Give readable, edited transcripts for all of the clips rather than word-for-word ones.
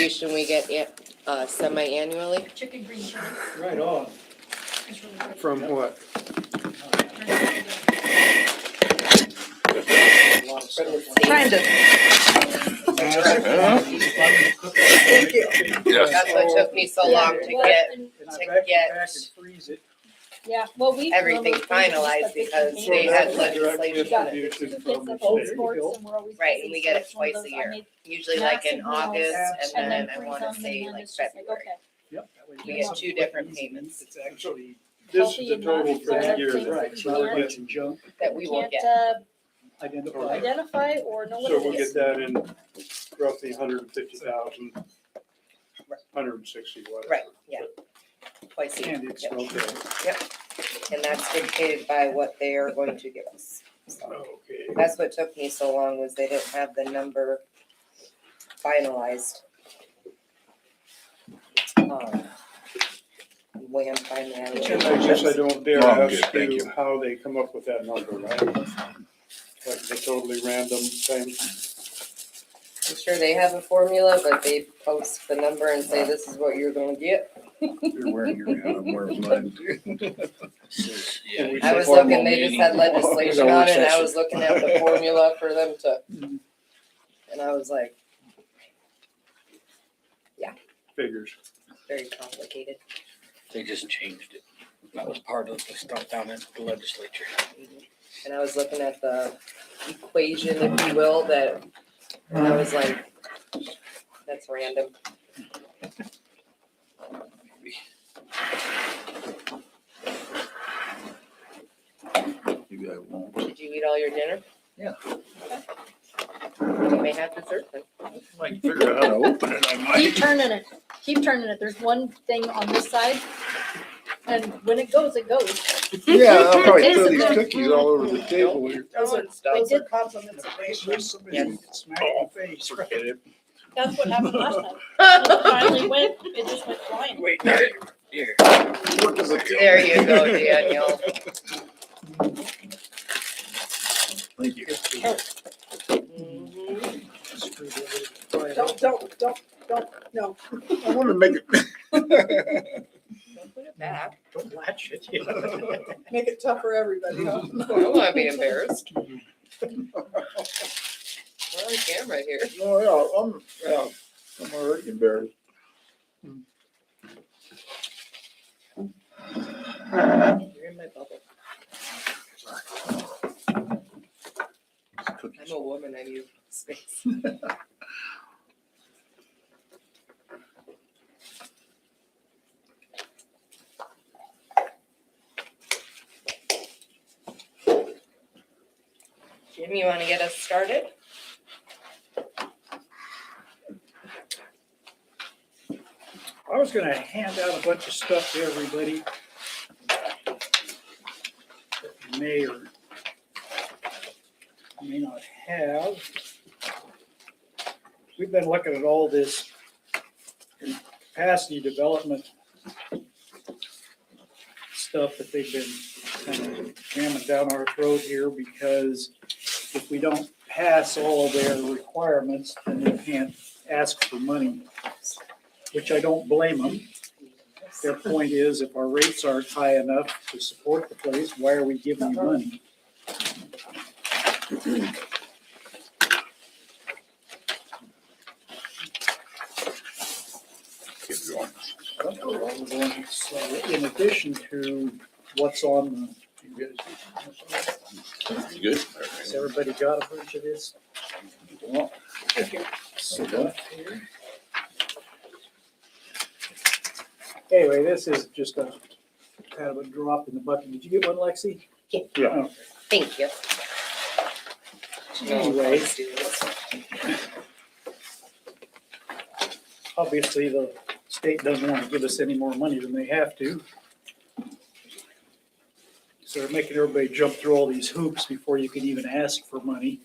registration we get semi-annually. Chicken green chili. Right on. It's really good. From what? A lot of From the stuff. state. Trying to, Thank you. That's what took me so long to Well, get and- And I to vacuum get back and freeze it. Yeah, well, we. everything normally freeze it just finalized a big because container. they had So that's a direct legislation. Got it. distribution Kids from the that hold state. sports and we're always. Right, and we get it it's one of twice a those, I year. made Usually like in massive meals August and then I freeze wanna them, and say then like it's just February. okay. Yep. that way We you get don't two have to different freeze it. payments. It's actually, This Healthy is the total enough for for the year. things that right, you it's not can't- like some junk That we will Can't, get. identified. identify or know what So it we'll is. get that in roughly 150,000, 160, whatever. Right, yeah. Twice a year. And it's Yep. okay. And that's dictated by what they are going to give us. So Okay. that's what took me so long was they didn't have the number finalized. When finally I And I guess I don't dare Oh, I'm good, ask thank you you. how they come up with that number, right? Like the totally random thing. I'm sure they have a formula, but they post the number and say this is what you're gonna get. You're wearing your hat, I'm wearing mine. I was looking, they just had legislation on it and I was looking at the formula for them to, and I was like, Figures. very complicated. They just changed it. That was part of the stuff down at the legislature. And I was looking at the equation, if you will, that, and I was like, that's random. You guys won't. Did you eat all your dinner? Yeah. You may have dessert then. I can figure out how to open it, I might. Keep turning it, keep turning it. There's one thing on this side. And when it goes, it goes. Yeah, I'll probably It throw is these a bit- cookies all over the table here. Those are stuff. They did, compliments of nature. Somebody can smack in the face, right? Forget it. that's what happened last time. It finally went, it just went flying. Wait, there, here. Look at the. There you go, Daniel. Thank you. Mhm. Don't, no. I want to make it. Don't put it back. Don't latch it. Make it tough for everybody, huh? I don't wanna be embarrassed. We're on camera here. Oh, I'm already embarrassed. You're in my bubble. I'm a woman, I need space. Jim, you wanna get us started? I was gonna hand out a bunch of stuff to everybody. That you may or may not have. We've been looking at all this capacity development stuff that they've been kind of jamming down our throat here, because if we don't pass all of their requirements, then they can't ask for money, which I don't blame them. Their point is, if our rates aren't high enough to support the place, why are we giving you money? Keep going. So in addition to what's on You good? has everybody got a bunch of this stuff here? Anyway, this is just a kind of a drop in the bucket. Did you get one, Lexi? Yeah. Yeah. Okay. Thank you. Anyway, obviously, the state doesn't want to give us any more money than they have to. So they're making everybody jump through all these hoops before you can even ask for money,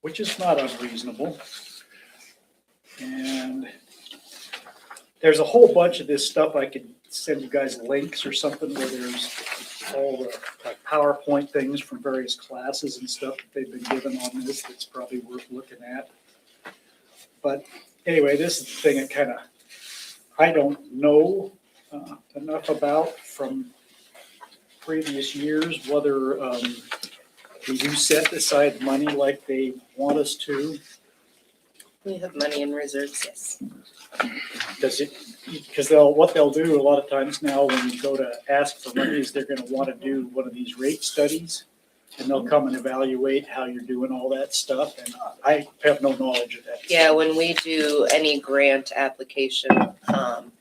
which is not unreasonable. And there's a whole bunch of this stuff. I could send you guys links or something where there's all the like PowerPoint things from various classes and stuff that they've been given on this that's probably worth looking at. But anyway, this is the thing that kind of, I don't know enough about from previous years, whether we do set aside money like they want us to. We have money in reserves, yes. Does it, because what they'll do a lot of times now when you go to ask for money is they're gonna want to do one of these rate studies. And they'll come and evaluate how you're doing all that stuff, and I have no knowledge of that. Yeah, when we do any grant application,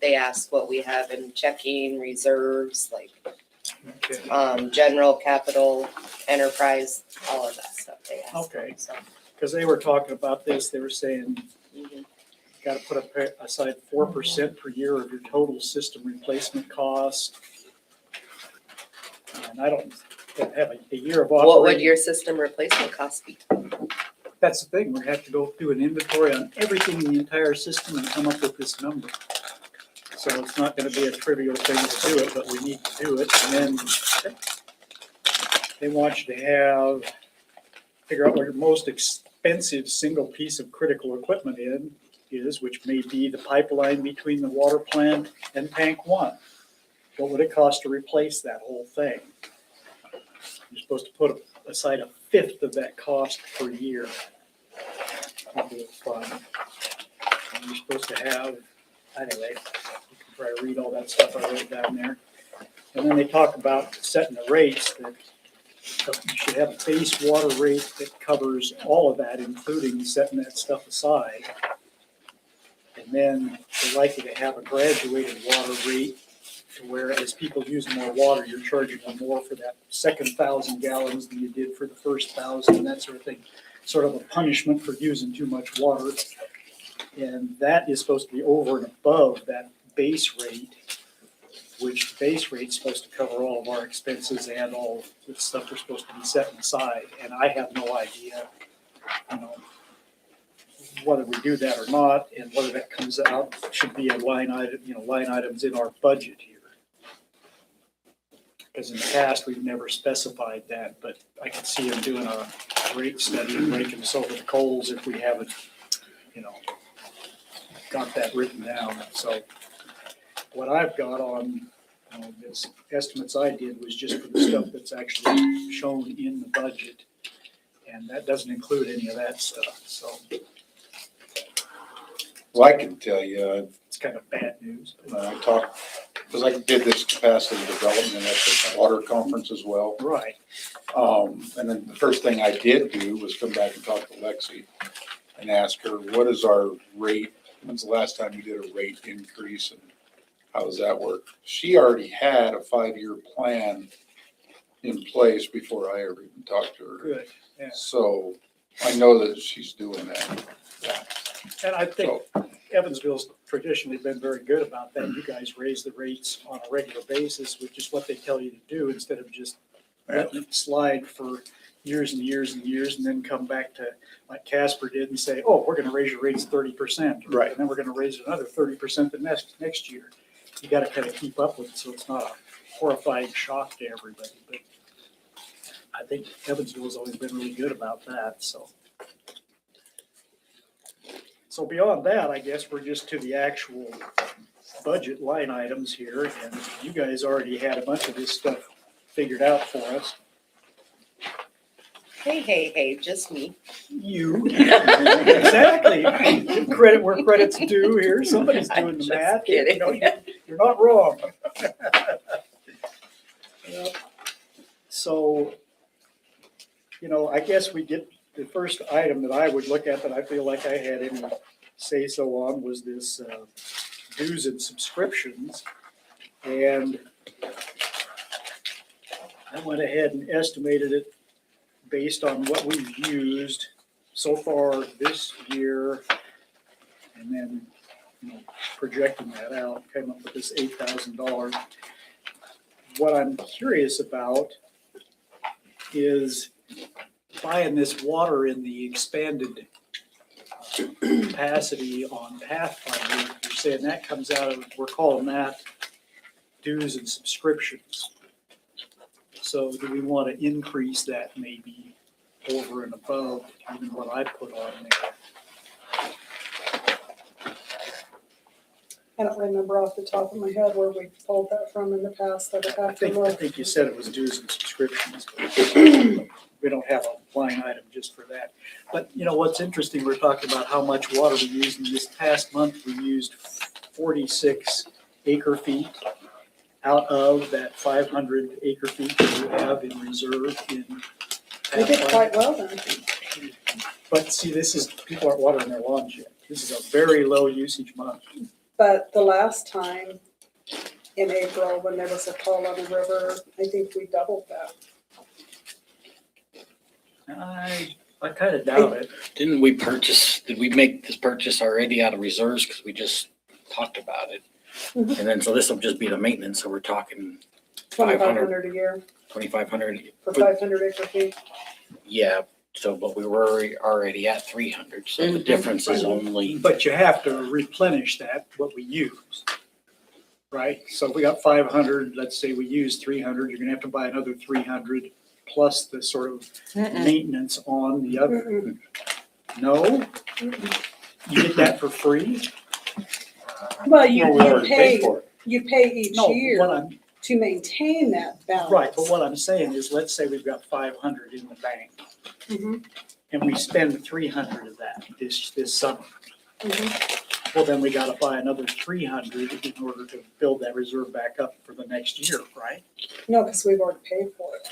they ask what we have in checking, reserves, like, Okay. general capital, enterprise, all of that stuff they ask. Okay. So, Because they were talking about this, they were saying, mhm. gotta put aside 4% per year of your total system replacement cost. And I don't have a year of operating. What would your system replacement cost be? That's the thing, we have to go do an inventory on everything in the entire system and come up with this number. So it's not gonna be a trivial thing to do it, but we need to do it, and then they want you to figure out what your most expensive single piece of critical equipment is, which may be the pipeline between the water plant and tank one. What would it cost to replace that whole thing? You're supposed to put aside a fifth of that cost per year. Into the fund. And you're supposed to have, anyway, you can probably read all that stuff I wrote down there. And then they talk about setting the rates, that you should have a base water rate that covers all of that, including setting that stuff aside. And then they like you to have a graduated water rate, to where as people use more water, you're charging them more for that second 1,000 gallons than you did for the first 1,000, and that sort of thing. Sort of a punishment for using too much water. And that is supposed to be over and above that base rate, which the base rate's supposed to cover all of our expenses and all the stuff we're supposed to be setting aside. And I have no idea, whether we do that or not, and whether that comes out, should be a line item, line items in our budget here. Because in the past, we've never specified that, but I could see them doing a rate study and breaking us over the coals if we haven't, got that written down. So what I've got on this estimates I did was just for the stuff that's actually shown in the budget. And that doesn't include any of that stuff, so Well, I can tell you, it's kind of bad news. I talked, because I did this capacity development at the water conference as well. Right. And then the first thing I did do was come back and talk to Lexi and ask her, what is our rate? When's the last time you did a rate increase and how does that work? She already had a 5-year plan in place before I ever even talked to her. Good, yeah. So I know that she's doing that. And I think Evansville's traditionally been very good about that. You guys raise the rates on a regular basis, which is what they tell you to do, instead of just letting it slide for years and years and years, and then come back to, like Casper did, and say, oh, we're gonna raise your rates 30%. Right. And then we're gonna raise it another 30% the next year. You gotta kind of keep up with it, so it's not a horrifying shock to everybody. But I think Evansville's always been really good about that, so. So beyond that, I guess we're just to the actual budget line items here, and you guys already had a bunch of this stuff figured out for us. Hey, just me. You. Exactly. Give credit where credit's due here. Somebody's I'm doing the just math. kidding. You're not wrong. Yep. So, I guess we get the first item that I would look at that I feel like I had any say so on was this dues and subscriptions. And I went ahead and estimated it based on what we've used so far this year, and then projecting that out, came up with this $8,000. What I'm curious about is buying this water in the expanded capacity on Pathfinder. You're saying that comes out of, we're calling that dues and subscriptions. So do we want to increase that maybe over and above even what I put on there? I don't remember off the top of my head where we pulled that from in the past. I'd I have to think, look. you said it was dues and subscriptions. We don't have a line item just for that. But you know, what's interesting, we're talking about how much water we used. In this past month, we used 46 acre feet out of that 500 acre feet that we have in reserve in. We did quite well then. But see, people aren't watering their lawns yet. This is a very low usage month. But the last time in April, when there was a call on the river, I think we doubled that. I kind of doubt it. Did we make this purchase already out of reserves? Cause we just talked about it. Mhm. And then, so this will just be the maintenance. So we're talking 2,500 a year 2,500. for 500 acre feet. Yeah, so, but we were already at 300, so the difference is only, But you have to replenish that, what we use, right? So if we got 500, let's say we use 300, you're gonna have to buy another 300 plus the sort of maintenance on the other. Mm-mm. No? You get that for free? Well, you Well, we already paid pay, for it. you pay each No, what year I'm, to maintain that balance. right, but what I'm saying is, let's say we've got 500 in the bank Mhm, and we spend 300 of that this summer. mhm. Well, then we gotta buy another 300 in order to build that reserve back up for the next year, right? No, because we've already paid for it.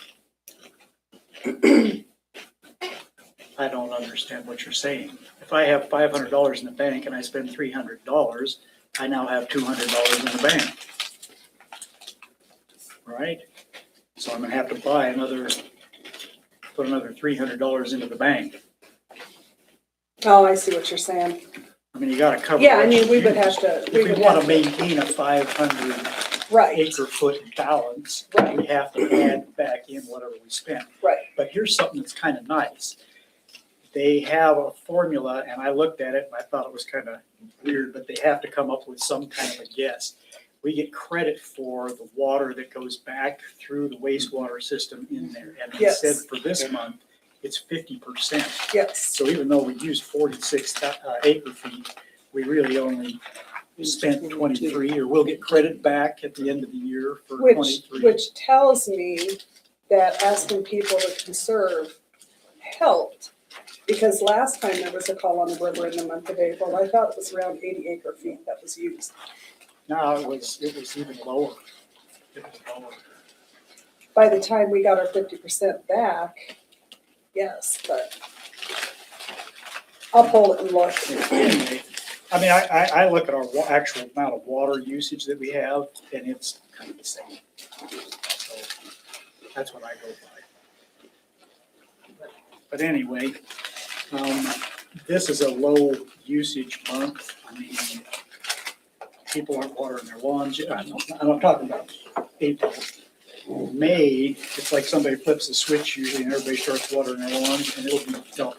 I don't understand what you're saying. If I have $500 in the bank and I spend $300, I now have $200 in the bank. Right? So I'm gonna have to buy put another $300 into the bank. Oh, I see what you're saying. I mean, you gotta cover. Yeah, I what mean, you we would use. have to, If we we would wanna have to, maintain a 500 right, acre foot balance, Right. we have to add back in whatever we spend. right. But here's something that's kind of nice. They have a formula, and I looked at it and I thought it was kind of weird, but they have to come up with some kind of a guess. We get credit for the water that goes back through the wastewater system in there. And they Yes. said for this month, it's 50%. Yes, So even though we used 46 acre feet, we really only spent 23, or we'll get credit back at the end of the year for 23. which tells me that asking people to conserve helped. Because last time there was a call on the river in the month of April, I thought it was around 80 acre feet that was used. No, it was even lower. It was lower. By the time we got our 50% back, yes, but I'll pull it and look. Anyway, I mean, I look at our actual amount of water usage that we have, and it's kind of the same. So that's what I go by. But anyway, this is a low usage month. I mean, people aren't watering their lawns yet. I'm talking about April. May, it's like somebody flips a switch usually and everybody starts watering their lawns, and it'll be double.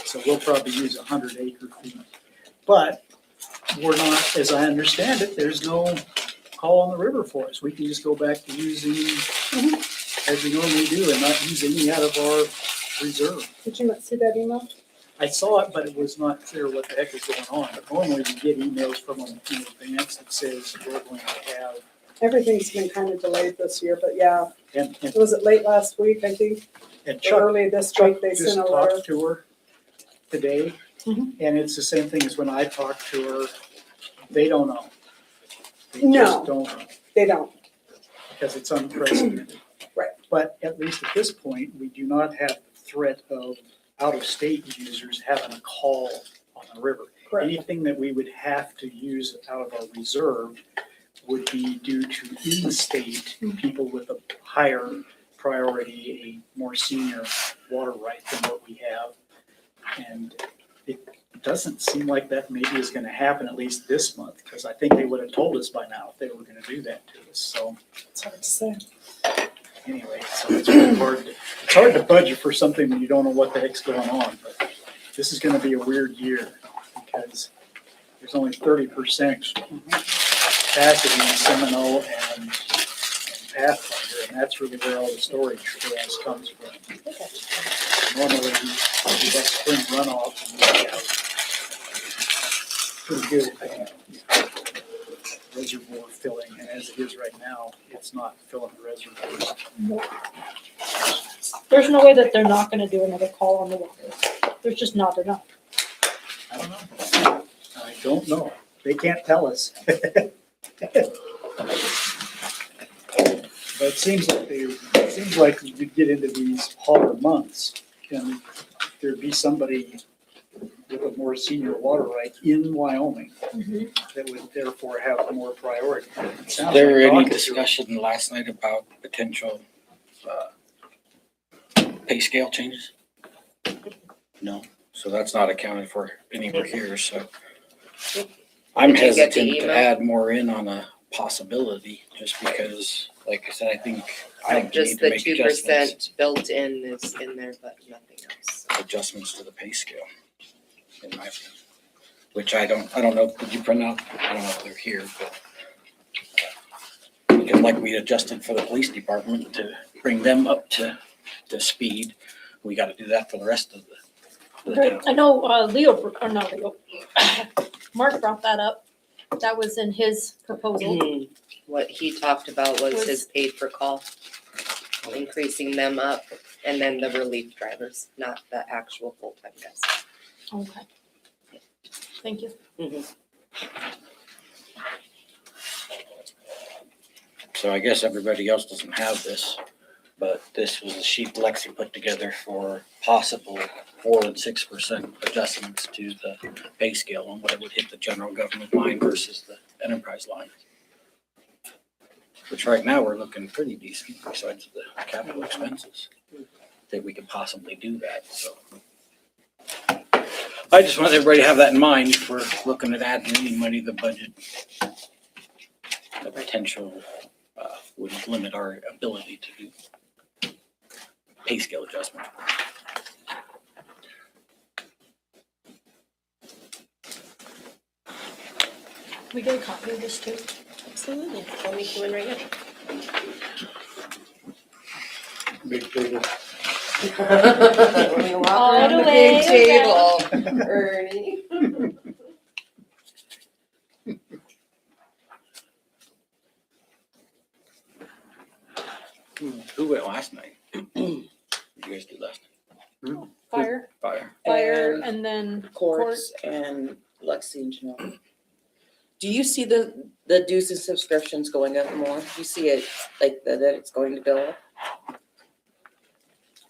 So we'll probably use 100 acre feet. But we're not, as I understand it, there's no call on the river for us. We can just go back to using as we normally do and not use any out of our reserve. Did you not see that email? I saw it, but it was not clear what the heck was going on. But normally we get emails from them in advance that says we're going to have, Everything's been kind of delayed this year, but yeah, and was it late last week, I think? Or Chuck early this Chuck week, they just sent a letter. talked to her today, Mhm. and it's the same thing as when I talked to her. They don't know. They No. just don't know, They don't. because it's unprecedented. Right. But at least at this point, we do not have the threat of out-of-state users having a call on the river. Correct. Anything that we would have to use out of our reserve would be due to in-state people with a higher priority, a more senior water right than what we have. And it doesn't seem like that maybe is gonna happen at least this month, because I think they would have told us by now if they were gonna do that to us, so It's hard to say. anyway, so it's really it's hard to budget for something when you don't know what the heck's going on, but this is gonna be a weird year, because there's only 30% capacity in Seminole and Pathfinder, and that's really where all the storage for us comes from. Normally, we have spring runoff, and we have pretty good reservoir filling, and as it is right now, it's not filling the reservoirs. There's no way that they're not gonna do another call on the water. There's just not enough. I don't know. I don't know. They can't tell us. But it seems like you could get into these hotter months, and there'd be somebody with a more senior water right in Wyoming that would therefore have more priority. It Was sounds there like any talking to discussion last night about potential pay scale changes? No, so that's not accounted for anywhere here, so. I'm Did you get the hesitant to email? add more in on a possibility, just because, like I said, I think we Just need to the make 2% built in is in there, but nothing else. adjustments to the pay scale, in my opinion. Which I don't know, did you print out? I don't know if they're here, but. Because like we adjusted for the police department to bring them up to speed, we gotta do that for the rest of the town. I know, not Leo, Mark brought that up. That was in his proposal. What he talked about was his paid per call, increasing them up, and then the relief drivers, not the actual full-time guys. Okay. Thank you. So I guess everybody else doesn't have this, but this was a sheet Lexi put together for possible 4% and 6% adjustments to the pay scale on what it would hit the general government line versus the enterprise line. Which right now we're looking pretty decent besides the capital expenses, that we could possibly do that, so. I just want everybody to have that in mind if we're looking at adding any money to the budget. The potential would limit our ability to do pay scale adjustment. We get a copy of this too. Absolutely. Let me come in right Big table. now. Let me walk All around the the way big around. table, Ernie. Who went last night? You guys did last night? Fire, Fire. and then Courts and Lexi and Janelle. Do you see the dues and subscriptions going up more? Do you see it like that it's going to go up?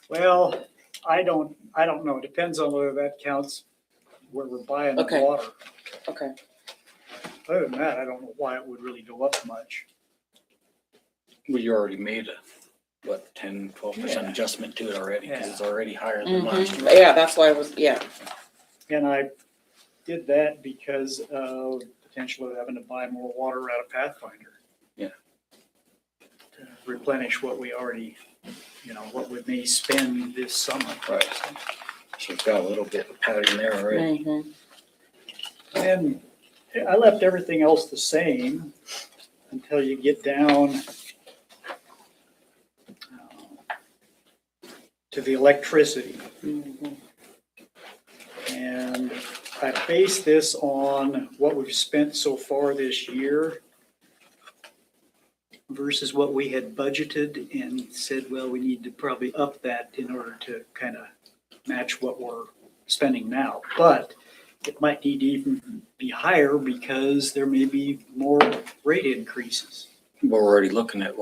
Well, I don't know. It depends on whether that counts where we're buying the Okay. water. Okay. Other than that, I don't know why it would really go up much. Well, you already made a, 10-12% Yeah. adjustment to it already, because Yeah. it's already higher than last year. Yeah, that's why I was, yeah. And I did that because of potential of having to buy more water out of Pathfinder. Yeah. To replenish what we already, what we may spend this summer. Right. So it's got a little bit of padding there already. Mhm. And I left everything else the same until you get down to the electricity. Mhm. And I base this on what we've spent so far this year versus what we had budgeted and said, well, we need to probably up that in order to kind of match what we're spending now. But it might need to even be higher because there may be more rate increases. We're already looking at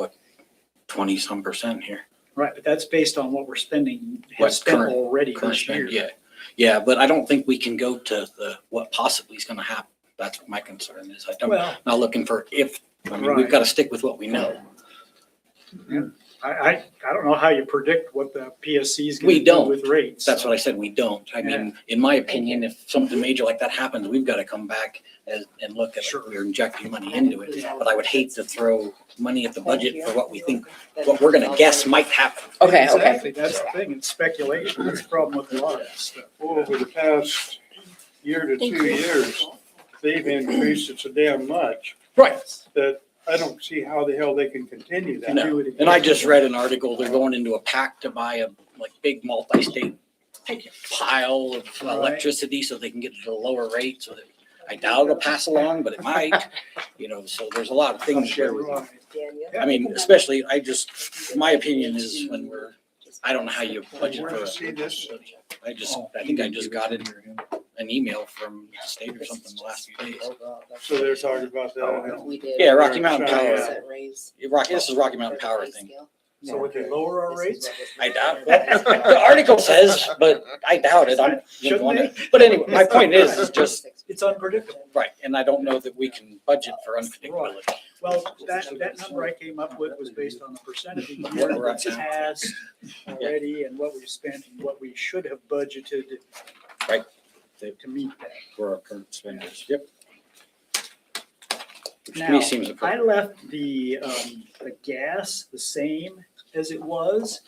20-some% here. Right, but that's based on what we're spending, What have spent current- already Current this year. spend, yeah, but I don't think we can go to what possibly is gonna happen. That's what my concern is. I'm Well, not looking for if, we've Right. gotta stick with what we know. I don't know how you predict what the PSC is We gonna do don't. with rates. That's what I said, we don't. I mean, in my opinion, if something major like that happens, we've gotta come back and look at, Sure. we're injecting money into it. But I would hate to throw money at the budget for what we think, Then what we're gonna I'll guess go. might happen. Okay, okay. Exactly, that's the thing, it's speculation, that's the problem with a lot of this stuff. Well, over the past year to Thank 2 you. years, they've increased it so damn much Right. that I don't see how the hell they can continue that. No. Do it again. And I just read an article, they're going into a pact to buy a big multi-state pile of Right. electricity so they can get it at a lower rate so that I doubt it'll pass along, but it might, so there's a lot of things where, I mean, especially, my opinion is when I don't know how you budget Where'd for you see this? I think I just got an email from the state or something the last few days. So they're talking about that. We did. Yeah, Rocky Mountain Power. Power. 1% raise. This is Rocky Mountain Power Pay thing. scale. So would they lower our rates? I doubt it. The article says, but I doubt it. But anyway, my point is just, It's unpredictable. right, and I don't know that we can budget for unpredictability. Well, that number I came up with was based on the percent of the year What we're that's at now. passed already and what we've spent and what we should have budgeted. Right. To meet that. For our current spenders. Yep. Which to Now, me seems I appropriate. left the gas the same as it was,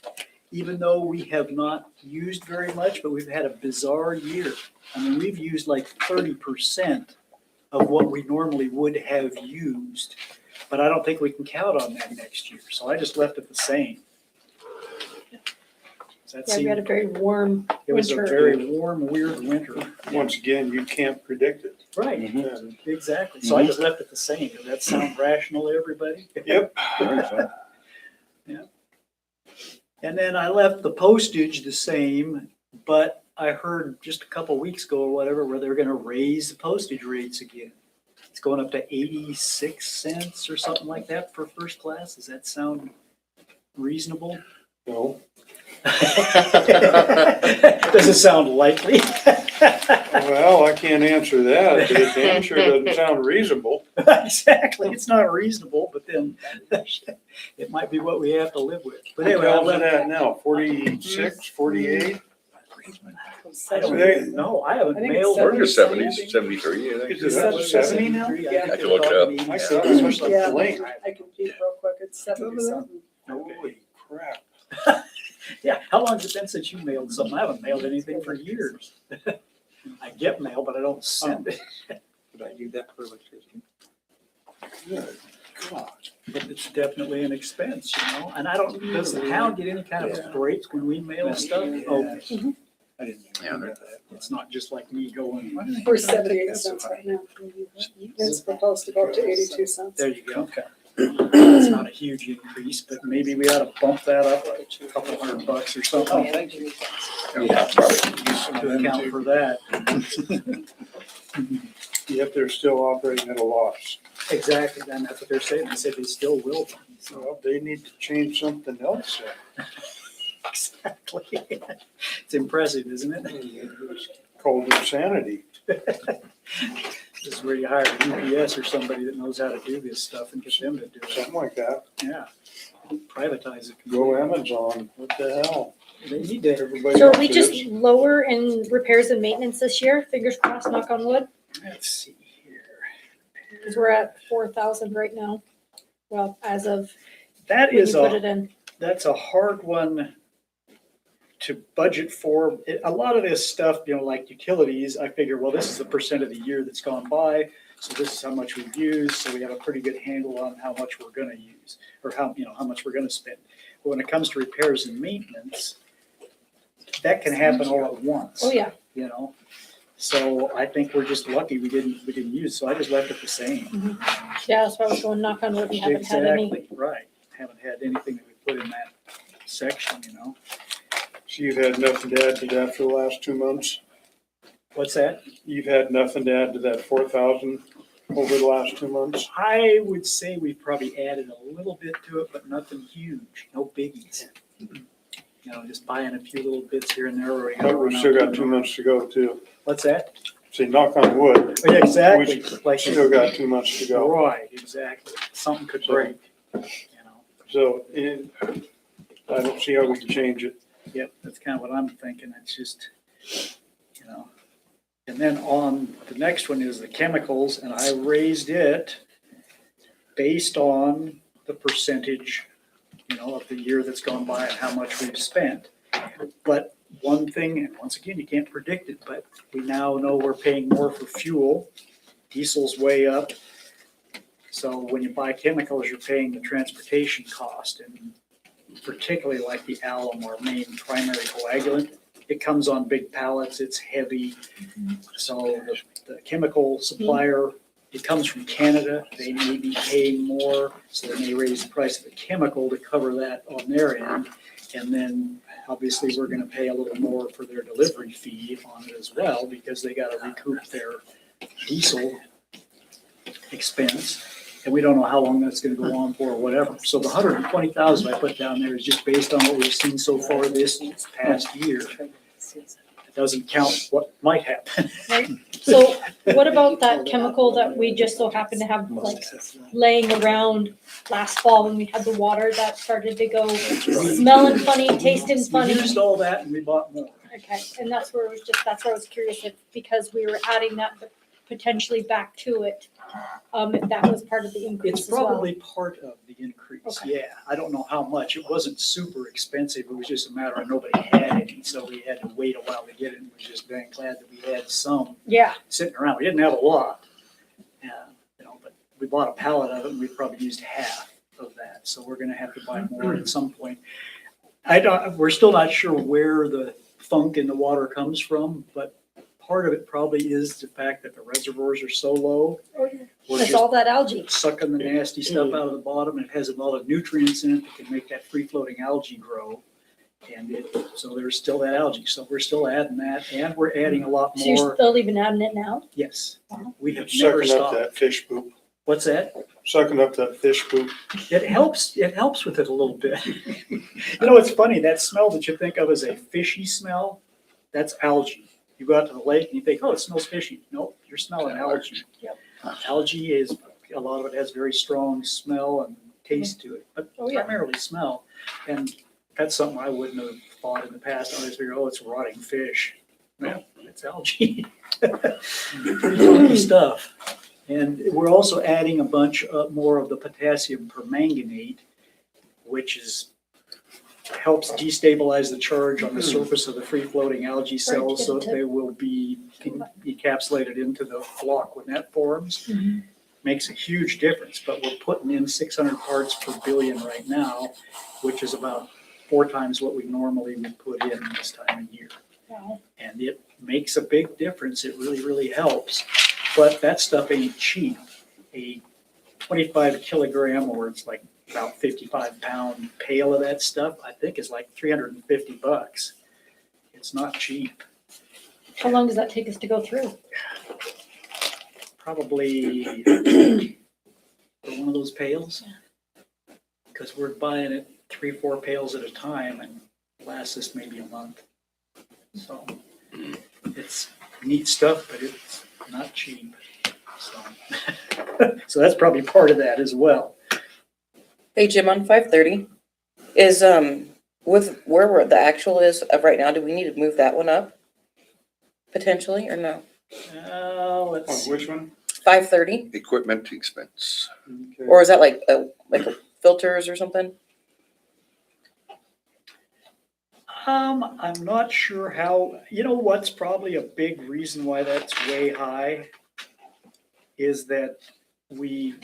even though we have not used very much, but we've had a bizarre year. I mean, we've used like 30% of what we normally would have used, but I don't think we can count on that next year, so I just left it the same. Does that Yeah, we had a seem, very warm it was a winter. very warm, weird winter. Once again, you can't predict it. Right, Mhm. And exactly, so I just left it the same. Does that sound rational to everybody? Yep. And then I left the postage the same, but I heard just a couple weeks ago or whatever, where they're gonna raise the postage rates again. It's going up to 86 cents or something like that for first class. Does that sound reasonable? No. Does it sound likely? Well, I can't answer that, but it damn sure doesn't sound reasonable. Exactly, it's not reasonable, but then it might be what we have to live with. But anyway, I How's it left. at now? 46, 48? I don't They- know, I haven't I think mailed. it's We're in the 70, 70s, 73, I think. Is it up to 70 now? Yeah. I can look it up. I thought it was like Yeah. late. I can peek real quick, it's 70 something. Holy crap. Yeah, how long has it been since you mailed something? I haven't mailed anything for years. I get mail, but I don't send it. Did I do that for electricity? Good God. But it's definitely an expense, and I don't, does the town get any kind of break when we mail stuff? Oh, I didn't Yeah, even know they're- that. it's not just like me going, We're 78 cents right now. It's proposed to go up to 82 cents. there you go. It's not a huge increase, but maybe we ought to bump that up a couple $100 or something Yeah, probably use some of to them account too. for that. Yet they're still operating at a loss. Exactly, and that's what they're saying. They said they still will. be, So, Well, they need to change something else then. exactly. It's impressive, isn't it? It's called insanity. This is where you hire UPS or somebody that knows how to do this stuff and get them to do it. Something like that. Yeah. Privatize it. Go Amazon, what the hell? They need to. Everybody So else are we just is. lower in repairs and maintenance this year? Fingers crossed, knock on wood, Let's see here. because we're at 4,000 right now. Well, as of That when you is put it in. that's a hard one to budget for. A lot of this stuff, like utilities, I figure, well, this is the percent of the year that's gone by. So this is how much we've used. So we have a pretty good handle on how much we're gonna use or how much we're gonna spend. But when it comes to repairs and maintenance, that can happen all at once. Oh, yeah. So I think we're just lucky we didn't use, so I just left it the same. Yeah, that's why I was going knock on wood. We haven't had any. Exactly, right. Haven't had anything that we put in that section, So you've had nothing to add to that for the last 2 months? What's that? You've had nothing to add to that 4,000 over the last 2 months? I would say we probably added a little bit to it, but nothing huge, no biggies. Just buying a few little bits here and there. Where we gotta But we've run still out got the 2 door. months to go too. What's that? See, knock on wood, Oh, yeah, exactly. Like, still got 2 months to go. right, exactly. Something could break, So I don't see how we can change it. Yep, that's kind of what I'm thinking. It's just, And then on, the next one is the chemicals, and I raised it based on the percentage, of the year that's gone by and how much we've spent. But one thing, and once again, you can't predict it, but we now know we're paying more for fuel. Diesel's way up. So when you buy chemicals, you're paying the transportation cost, and particularly like the alum, our main primary coagulant, It comes on big pallets, it's heavy. So the chemical supplier, it comes from Canada, they may be paying more, so they may raise the price of the chemical to cover that on their end. And then obviously we're gonna pay a little more for their delivery fee on it as well, because they gotta recoup their diesel expense. And we don't know how long that's gonna go on for or whatever. So the 120,000 I put down there is just based on what we've seen so far this past year. It doesn't count what might happen. So what about that chemical that we just so happened to have like laying around last fall when we had the water that started to go smelling funny, tasting We funny? used all that and we bought more. Okay, and that's where it was just, that's where I was curious if, because we were adding that potentially back to it, if that was part of the increase It's as well. probably part of the increase, Okay. yeah. I don't know how much. It wasn't super expensive. It was just a matter of nobody had any, so we had to wait a while to get it. We're just dang glad that we had some Yeah, sitting around. We didn't have a lot. But we bought a pallet of it and we probably used half of that. So we're gonna have to buy more at some point. We're still not sure where the funk in the water comes from, but part of it probably is the fact that the reservoirs are so low. We're it's just all that algae. sucking the nasty stuff out of the bottom. It has a lot of nutrients in it that can make that free-floating algae grow. So there's still that algae. So we're still adding that, and we're adding a lot So you're more. still even adding it now? Yes, Wow. we have never Sucking up stopped. that fish poop, What's that? sucking up that fish poop. It helps with it a little bit. It's funny, that smell that you think of as a fishy smell, that's algae. You go out to the lake and you think, oh, it smells fishy. Nope, you're smelling algae. Yep. Algae is, a lot of it has very strong smell and taste to it, but Oh, yeah. primarily smell. And that's something I wouldn't have thought in the past. I always figured, oh, it's rotting fish. No, it's algae. Pretty funky stuff. And we're also adding a bunch more of the potassium permanganate, which helps destabilize the charge on the surface of the free-floating algae cells, so that they will be encapsulated into the flock when that forms. Mhm. Makes a huge difference, but we're putting in 600 parts per billion right now, which is about 4 times what we normally would put in this time of year. Wow. And it makes a big difference. It really, really helps. But that stuff ain't cheap. A 25 kilogram, or it's like about 55 pound pail of that stuff, I think is like $350. It's not cheap. How long does that take us to go through? Probably for one of those pails. Because we're buying it 3-4 pails at a time and lasts us maybe a month. So it's neat stuff, but it's not cheap. So that's probably part of that as well. Hey, Jim, on 530, is, with where the actual is of right now, do we need to move that one up? Potentially, or no? Let's On see. which one? 530, Equipment expense. Okay. or is that like filters or something? I'm not sure how, what's probably a big reason why that's way high is that we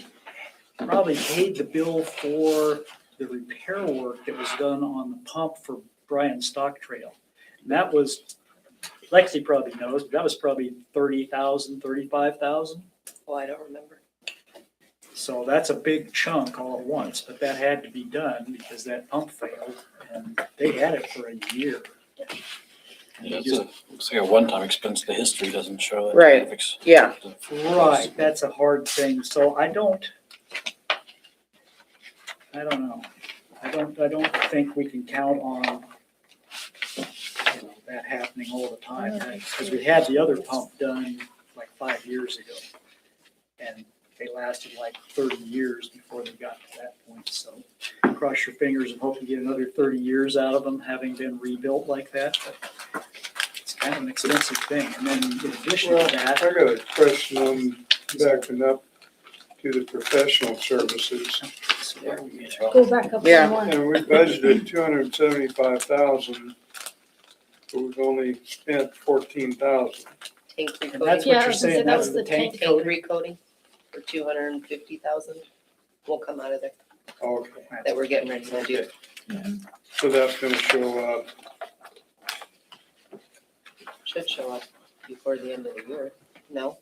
probably paid the bill for the repair work that was done on the pump for Brian Stock Trail. And that was, Lexi probably knows, but that was probably $30,000, $35,000. Oh, I don't remember. So that's a big chunk all at once, but that had to be done because that pump failed and they had it for a year. Yeah, it's like a one-time expense. The history doesn't show it. Right. Yeah. Right, that's a hard thing, so I don't know. I don't think we can count on that happening all the time, because we had the other pump done like 5 years ago. And they lasted like 30 years before they got to that point, so cross your fingers and hope you get another 30 years out of them, having been rebuilt like that, but it's kind of an expensive thing, and then in addition Well, to I that, got a question on backing up to the professional services. Go back up Yeah. one more. And we budgeted 275,000, but we've only spent 14,000. Tank and recoating, that's Yeah, what I you're was gonna say saying, that that's was the the tank tank coating. recoating for 250,000 will come out of there, Okay, that we're getting ready to do. so that's gonna show up should show up before the end of the year. No?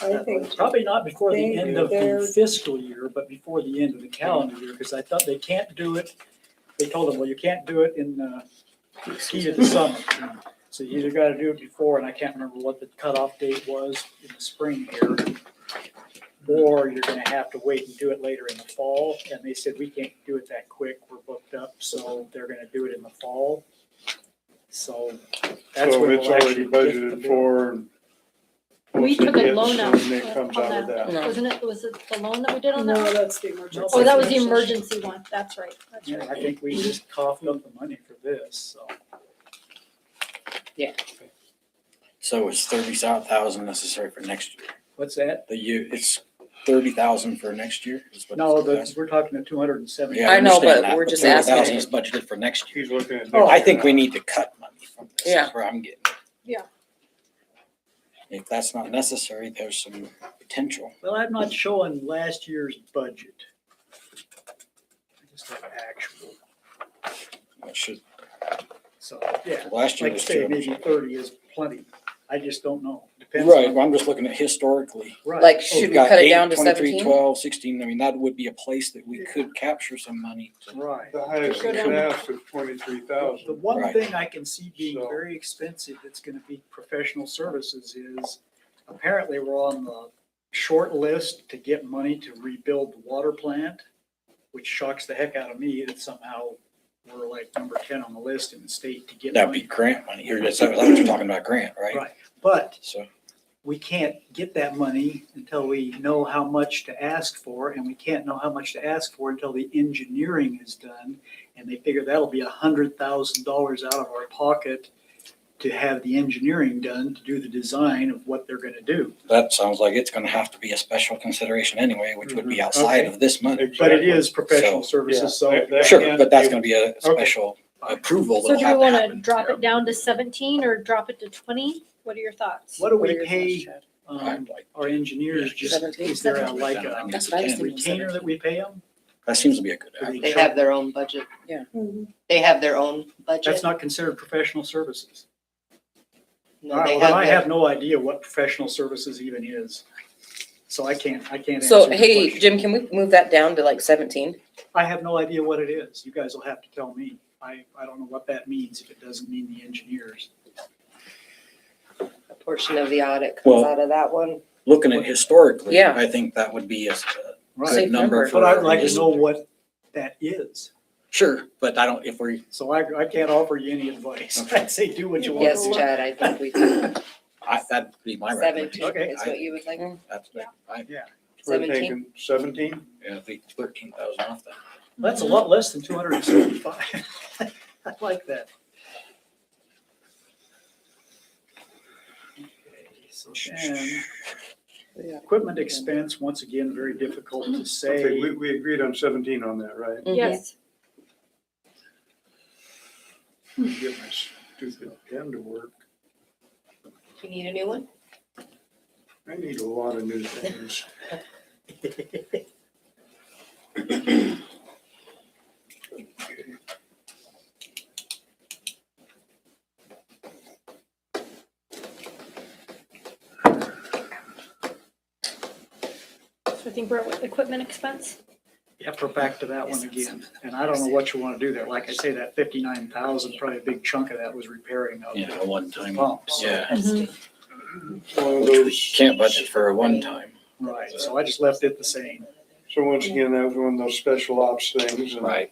I think Probably not before the They- end of they're- the fiscal year, but before the end of the calendar year, because I thought they can't do it. They told them, well, you can't do it in the heat of the summer. So you either gotta do it before, and I can't remember what the cutoff date was in the spring here. Or you're gonna have to wait and do it later in the fall, and they said, we can't do it that quick, we're booked up, so they're gonna do it in the fall. So that's So when it's we'll already actually get the budgeted bill. for. and We once it took a hits, loan out then it comes on out of that, No. wasn't it? Was it the loan that we did on no, that? that's the emergency. Oh, that was the emergency one. That's right. That's Yeah, right. I think we just coughed up the money for this, so. So it's 30,000 necessary for next year. What's that? It's 30,000 for next year? is what No, it's- we're talking at 270. Yeah, I know, understand but that, we're just 30,000 asking. is budgeted for next year. He's looking at. Oh, I think we need to cut money from this, Yeah. is where I'm getting. Yeah. If that's not necessary, there's some potential. Well, I'm not showing last year's budget. I just have actual, It should, so, yeah. last year Like I was say, terrible. maybe 30 is plenty. I just don't know. Depends Right, on- well, I'm just looking at historically. Right. Like, should We've we got cut it 8, down to 23, 17? 12, 16, I mean, that would be a place that we could capture some money. Right. The highest Go it's down. asked is 23,000. The one Right. thing I can see being So- very expensive that's gonna be professional services is apparently we're on the short list to get money to rebuild the water plant, which shocks the heck out of me that somehow we're like number 10 on the list in the state to get That'd be money. grant money, here, that's what you're talking about, grant, right? Right. But So, we can't get that money until we know how much to ask for, and we can't know how much to ask for until the engineering is done. And they figure that'll be $100,000 out of our pocket to have the engineering done, to do the design of what they're gonna do. that sounds like it's gonna have to be a special consideration anyway, which would be outside Okay. of this money. But it is professional So, services, so. yeah, that- Sure, can't but that's be- gonna be a special approval So that'll do we have to wanna happen. drop it down to 17 or drop it to 20? What are your thoughts? What do What are we your pay, thoughts, Chad? I'd like- our engineers, just, 17? is there a, like a That's what I was thinking. retainer that we pay them? That seems to be a good Do idea. They have their own budget. Mhm. They have their own budget. That's not considered professional services. No, they Well, I their- have no idea what professional services even is. So I can't answer So, the hey, question. Jim, can we move that down to like 17? I have no idea what it is. You guys will have to tell me. I don't know what that means if it doesn't mean the engineers. A portion of the audit comes Well- out of that one. Looking at historically, Yeah. I think that would be a Right. Safe good number number. for. But I'd like to know what that is. Sure, but I don't, if we, So I can't offer you any advice. I'd say do what you want. Yes, Chad, I think we can. that'd be my 17 recommendation. Okay. is what you would like. That's, I, We're 17. thinking 17? yeah, I think 13,000 off that. That's a lot less than 275. I like that. Okay, so then, equipment expense, once again, very difficult to Okay, say. we agreed on 17 on that, right? Mhm. Yes. Get my stupid pen to work. You need a new one? I need a lot of new things. So I think we're at equipment expense. Yep, we're back to that one again. And I don't know what you want to do there. Like I say, that 59,000, probably a big chunk of that was repairing of Yeah, a the one-time. pumps. Yeah, One of which we those, can't budget for a one-time. Right, so I just left it the same. so once again, that was one of those special ops things. and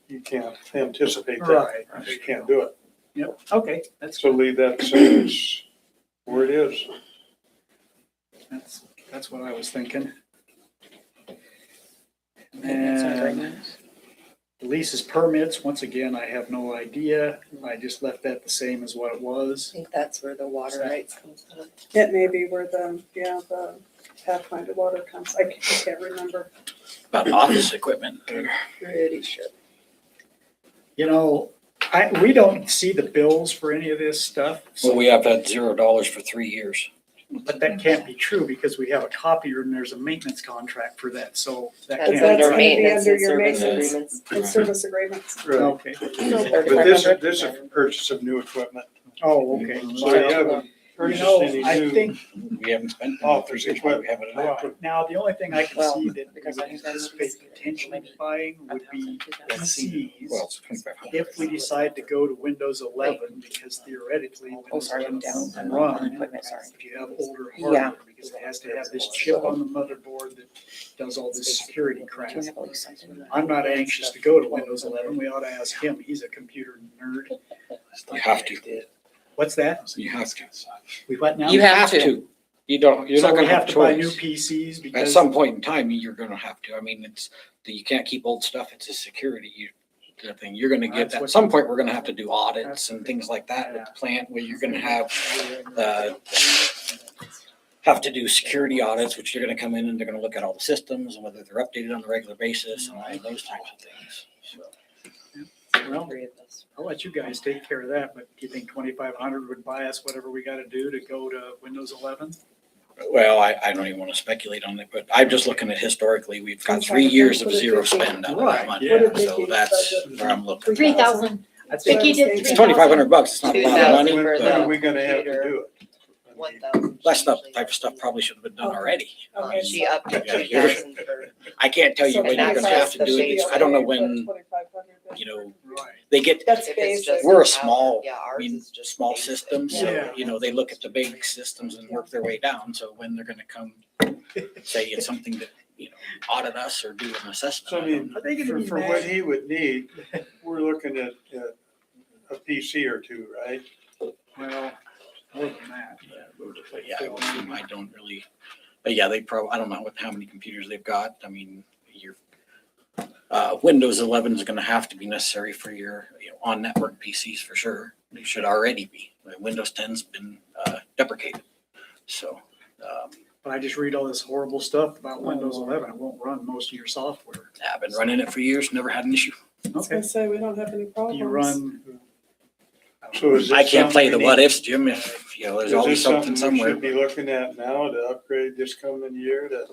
You can't anticipate that. Right. You can't do it. Yep, okay, So leave that the same as where it is. that's what I was thinking. That's not very And nice. leases permits, once again, I have no idea. I just left that the same as what it I was. think that's where the water rights comes out of. It may be where the Pathfinder water comes. I can't remember. About office equipment. Pretty sure. You know, we don't see the bills for any of this stuff. Well, we have had $0 for 3 years. But that can't be true because we have a copier and there's a maintenance contract for that, so that That's can't. That's under gonna be maintenance under and your service maintenance. agreements. And service agreements. Right. Okay, But this is for purchase of new equipment. oh, okay. So you haven't, You know, Purchasing I any new think, We haven't spent it in office 3 years, why we have it in there? right, now, the only thing I can Well, see that we because would I think that's- anticipate potentially buying would be Well, PCs. it's 2,500. If we decide to go to Windows 11, because theoretically, Oh, Windows sorry, I'm 11 down. will I'm on run equipment, sorry. if you have older Yeah. hardware, because it has to have this chip on the motherboard that does all this security crap. Do you have at least something? I'm not anxious to go to Windows 11. We ought to ask him. He's a computer nerd. You have to. What's that? You have to. We what now? You have to. You don't, you're So not we gonna have have to buy new choice. PCs At because. some point in time, you're gonna have to. I mean, you can't keep old stuff. It's a security thing. You're gonna get, That's at what- some point, we're gonna have to do audits and things like that with Yeah. the plant where you're gonna have to do security audits, which you're gonna come in and they're gonna look at all the systems and whether they're updated on a regular basis and all of those types of things. So, Well, Three of those. I'll let you guys take care of that, but do you think 2,500 would buy us whatever we gotta do to go to Windows 11? well, I don't even wanna speculate on it, but I'm just looking at historically, we've got 3 years of zero spend out of Right, that money. yeah. What did So Vicki that's budget? where I'm looking. 3,000. That's Vicki it. did It's 3,000. $2,500. It's not a lot of 2,000 money, for When but are we gonna have to computer. do it? 1,000. that type of stuff probably should have been done already. Okay. She upped it Yeah, 2,000 for, I can't tell you So when you're gonna have to do it. I don't know when, 2,500. you know, Right. they get, That's if it's basic. just. We're a an small- hour, yeah, I ours mean, is just small basic. systems, Yeah. so, you know, they look at the big systems and work their way down. So when they're gonna come, say it's something that, you know, audit us or do an assessment. So I I don't mean, Are they gonna be for mad? what he would need, we're looking at a PC or two, right? Well, more than that. But yeah, I don't really, but yeah, I don't know how many computers they've got. I mean, your Windows 11 is gonna have to be necessary for your, you know, on-network PCs for sure. They should already be. Windows 10's been deprecated. So, But I just read all this horrible stuff about Windows 11. It won't run most of your software. I've been running it for years, never had an issue. I was Okay. gonna say, we don't have any Do problems. you run? So is this I can't play the something what we ifs, Jim, if, you know, need- there's always something Is this somewhere. something we should be looking at now to upgrade this coming year to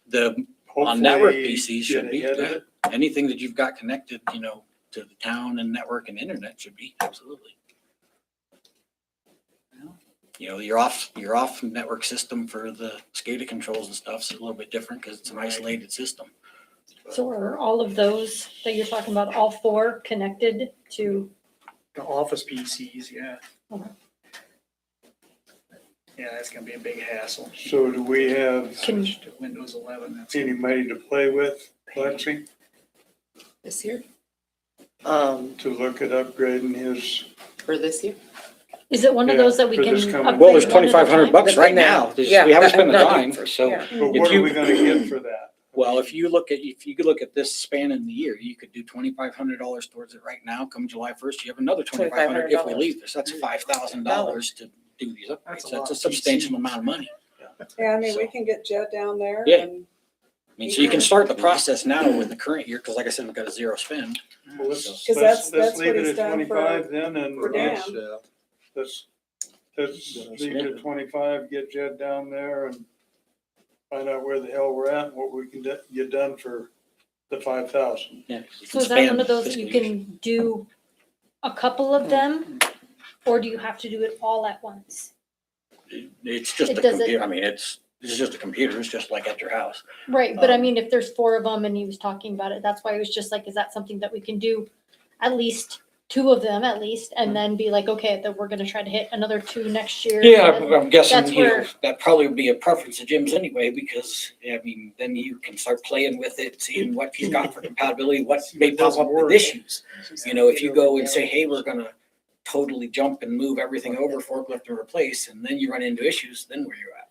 The on-network hopefully PCs get should be, ahead of it? anything that you've got connected, you know, to the town and network and internet should be, absolutely. You know, your off network system for the SCADA controls and stuff is a little bit different because it's an isolated system. So are all of those that you're talking about, all four connected to, The Office PCs, yeah. Okay. Yeah, that's gonna be a big hassle. So do we have Can- Switch to Windows 11. That's any money to play with, Lexi, This year? to look at upgrading his? For this year? is it one of Yeah, those that we for can this coming- upgrade Well, there's one at a $2,500 time? right now. We Yeah, haven't spent a not- dime, so. Yeah. But If what you- are we gonna get for that? Well, if you look at this span in the year, you could do $2,500 towards it right now. Come July 1st, you have another $2,500 if we leave this. That's $5,000 to do these That's upgrades. a lot That's a of substantial PCs. amount of money. Yeah, I mean, we So- can get Jed down there Yeah. and I mean, so you can start the process now with the current year, because like I said, we've got a zero spend. Well, So- let's, 'Cause let's that's leave what it he's at done for- 25 then and for let's, Dan. let's leave it at 25, get Jed down there and find out where the hell we're at and what we can get done for the 5,000. Yeah. So is that one of those that you can do a couple of them? Or do you have to do it all at once? It's just It a doesn't- computer. I mean, it's just a computer. It's just like at your house. Right, but I Um, mean, if there's four of them and he was talking about it, that's why it was just like, is that something that we can do at least two of them at least, and then be like, okay, that we're gonna try to hit another two next year? Yeah, and I'm guessing, that's you know, where- that probably would be a preference of Jim's anyway, because, I mean, then you can start playing with it, seeing what he's got for compatibility, what may pop up with issues. You know, if you go and say, hey, we're gonna totally jump and move everything over, forklift and replace, and then you run into issues, then where you're at.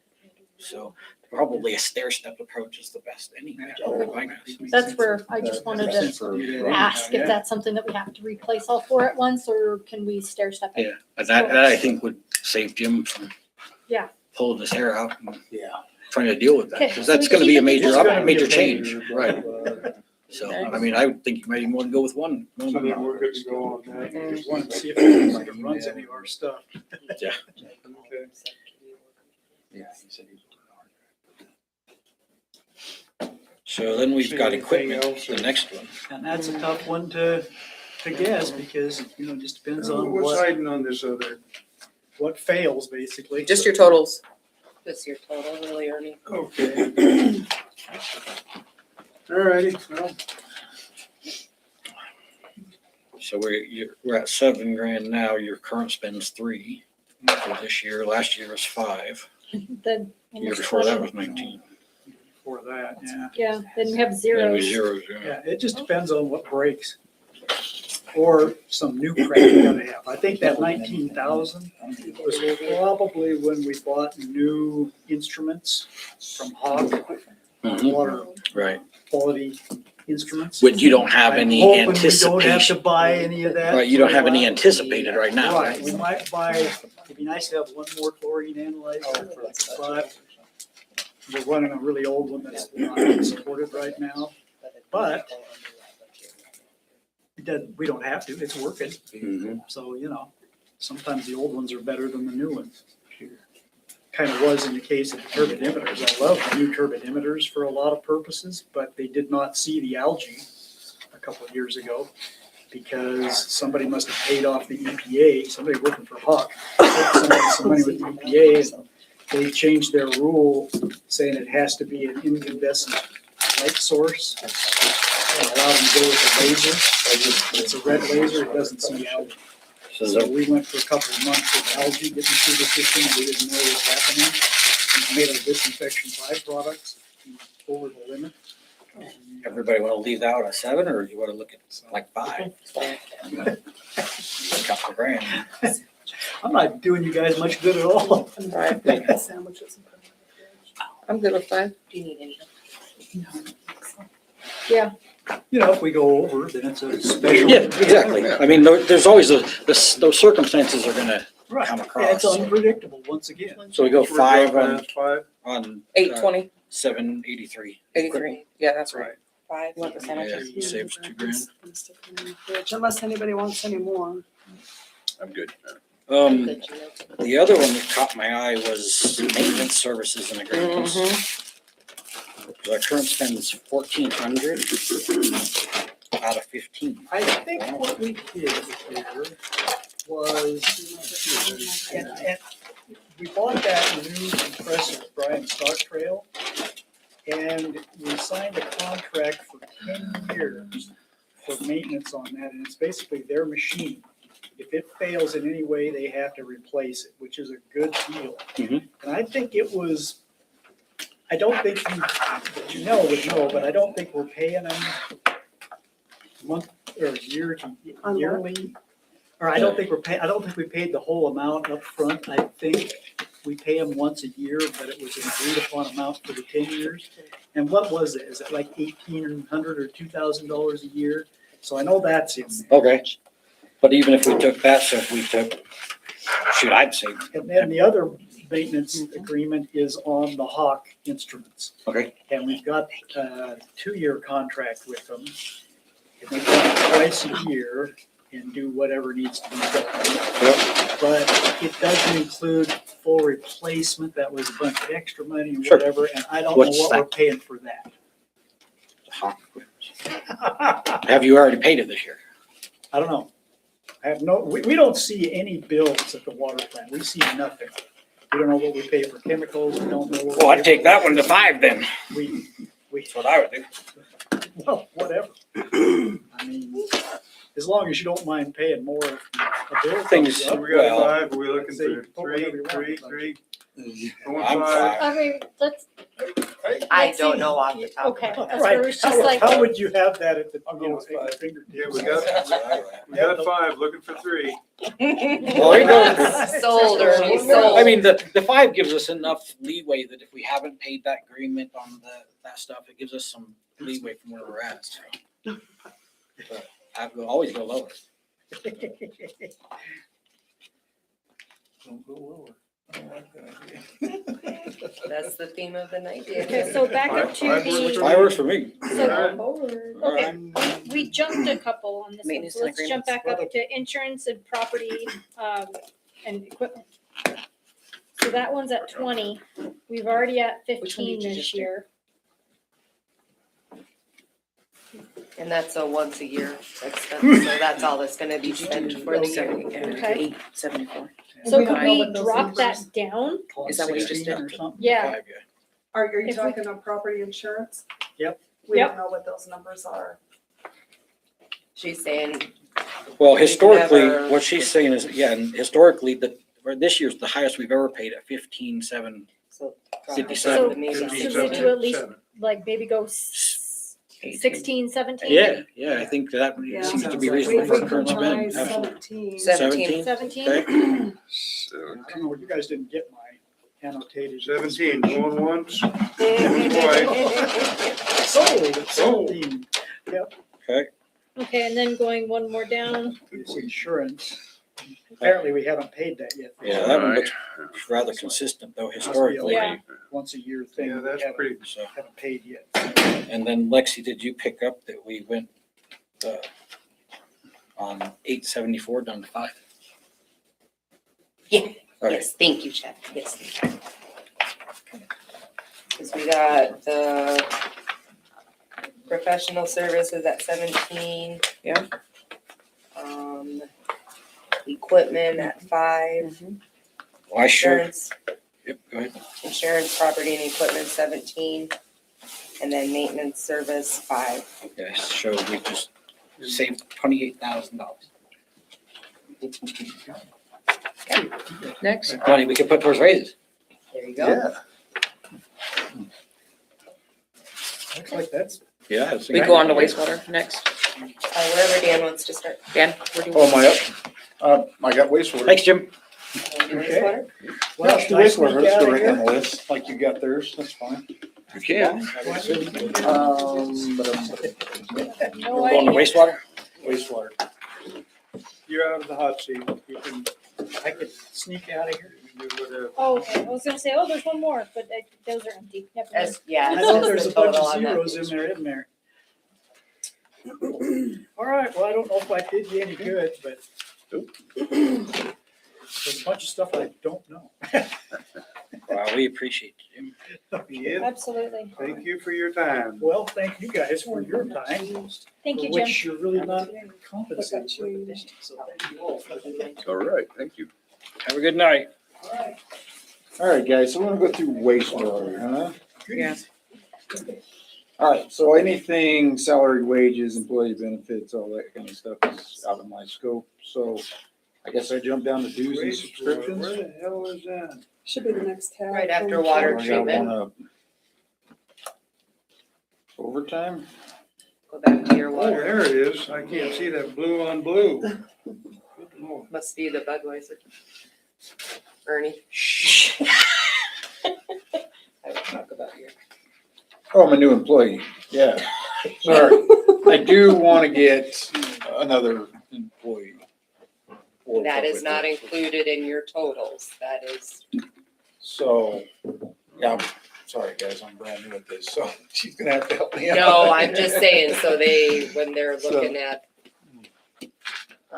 So probably a stair-step approach is the best anyway. I guess. That's where I just wanted to ask if that's something that we have to replace all four at once, or can we stair step it? Yeah, and that I think would save Jim from Yeah. pulling his hair out and Yeah. trying to deal with that, Okay, because so we that's can gonna be a keep it major, this way. major change, right? Right. So, I mean, I would think you might even want to go with one. So then we're good to go on that. Just wanted to see if it runs any of our stuff. Yeah. Okay. So then we've got Anything equipment, else? the next one. And that's a tough one to guess because, you know, it just depends on What's what. hiding on this other what fails, basically. Just your totals. What's your total really, Ernie? Okay. Alrighty, well, So we're at $7,000 now. Your current spend's 3 for this year. Last year was 5. Then The year almost before that 20. was 19. For that, yeah. Yeah, then we have Then we zeros. zeros, yeah. Yeah, it just depends on what breaks. Or some new crap you gotta have. I think that 19,000 was probably when we bought new instruments from Hawk, Mhm. water Right. quality instruments. But you don't have I'm any hoping we don't have to anticipation. buy any of that. Right, you don't for a have any while. anticipated right now. Right, we might buy, it'd be nice to have one more chlorine analyzer, but we're running a really old one that's not being supported right now. But we don't have to, it's working. Mhm. So, sometimes the old ones are better than the new ones. Kind of was in the case of the turbine emitters. I love the new turbine emitters for a lot of purposes, but they did not see the algae a couple of years ago because somebody must have paid off the EPA, somebody working for Hawk, some money with the EPA, and they changed their rule saying it has to be an incandescent light source and allow them to go with a laser. It's a red laser, it doesn't see algae. So So the- we went for a couple of months with algae getting through the system, we didn't know what was happening. We made our disinfection byproducts over the limit. everybody want to leave that out at 7, or you want to look at like 5? A couple of grand. I'm not doing you guys much good at all. 5. Sandwiches and put them in the fridge. I'm good with 5. Do you need any? If we go over, then it's a special. Yeah, exactly. I mean, there's always those circumstances are gonna Right, come yeah, it's across. unpredictable, once again. So we go 5 we're on, going at 5. on 820, 783. 83. Yeah, that's right. Five. You want the Yeah, sandwiches? it saves $2,000. I'm sticking them in the fridge, unless anybody wants any more. I'm good. Good to know. The other one that caught my eye was maintenance services and agreements. Our current spend is 1,400 out of 15. I think what we did here was, and we bought that new compressor, Brian Stark Trail, and we signed a contract for 10 years for maintenance on that, and it's basically their machine. If it fails in any way, they have to replace it, which is a good deal. Mhm. And I think it was, I don't think would know, but I don't think we're paying them month or yearly. Or I don't think we paid the whole amount up front. I think we pay them once a year, but it was an agreed upon amount for the 10 years. And what was it? Is it like $1,800 or $2,000 a year? So I know that's in there. Okay. But even if we took that, so if we took, I'd say, And then the other maintenance agreement is on the Hawk instruments. okay, And we've got a 2-year contract with them. And they come twice a year and do whatever needs to be done. But it doesn't include full replacement. That was a bunch of extra money or Sure. whatever, and I don't know What's what that? we're paying for that. have you already paid it this year? I don't know. We don't see any bills at the water plant. We see nothing. We don't know what we pay for chemicals. We don't know what. Well, I'd take that one to 5 then. We, That's what I would do. well, whatever. I mean, as long as you don't mind paying more if a bill Things- comes up. We got Well, 5, we're looking say for put whatever you want, 3, but- 3. I'm 5. I mean, let's. I don't know off the top. Okay, that's Right. where it's just like, How would you have that at the, I'll go at your with 5. fingertips? Yeah, we got 5, looking for 3. Well, there you go. Sold, Ernie, sold. I mean, the 5 gives us enough leeway that if we haven't paid that agreement on that stuff, it gives us some leeway from where we're at, so. But I will always go lower. Don't go lower. That's the theme of the night. okay, so back up to Five works the, for Fireworks for me. okay, we jumped a couple on this one, Maintenance so and let's jump back up to insurance and property, and equipment. So that one's at 20, we've already at Which one 15 did you this just do? year. And that's a once a year expense, so that's all that's gonna be spent for the year. Okay. 874. So We could don't know we what those drop that numbers- down? Is that what you just 16 did? or something? Yeah, Five, Are you If we- talking on property insurance? Yep. We Yep. don't know what those numbers are. She's saying, Well, historically, never- what she's saying is, yeah, and historically, or this year's the highest we've ever paid at 15,700. so. drop it 57. to maybe So- 16. to at least- like maybe go 16, 17? Yeah, I think that Yeah. seems to be We reasonable for could current try spend. Absolutely. 17. 17. 17? Okay, I don't know, you guys didn't get my annotated. 17, going once. Sold at 17. okay. Okay, and then going one more down. It's insurance. Apparently, we haven't paid that yet. Yeah, that one looks rather consistent though historically. Yeah. Once a year thing. Yeah, we that's haven't- pretty, So, Haven't paid yet. and then Lexi, did you pick up that we went, on 874 down to 5? Yeah. Okay. Yes, thank you, Chad, yes. Cause we got the professional services at 17. Yeah. Equipment at 5, Well, I sure, insurance, yep, go ahead. insurance, property and equipment 17, and then maintenance service 5. Yeah, so we just saved $28,000. Next. Money we could put towards raises. There you go. Yeah. Looks like that's. Yeah. it's a We good go on to idea. wastewater next. Wherever Dan wants to start. Dan, where do you Oh, want? am I up? I got wastewater. Thanks, Jim. Wastewater? Well, let's do Nice wastewater, sneak let's out go of right here. on the list, like you got theirs, that's fine. You can. But We're No going to idea. wastewater? Wastewater. you're out of the hot seat. You can I could sneak out of here. do whatever. Oh, okay, I was gonna say, oh, there's one more, but those are empty. Never mind. Yeah. I it's know just there's the a bunch total of on that zeros in page. there, isn't there? All right, well, I don't know if I did you any good, but there's a bunch of stuff I don't know. Wow, we appreciate you, Jim. Yeah, Absolutely. thank you for your time. Well, thank you guys for your time. Thank you, For Jim. which you're really not compensated for. So thank you all for that. All right, thank you. Have a good night. All right, guys, so we're gonna go through wastewater, huh? Yeah. All right, so anything salary, wages, employee benefits, all that kind of stuff is out of my scope, so I guess I jump down to dues and subscriptions. Where the hell is that? Should be the next tab. Right after water I got treatment. one up. Overtime? Go back to your Oh, water. there it is. I can't see that blue on blue. Good Lord. Must be the Budweiser. Ernie. I would talk about your. Oh, I'm a new employee, yeah, sorry. I do wanna get another employee. Or That is with not it. included in your totals. That is, So, yeah, I'm sorry, guys, I'm brand new at this, so she's gonna have to help me out. no, I'm just saying, so they, when they're So- looking at.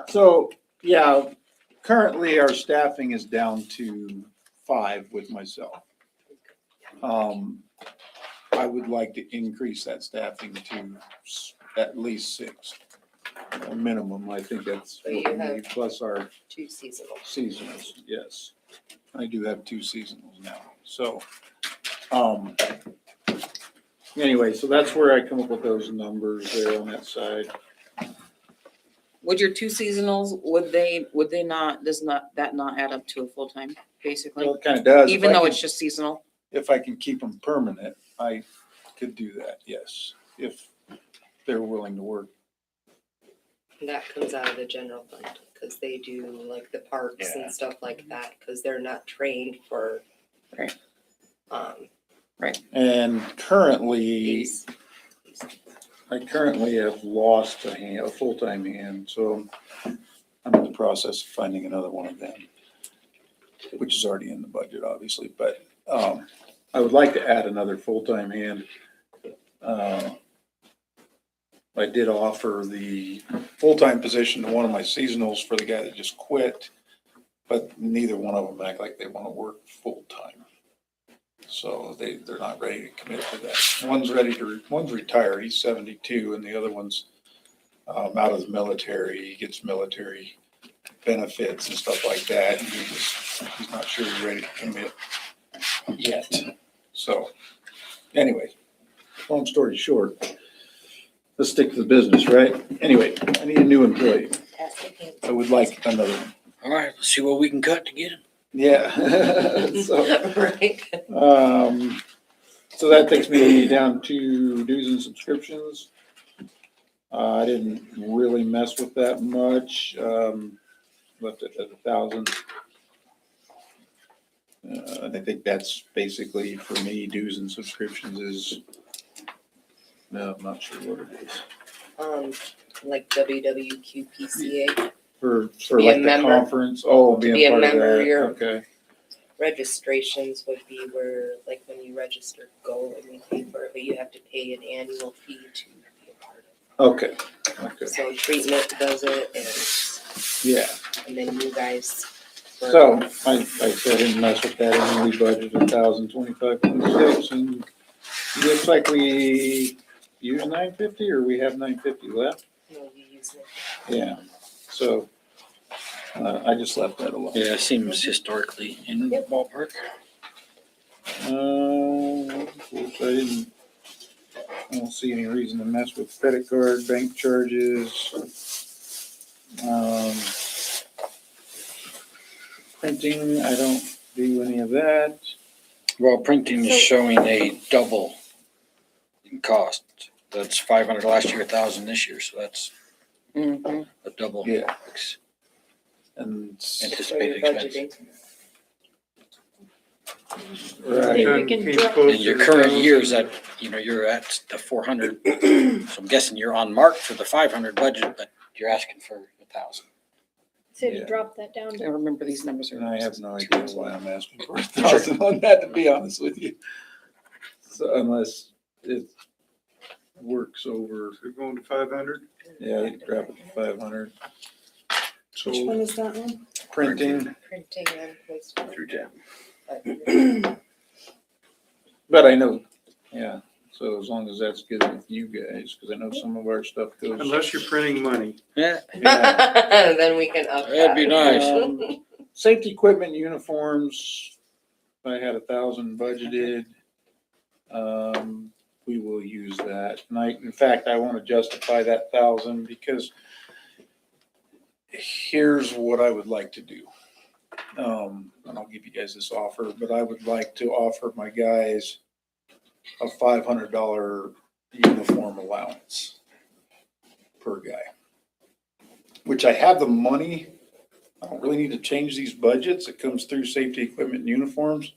So, yeah, currently our staffing is down to 5 with myself. I would like to increase that staffing to at least 6, a minimum. I think that's So you what we have- need, plus our 2 seasonal. seasonals, yes. I do have 2 seasonals now, so, anyway, so that's where I come up with those numbers there on that side. Would your 2 seasonals, would they not, that not add up to a full-time, basically? Well, it kind of does. If Even I though can- it's just seasonal? If I can keep them permanent, I could do that, yes, if they're willing to work. That comes out of the general fund, because they do like the parks Yeah. and stuff like that, because they're not trained for. Right. And currently, These. I currently have lost a full-time hand, so I'm in the process of finding another one of them, which is already in the budget, obviously, but, I would like to add another full-time hand. I did offer the full-time position to one of my seasonals for the guy that just quit, but neither one of them act like they want to work full-time. So they're not ready to commit to that. One's retired, he's 72, and the other one's out of the military. He gets military benefits and stuff like that. And he's not sure he's ready to commit yet. So anyway, long story short, let's stick to the business, right? Anyway, I need a new employee. I would like another one. All right, let's see what we can cut to get him. Yeah. So, Right. so that takes me down to dues and subscriptions. I didn't really mess with that much. Left it at 1,000. I think that's basically for me, dues and subscriptions is, no, I'm not sure what it is. Like WWQPCA For be a like the member. conference, oh, To be being a part of member, that, you're- okay. registrations would be where, like, when you register Go and we pay for it, but you have to pay an annual fee to be a part Okay, of okay, it. So treatment does it yeah. and then you guys. So, I said I didn't mess with that, and we budgeted 1,025, 26, and it looks like we used 950, or we have 950 left? No, you use it. Yeah, so, I just left that alone. Yeah, it seems historically in the ballpark. I don't see any reason to mess with credit card, bank charges. Printing, I don't do any of that. Well, printing is showing a double in cost. That's 500 last year, 1,000 this year, so that's Mhm. a double Yeah. And, So anticipated you're expense. budgeting. right, Maybe we can drop- In your current years that, you're at the 400, so I'm guessing you're on mark for the 500 budget, but you're asking for 1,000. Say to Yeah. drop that down I to remember these numbers and are. I have no idea why I'm asking for 1,000 on that, to be honest with you. So unless it works over, We're going to 500. yeah, you drop it to 500. So Which one is that one? Printing, Printing and wastewater. Through Jam. but I know, yeah, so as long as that's good with you guys, because I know some of our stuff goes. unless you're printing money. Yeah. Yeah. Then we can up That'd be that. nice. Safety equipment, uniforms, I had 1,000 budgeted. We will use that. And in fact, I want to justify that 1,000 because here's what I would like to do. And I'll give you guys this offer, but I would like to offer my guys a $500 uniform allowance per guy, which I have the money. I don't really need to change these budgets. It comes through safety equipment and uniforms.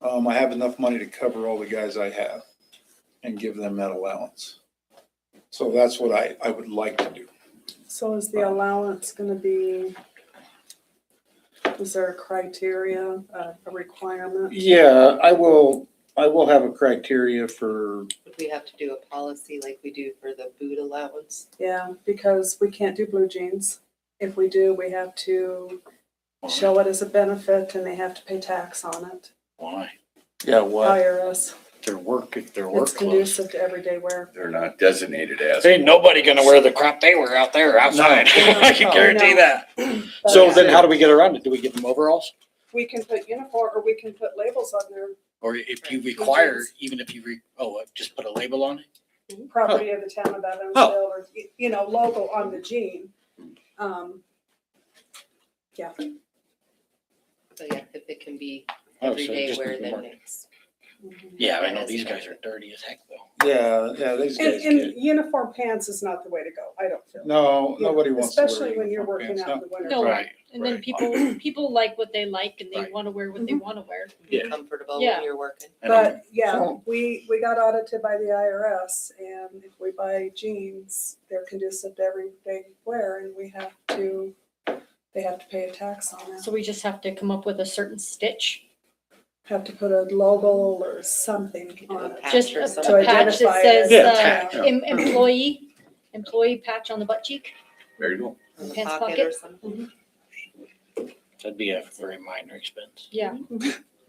I have enough money to cover all the guys I have and give them that allowance. So that's what I would like to do. So is the allowance gonna be, is there a criteria, a requirement? Yeah, I will have a criteria for, Would we have to do a policy like we do for the food allowance? Yeah, because we can't do blue jeans. If we do, we have to show it as a benefit and they have to pay tax on it. Why? yeah, what? IRS, Their work it's clothes. conducive to everyday wear. They're not designated as. Ain't nobody gonna wear the crap they wear out there outside. No. I can guarantee No. that. But So then how do we get around it? Do we give them overalls? we can put uniform, or we can put labels on there, Or if you require, even if you just put a label on it? property of the town of Evansville, or, logo on the jean. So yeah, if it can be Oh, so everyday just wear, make them then work. it's. Yeah, I That know is these fine. guys are dirty as heck though. Yeah, these And, guys and get, uniform pants is not the way to go, I don't feel. no, You know, nobody wants to wear Especially when you're uniform working pants. out in the winter. No. Right. And then right. people like what they like and they Right. wanna wear what they wanna wear. Be Yeah. comfortable Yeah. when you're working. But yeah, So- we got audited by the IRS, and if we buy jeans, they're conducive to everyday wear, and they have to pay a tax on it. So we just have to come up with a certain stitch, Have to put a logo or something Do a on it. patch just or a something. To patch that identify says, it. Yeah, patch, yeah. employee patch on the butt cheek, There you go. In the Pants pocket pocket. or something. That'd be a very minor expense. yeah.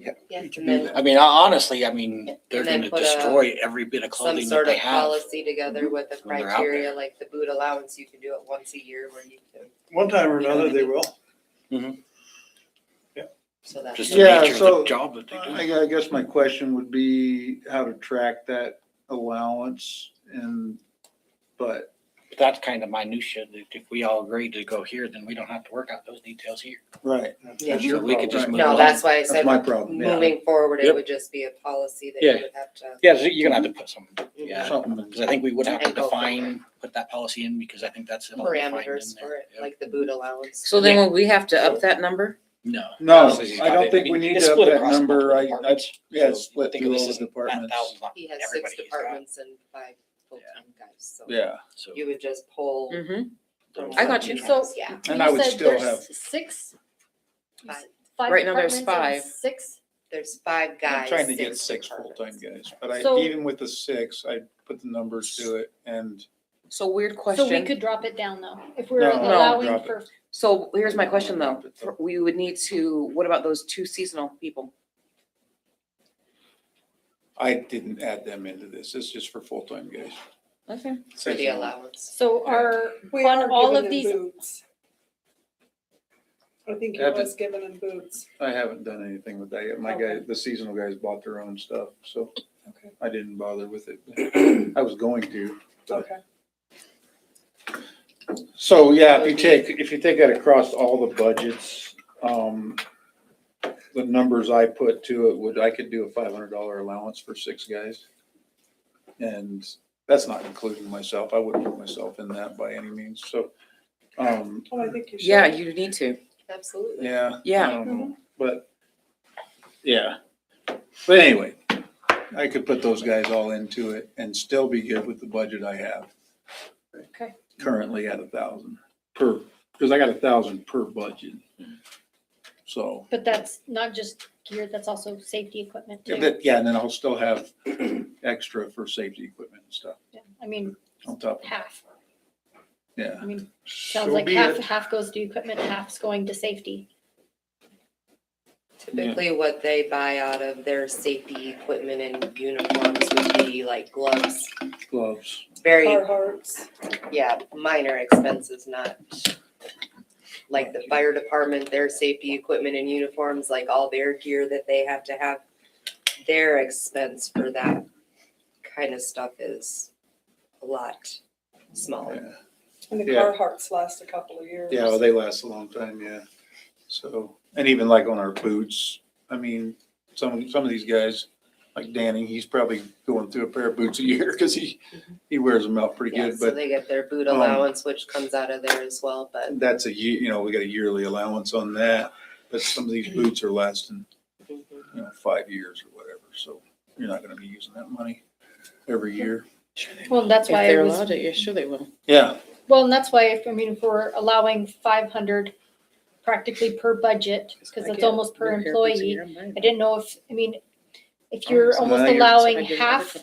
Yes, we and can do then that. I mean, honestly, I mean, they're And then gonna put a- destroy every bit of some clothing that sort they of have. policy together with the when they're out criteria, like the boot allowance, you can do it once a year where you can, One time or another, they will. so that's. Just the Yeah, nature of so the job that they do. I guess my question would be how to track that allowance but That's kind of minutia, that if we all agree to go here, then we don't have to work out those details here. right. Yeah. That's your So we could just problem. move No, along. that's why I That's said, my problem, yeah. moving forward, it Yep. would just be a policy that you Yeah. would have to. Yeah, so you're gonna have to put some, yeah, Something. because I think we would have to And go from define, put that policy in, because I think that's all defined in Parameters for there. it, Yep. like the boot allowance. So then will we have to up that number? No. No, So you I got don't it. think we mean, need it's to up split that across number. multiple I departments. yeah, So split think of through this all the as that departments. 1,000's not He has everybody 6 gets that. departments and 5 full-time guys, so Yeah, So you would just pull. Mm-hmm. from I got what you. he So- has, Yeah, and You I would said still there's have. 6? Five. 5 Right now there's departments and 5. 6? there's 5 guys. I'm trying to get 6 departments. full-time guys, but So- even with the 6, I put the numbers to it and So weird So we question. could drop it down though, if we're No, allowing drop it. for, So here's my question though. We would need to, what about those 2 seasonal people? I didn't add them into this. It's just for full-time guys. Okay. For the allowance. so are, We on are all giving of them these, boots. I think he Haven't- was giving them boots. I haven't done anything with that yet. My Okay. guy, the seasonal guys bought their own stuff, so Okay. I didn't bother with it. I was going to. Okay. So, yeah, if you take that across all the budgets, the numbers I put to it I could do a $500 allowance for 6 guys. And that's not including myself. I wouldn't put myself in that by any means, so, Oh, I think you should. Yeah, you need to. Absolutely. yeah. Yeah. I don't know, but, yeah. But anyway, I could put those guys all into it and still be good with the budget I have. Okay. Currently at 1,000 per, because I got 1,000 per budget. So, but that's not just gear, that's also safety equipment too. yeah, and then I'll still have extra for safety equipment and stuff Yeah, I mean, on top of it, half. yeah. I mean, So sounds like be half, it. half goes to equipment, half's going to safety. Typically what they buy out of their safety equipment and uniforms would be like gloves. Gloves. Very, Carhartts. yeah, minor expenses, not like the fire department, their safety equipment and uniforms, like all their gear that they have to have. Their expense for that kind of stuff is a lot smaller. Yeah. And the Yeah. Carhartts last a couple of years. Yeah, well, they last a long time, yeah. So, and even like on our boots, I mean, some of these guys, like Danny, he's probably going through a pair of boots a year because he wears them out pretty Yeah, good, so but they get their boot um, allowance, which comes out of there as well, but that's a year, we got a yearly allowance on that. But some of these boots are lasting, 5 years or whatever, so you're not gonna be using that money every year. Well, that's If why I they're was, allowed it, yeah, sure they will. Yeah, well, and that's why, if we're allowing 500 practically per budget, because it's almost per employee. I didn't know if you're So almost now you're- allowing half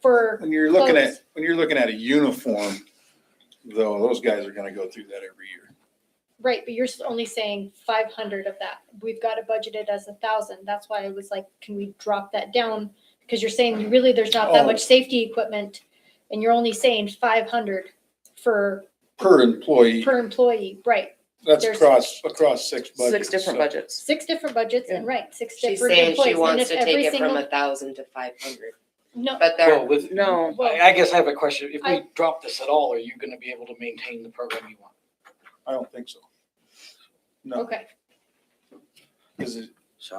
for, when you're looking Clothes. at a uniform, though, those guys are gonna go through that every year. right, but you're only saying 500 of that. We've got it budgeted as 1,000. That's why I was like, can we drop that down? Because you're saying there's not that Oh. much safety equipment, and you're only saying 500 for Per employee, per employee, right? that's there's- across 6 budgets. 6 different so- budgets. 6 different budgets and right, 6 she's different saying employees. she And wants if to every take it from single- 1,000 to 500. No, But Well, they're, with, No. I guess I have a question. If we I- drop this at all, are you gonna be able to maintain the program you want? I don't think so. No, okay, because So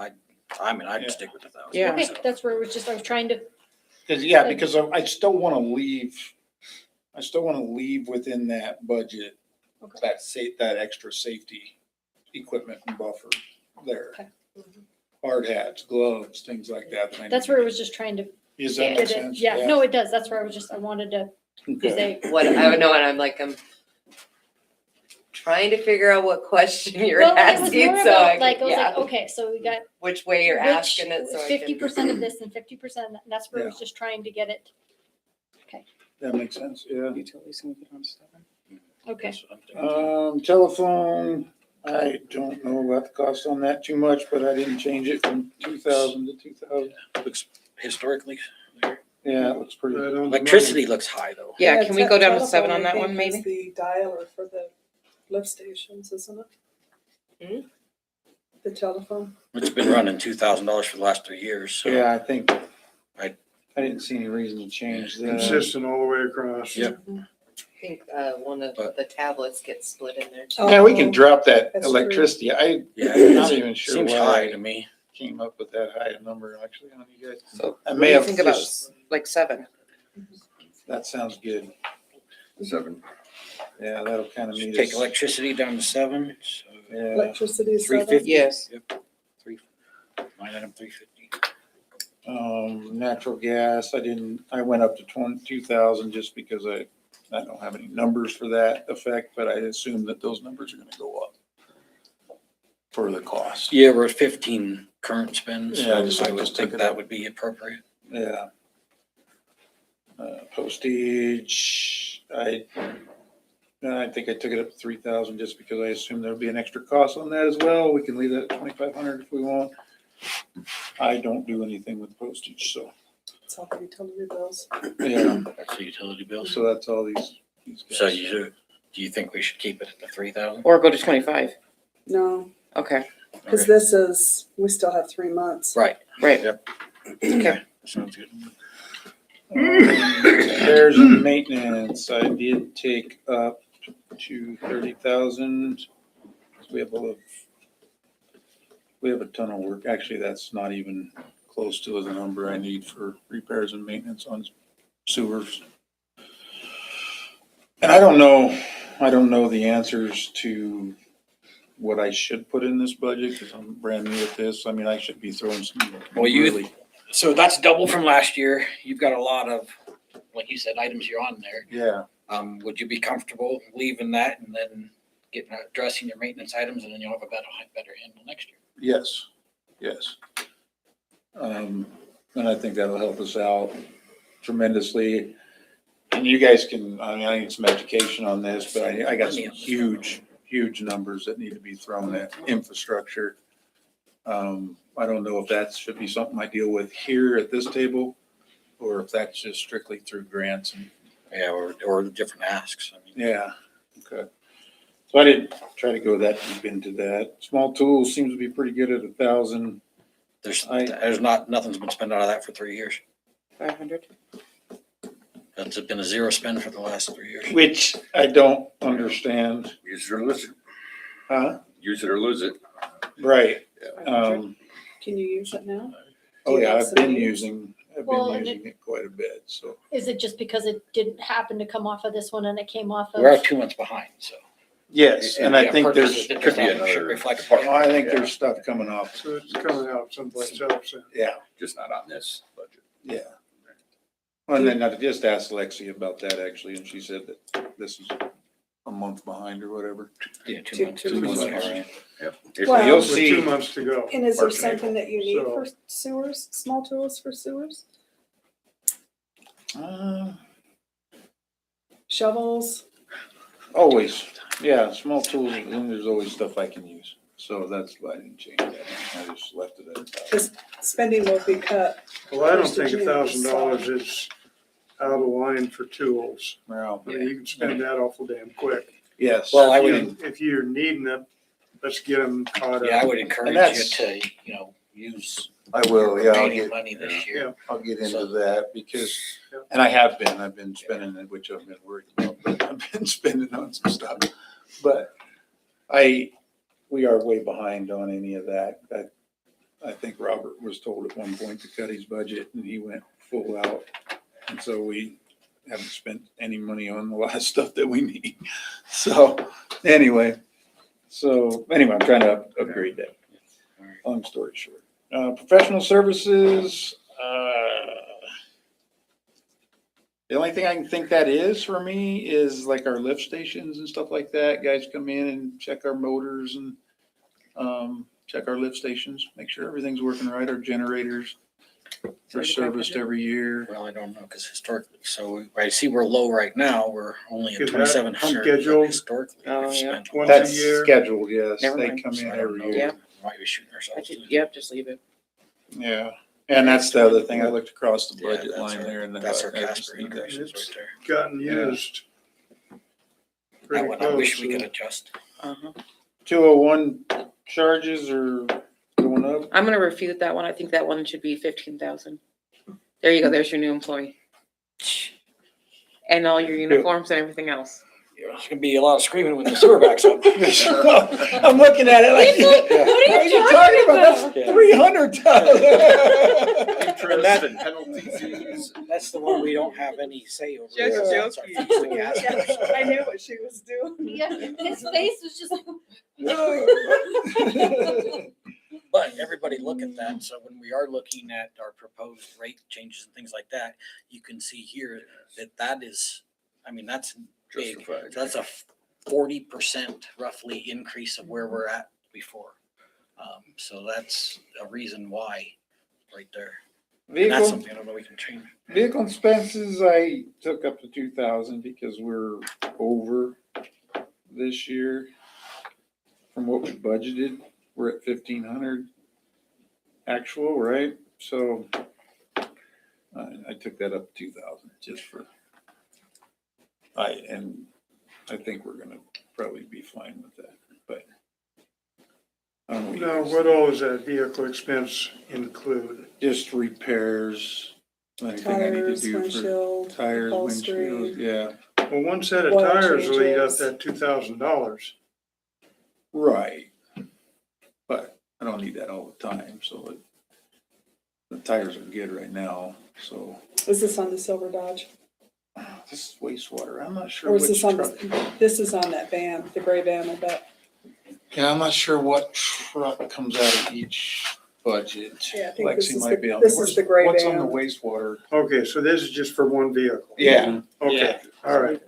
I mean, I'd Yeah. stick with 1,000. Yeah. okay, that's where it was just, I was trying to, because I still want to leave within that budget, Okay. that extra safety equipment and buffer there. Okay. Hard hats, gloves, things like that. that's where it was just trying to Does that make get it. sense? Yeah, no, it does. That's where I wanted to Okay. say. what, I would know, and I'm trying to figure out what question you're Well, it was asking, more so I about like, I could, was like, yeah, okay, so we got which way you're asking it, so I can. 50% of this and 50% of that. And that's where I was just trying to get it. That makes sense, yeah. Utilities and get on stuff. Okay. That's what I'm thinking. Telephone, I don't know about the cost on that too much, but I didn't change it from 2,000 to 2,000. Looks historically, Yeah, it looks pretty. Right on the money. electricity looks high though. Yeah, can we go down to telephone, 7 I on that think, one, maybe? is the dialer for the lift stations, isn't it? Hmm? The telephone. It's been running $2,000 for the last 3 years, so. Yeah, I think, I- I didn't see any reason to change that. Consistent all the way across. Yep. I think, one of But- the tablets gets split in there too. Oh. Yeah, we can drop that That's true. electricity. I'm Yeah, not even sure seems why high I to me. came up with that high a number actually on you guys. So I what may do you have think about just- like 7? That sounds good. 7. Yeah, that'll kind of meet Take us. electricity down to 7, so Yeah, Electricity is 350. 7. Yes. Yep. Line item 350. natural gas, I went up to 2,000 just because I don't have any numbers for that effect, but I assume that those numbers are gonna go up for the cost. Yeah, we're at 15 current spends, Yeah, I so just- I would just think took it that up. would be appropriate. Yeah. Postage, I think I took it up to 3,000 just because I assume there'll be an extra cost on that as well. We can leave that at 2,500 if we want. I don't do anything with postage, so, It's all the utility bills. yeah, That's the utility bills. so that's all these guys. So do you think we should keep it at the 3,000? Or go to 25? No, Okay, because this is, we still have 3 months. Right. right. Okay. Sounds good. Repairs and maintenance, I did take up to 30,000. We have a ton of work. Actually, that's not even close to the number I need for repairs and maintenance on sewers. And I don't know the answers to what I should put in this budget because I'm brand new at this. I mean, I should be throwing some Well, you- really, So that's double from last year. You've got a lot of, like you said, items you're on there. yeah. Would you be comfortable leaving that and then addressing your maintenance items, and then you'll have a better handle next year? Yes, yes. And I think that'll help us out tremendously. And you guys can, I need some education on this, but I got some huge numbers that need to be thrown at infrastructure. I don't know if that should be something I deal with here at this table, or if that's just strictly through grants and, Yeah, or different asks. I mean, yeah, okay. So I didn't try to go that deep into that. Small tools seems to be pretty good at 1,000. nothing's been spent out of that for 3 years. 500? That's been a zero spend for the last 3 years. Which I don't understand. Use it or lose it. Huh? Use it or lose it. Right. 500. Can you use it now? Oh yeah, Yes, I've been it is. using Well, and it quite a bit, so. Is it just because it didn't happen to come off of this one and it came off of? We're at 2 months behind, so. Yes, and I Yeah, think purchases there's, that could be should another- reflect I part. think there's stuff coming off. So it's coming out someplace else. Yeah, Just not on this budget. yeah. And then I just asked Lexi about that actually, and she said that this is a month behind or whatever. Yeah, 2 Two- months. 2 2 months months. behind. Yep. Well- You'll With see. 2 months to go. And is there March and April. something that you need So- for sewers, small tools for sewers? Shovels? Always, yeah, small tools, and there's always stuff I can use. So that's why I didn't change that. I just left it at 1,000. Spending will be cut. Well, I don't First of think June, $1,000 is out of line for tools. Well, I mean, you can spend that awful damn quick. yes. Well, I If would, you- If you're needing it, let's get them caught yeah, I up. would encourage you that's- to, use I will, yeah, I'll remaining get, money this year. I'll get into So- that because, Yep. and I've been spending it, which I've been worried about, but I've been spending on some stuff. But we are way behind on any of that. I think Robert was told at one point to cut his budget and he went full out. And so we haven't spent any money on a lot of stuff that we need. So anyway, I'm trying to upgrade that. Long story short. Professional services, the only thing I can think that is for me is like our lift stations and stuff like that. Guys come in and check our motors and check our lift stations, make sure everything's working right, our generators. They're serviced every year. Well, I don't know, because historically, so I see we're low right now, we're only at Is that 2,700. scheduled? Historically, Oh, we've yeah. spent Once a lot. a That's year? scheduled, yes. Never They mind. come So in I don't every know. year. Might be shooting ourselves. Yep, just leave it. Yeah. And that's the other thing. I looked across the Yeah, budget that's line our- there and That's our I just Casper need to- increases right there. Gotten Yeah. used. That Pretty one, I wish we close, could adjust. Uh-huh. 201 charges are going up. I'm gonna refute that one. I think that one should be 15,000. There you go. There's your new employee. And all your uniforms and everything else. There's gonna be a lot of screaming when the sewer backs up. I'm looking at it like, What are you talking about? Yeah. That's 300,000. Interest and penalty fees. That's the one we don't have any say over. Just That's our joking. fixed gas. I knew what she was doing. Yeah, his face was just like. But everybody look at that, so when we are looking at our proposed rate changes and things like that, you can see here that is, I mean, that's big. Justified. So that's a 40% roughly increase of where we're at before. So that's a reason why, right there. And that's Vehicle, something I don't know we can change. vehicle expenses, I took up to 2,000 because we're over this year from what we budgeted. We're at 1,500 actual, right? So I took that up to 2,000 just for, and I think we're gonna probably be fine with that, but. I don't know Now, what all does that vehicle expense include? Just repairs, anything I need to Tires, do for windshield, tires, upholstery. windshields, yeah. Well, one set of Oil tires will eat up changes. that $2,000. Right. But I don't need that all the time, so the tires are good right now, so. Is this on the silver Dodge? This is wastewater, I'm not sure Or which is this on, truck. this is on that van, the gray van, I bet. Yeah, I'm not sure what truck comes out of each budget. Yeah, I think this Lexi is might the- be on. this is the gray What's on van. the wastewater? Okay, so this is just for one vehicle? Yeah. Okay, all right.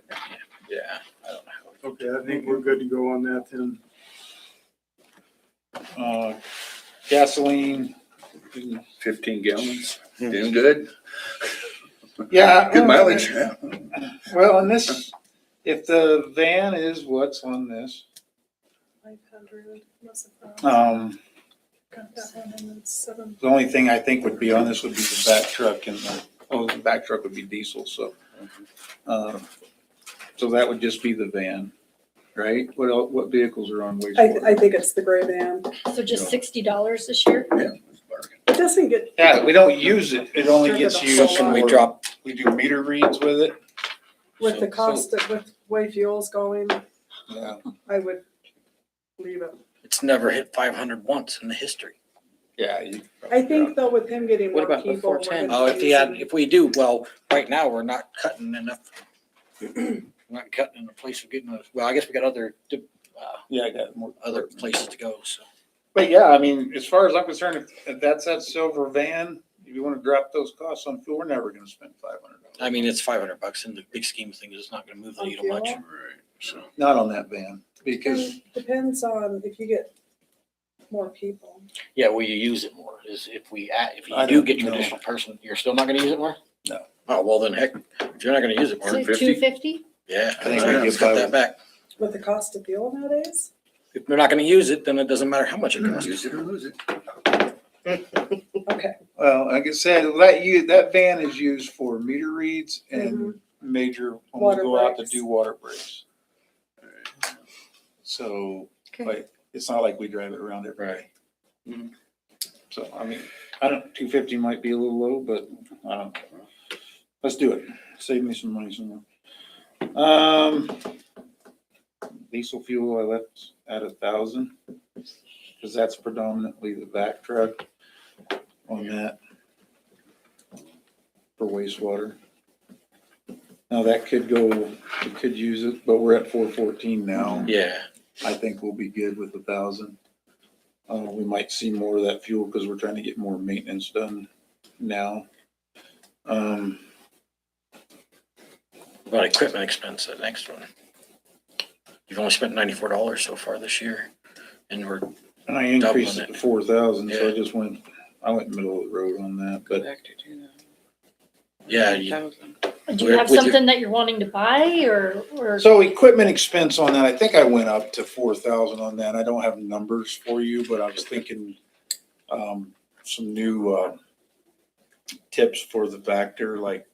Yeah, I don't know. Okay, I think we're good to go on that then. Gasoline. 15 gallons. Doing good. Yeah. Good mileage. Well, and this, if the van is what's on this, 500, must have got that one and it's 7. the only thing I think would be on this would be the back truck and the back truck would be diesel, so. So that would just be the van, right? What vehicles are on I wastewater? think it's the gray van. So just $60 this year? It doesn't get, Yeah, we don't use it, it only gets So used So can we for, drop, we do meter reads with it. with the cost of, with way fuel's going, Yeah. I would leave it. it's never hit 500 once in the history. Yeah. I think though with him getting What more about the people. we're 410? gonna Oh, if he had, use if we do, well, right now, we're not cutting enough. We're not cutting in the place of getting, well, I guess we got other Yeah, I got more. other places to go, so. But yeah, I mean, as far as I'm concerned, if that's that silver van, if you wanna drop those costs on fuel, we're never gonna spend $500. I mean, it's $500 in the big scheme of things. It's not gonna move the On needle much. fuel? So, Not on that van, because, Depends on if you get more people. yeah, will you use it more? Is if we, if I you do don't get your know. additional person, you're still not gonna use it more? No. Oh, well then heck, if you're not gonna use it more, So 150? 250? yeah, I think we let's get cut by that back. With the cost of fuel nowadays? If they're not gonna use it, then it doesn't matter how much it costs. Use it or lose it. Okay. well, like I said, that van is used for meter reads and major, when we Water go out to breaks. do water breaks. So, Okay. like, it's not like we drive it around every day. Mhm. So, I mean, 250 might be a little low, but, let's do it. Save me some money somewhere. Diesel fuel, I left at 1,000, because that's predominantly the back truck on that for wastewater. Now, that could go, we could use it, but we're at 414 now. Yeah, I think we'll be good with 1,000. We might see more of that fuel because we're trying to get more maintenance done now. about equipment expense, that next one. You've only spent $94 so far this year, and we're, And I increased it to 4,000, so I Yeah. just went, I went middle of the road on that, but Yeah, Do you have With your- something that you're wanting to buy or? so equipment expense on that, I think I went up to 4,000 on that. I don't have numbers for you, but I was thinking, some new, tips for the Vector, like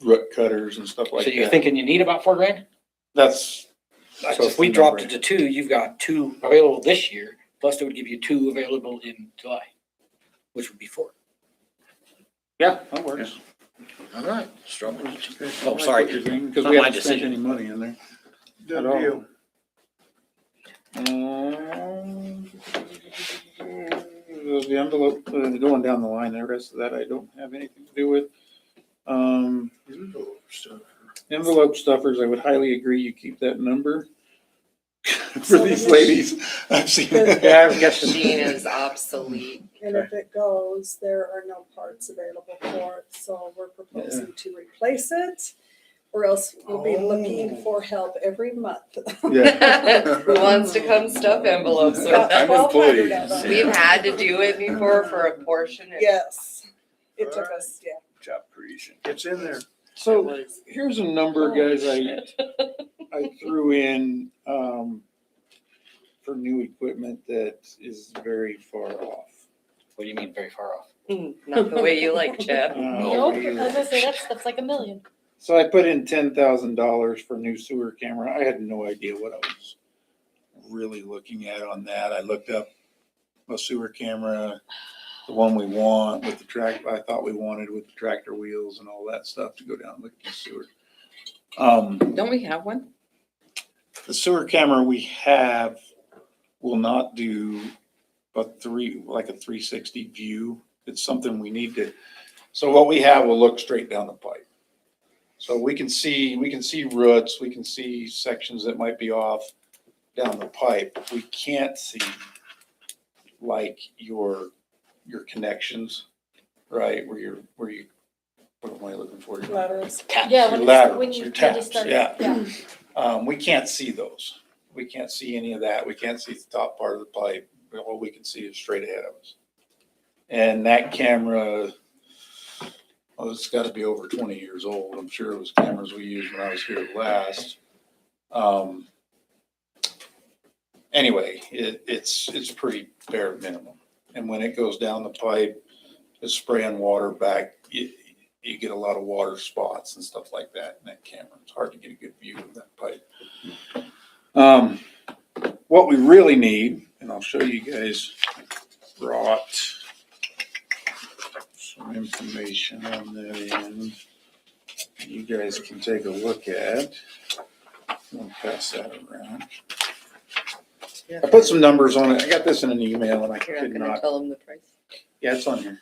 root cutters and stuff like so you're that. thinking you need about $4,000? That's So if we dropped it to 2, you've got 2 available this year, plus it would give you 2 available in July, which would be 4. Yeah, that works. All right. Oh, sorry. Because Not we my haven't spent decision. any money in there. Done At all. deal. The envelope, going down the line, the rest of that I don't have anything to do with. Envelope stuffers, I would highly agree you keep that number for these ladies. I've seen it. Yeah, I guess Machine is obsolete. And if it goes, there are no parts available for it, so we're proposing to replace it. Or else we'll be looking for help every month. Yeah. Who wants to come stuff envelopes with About us? 1,200 of them. We've had to do it before for a portion. Yes, it took us, yeah. Job creation. It's in there. So here's a number, guys, I threw in, for new equipment that is very far off. What do you mean very far off? Not the way you like, Chad. Nope, I was gonna say, that stuff's like $1 million. So I put in $10,000 for new sewer camera. I had no idea what I was really looking at on that. I looked up a sewer camera, the one we want with the track, I thought we wanted with the tractor wheels and all that stuff to go down and look at the sewer. Don't we have one? The sewer camera we have will not do like a 360 view. It's something we need to, so what we have will look straight down the pipe. So we can see roots, we can see sections that might be off down the pipe. We can't see like your connections, right? What am I looking for? Laterals. Yeah, Your when laterals, you your really taps, start, yeah. We can't see those. We can't see any of that. We can't see the top part of the pipe. All we can see is straight ahead of us. And that camera, well, it's got to be over 20 years old. I'm sure it was cameras we used when I was here last. Anyway, it's pretty bare minimum. And when it goes down the pipe, it's spraying water back. You get a lot of water spots and stuff like that in that camera. It's hard to get a good view of that pipe. What we really need, and I'll show you guys, brought some information on that end. You guys can take a look at. I'll pass that around. I put some numbers on it. I got this in an email and I You're could not gonna not. tell them the price. Yeah, it's on here.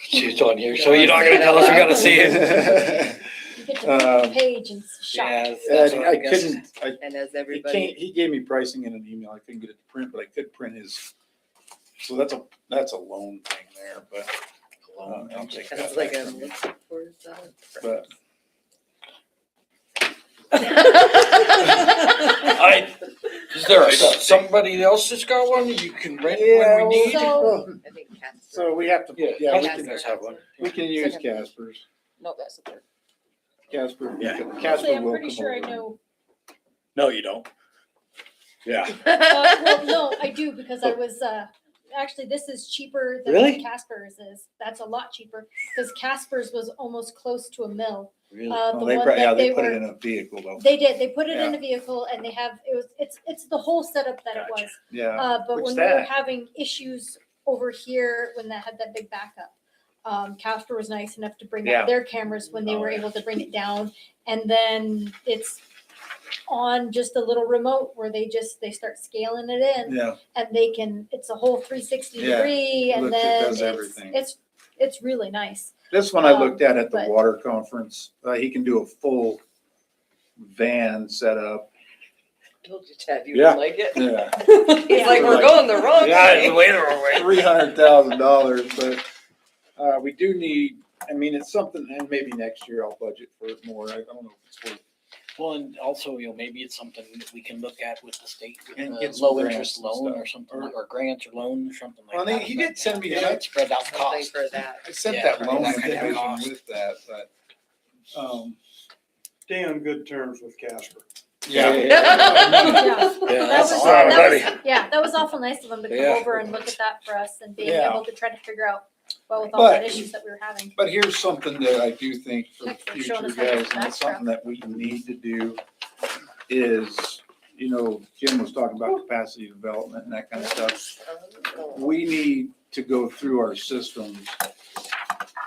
She's on here, so you're not gonna tell us, we gotta see it. You get to flip the page and shop. Yeah, that's what I guess. couldn't, And as he everybody, gave me pricing in an email. I couldn't get it to print, but I could print his. So that's a loan thing there, but I'll take that's that. like back a. from you. Where is that? But Is there somebody else that's got one that you can rent when we need? So, I think Casper. so we have to, Yeah, yeah, we Casper can, does have one. we can use Casper's. No, that's the third. Casper. Yeah. actually, Casper I'm will pretty come sure I over. know, No, you don't. Yeah. well, no, I do, because I was, actually, this is cheaper than Really? Casper's is. That's a lot cheaper, because Casper's was almost close to a mill. Really? The Oh, one yeah, that they they put it were, in a vehicle though. they did, they put it in Yeah. a vehicle and they have, it's the whole setup that it Gotcha. was. Yeah. But What's when we were that? having issues over here, when that had that big backup, Casper was nice enough to bring Yeah. up their cameras when they Oh, were yeah. able to bring it down. And then it's on just a little remote where they start scaling it in Yeah. and it's a whole 360 Yeah. degree, and Looks- it then does everything. it's really nice. This one I looked at the but- water conference. He can do a full van setup. Told you, Chad, you Yeah. would like it. Yeah. He's like, we're going the wrong way. way the wrong way. $300,000, but we do need, I mean, it's something, and maybe next year I'll budget for it more. I don't know if it's worth Well, and also, maybe it's something that we can look at with the state, And get some low interest grants and loan stuff. or something, or grants or loan or something Well, like that. he did send me Yeah, that. spread out the Something cost. for that. I sent Yeah, that loan that kind of information cost. with that, but, Stay on good terms with Casper. Yeah. Yeah, That that's was, awesome. that was awful nice of them to come Yeah. over and look at that for us and being Yeah. able to try to figure out, well, with all the But- issues that we were having. But here's something that I do think for Thanks for future showing us how to guys, and it's something that we need to do is, Jim was talking about capacity development and that kind of stuff. We need to go through our systems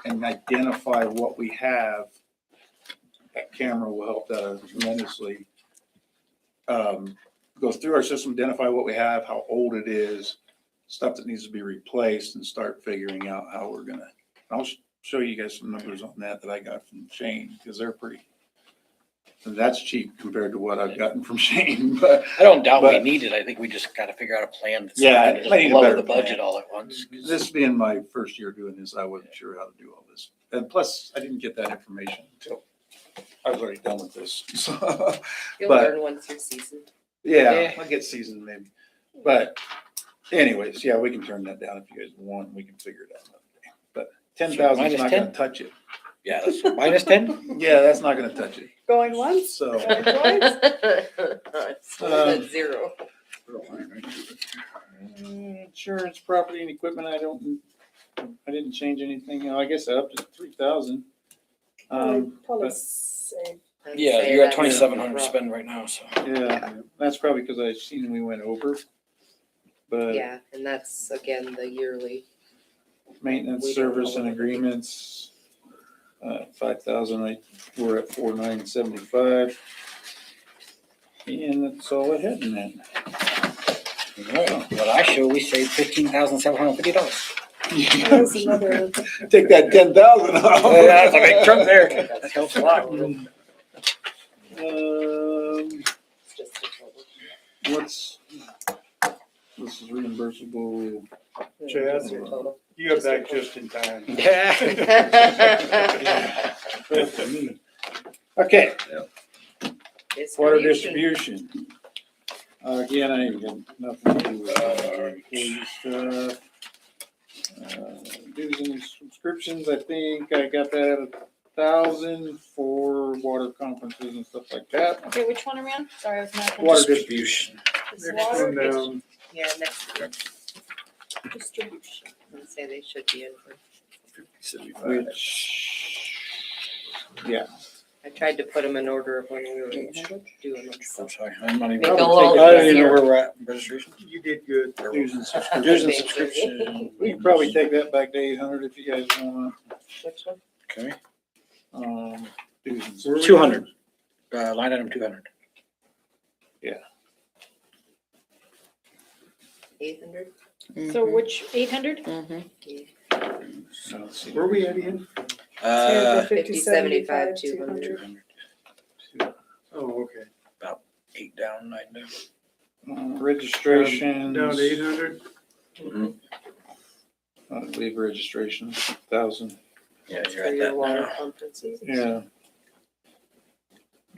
and identify what we have. That camera will help that tremendously. Go through our system, identify what we have, how old it is, stuff that needs to be replaced, and start figuring out how we're gonna. I'll show you guys some numbers on that I got from Shane, because they're pretty. And that's cheap compared to what I've gotten from Shane, but I don't doubt we But- need it. I think we just gotta figure out a plan that's Yeah, not I gonna need just a blow better the budget plan. all at once. this being my first year doing this, I wasn't sure how to do all this. And plus, I didn't get that information until I was already done with this. So, You'll But- learn once you're seasoned. yeah, I'll get seasoned maybe. But anyways, yeah, we can turn that down if you guys want. We can figure it out another day. But 10,000 is minus not 10? gonna touch it. Yeah, that's minus 10? Yeah, that's not gonna touch it. Going once, So, going twice. That's zero. Insurance, property and equipment, I didn't change anything. I guess I upped it to 3,000. Probably but- save. I'd Yeah, say you're at that's 2,700 rough. spend right now, so. Yeah, that's probably because I seen we went over. But Yeah, and that's again the yearly. maintenance, We don't know service and what it is. agreements, 5,000, we're at 4,975. And that's all I had in that. What I show, we saved $15,750. That was another, take that 10,000 off. That's a big chunk there. That helps a lot. It's just a total. This is reimbursable. Chad? That's your total. You got back just in time. Yeah. Okay, water Distribution. distribution. Again, I got nothing to do with employee stuff. Dues and subscriptions, I think I got that at 1,000 for water conferences and stuff like that. Okay, which one are we on? Sorry, I was not. Water distribution. It's Next water one down, Yeah, next year. distribution. I'd say they should be in for. Which, yeah. I tried to put them in order of when we were doing them. So I'm sorry, I'm not even. Make a Probably little take I don't even know easier. where we're at in registration. you did good. Dues and Dues subscription. and subscription. We can probably take that back to 800 if you guys want. Which one? Okay. Dues and subscription. 200. Line item 200. 800? So which, 800? Mhm. So let's see. Where we at again? 50, 75, 200. Oh, okay. 8 down, 9 down. Registration. Down to 800? I believe registration, 1,000. Yeah, For you're at your that water now. conferences. Yeah.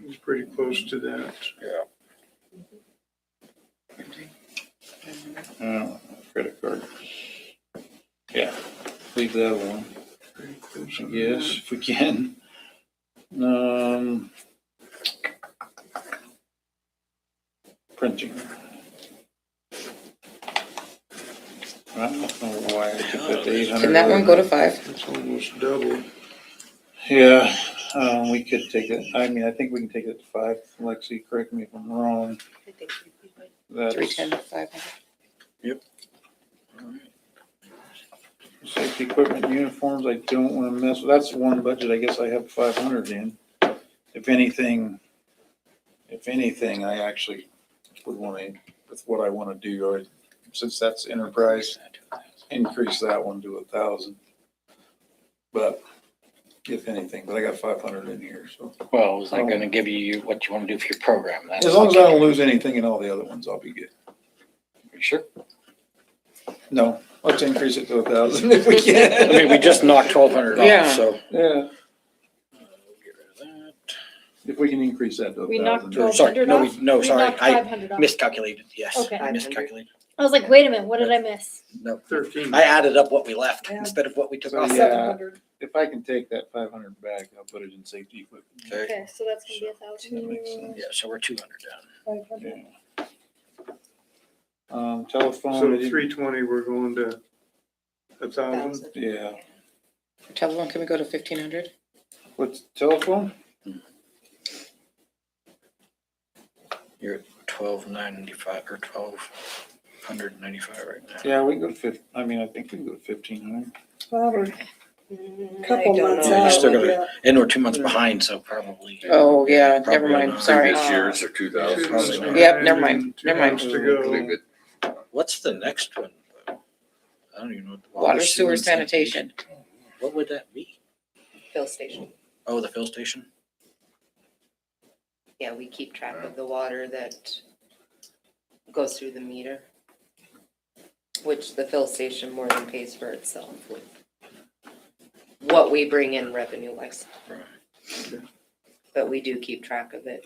It's pretty close to that. Credit card. Yeah, leave that alone, Pretty close I on guess, if we can. Printing. I don't know why I took that to 800. Can that one go to 5? It's almost double. Yeah, we could take it, I mean, I think we can take it to 5. Lexi, correct me if I'm wrong. I think we'd be fine. That's 310 to 500. safety equipment, uniforms, I don't wanna mess with, that's one budget, I guess I have 500 in. If anything, I actually would wanna, with what I wanna do, since that's enterprise, increase that one to 1,000. But if anything, but I got 500 in here, so. Well, is that gonna give you what you wanna do for your program? That's As long as I don't lose anything in all the other ones, I'll be good. You sure? No, let's increase it to 1,000 if we I can. mean, we just knocked 1,200 Yeah. off, so. Yeah, Get rid of that. If we can increase that to We 1,000. knocked Or, sorry, 1,200 no, off? no, We sorry, knocked I 500 off. miscalculated, yes. Okay. I miscalculated. I was like, wait a minute, what did I miss? No, 13. I added up what we left Yeah. instead of what we took So, off. yeah. 700. If I can take that 500 back, I'll put it in safety equipment. Okay, Okay, so that's gonna be That makes 1,000. sense. yeah, so we're 200 down. 500. Yeah. Telephone. So I didn't- 320, we're going to 1,000. Yeah. Telephone, can we go to 1,500? What's telephone? You're at 1,295 or 1,295 right now. Yeah, we can go to I mean, I think we can go to 1,500. Well, we're Mm, couple I don't months know. You're out. still gonna- yeah. And we're 2 months behind, so probably. Oh, yeah, never Probably mind, not. sorry. Previous years are 2,000. Probably not. Yep, never mind, never mind. To Pretty go. good. What's the next one? I don't even know. What the Water, sewer, sanitation. What would that be? Fill station. Oh, the fill station? Yeah, we keep track of the water that goes through the meter, which the fill station more than pays for itself with what we bring in revenue-wise. But we do keep track of it.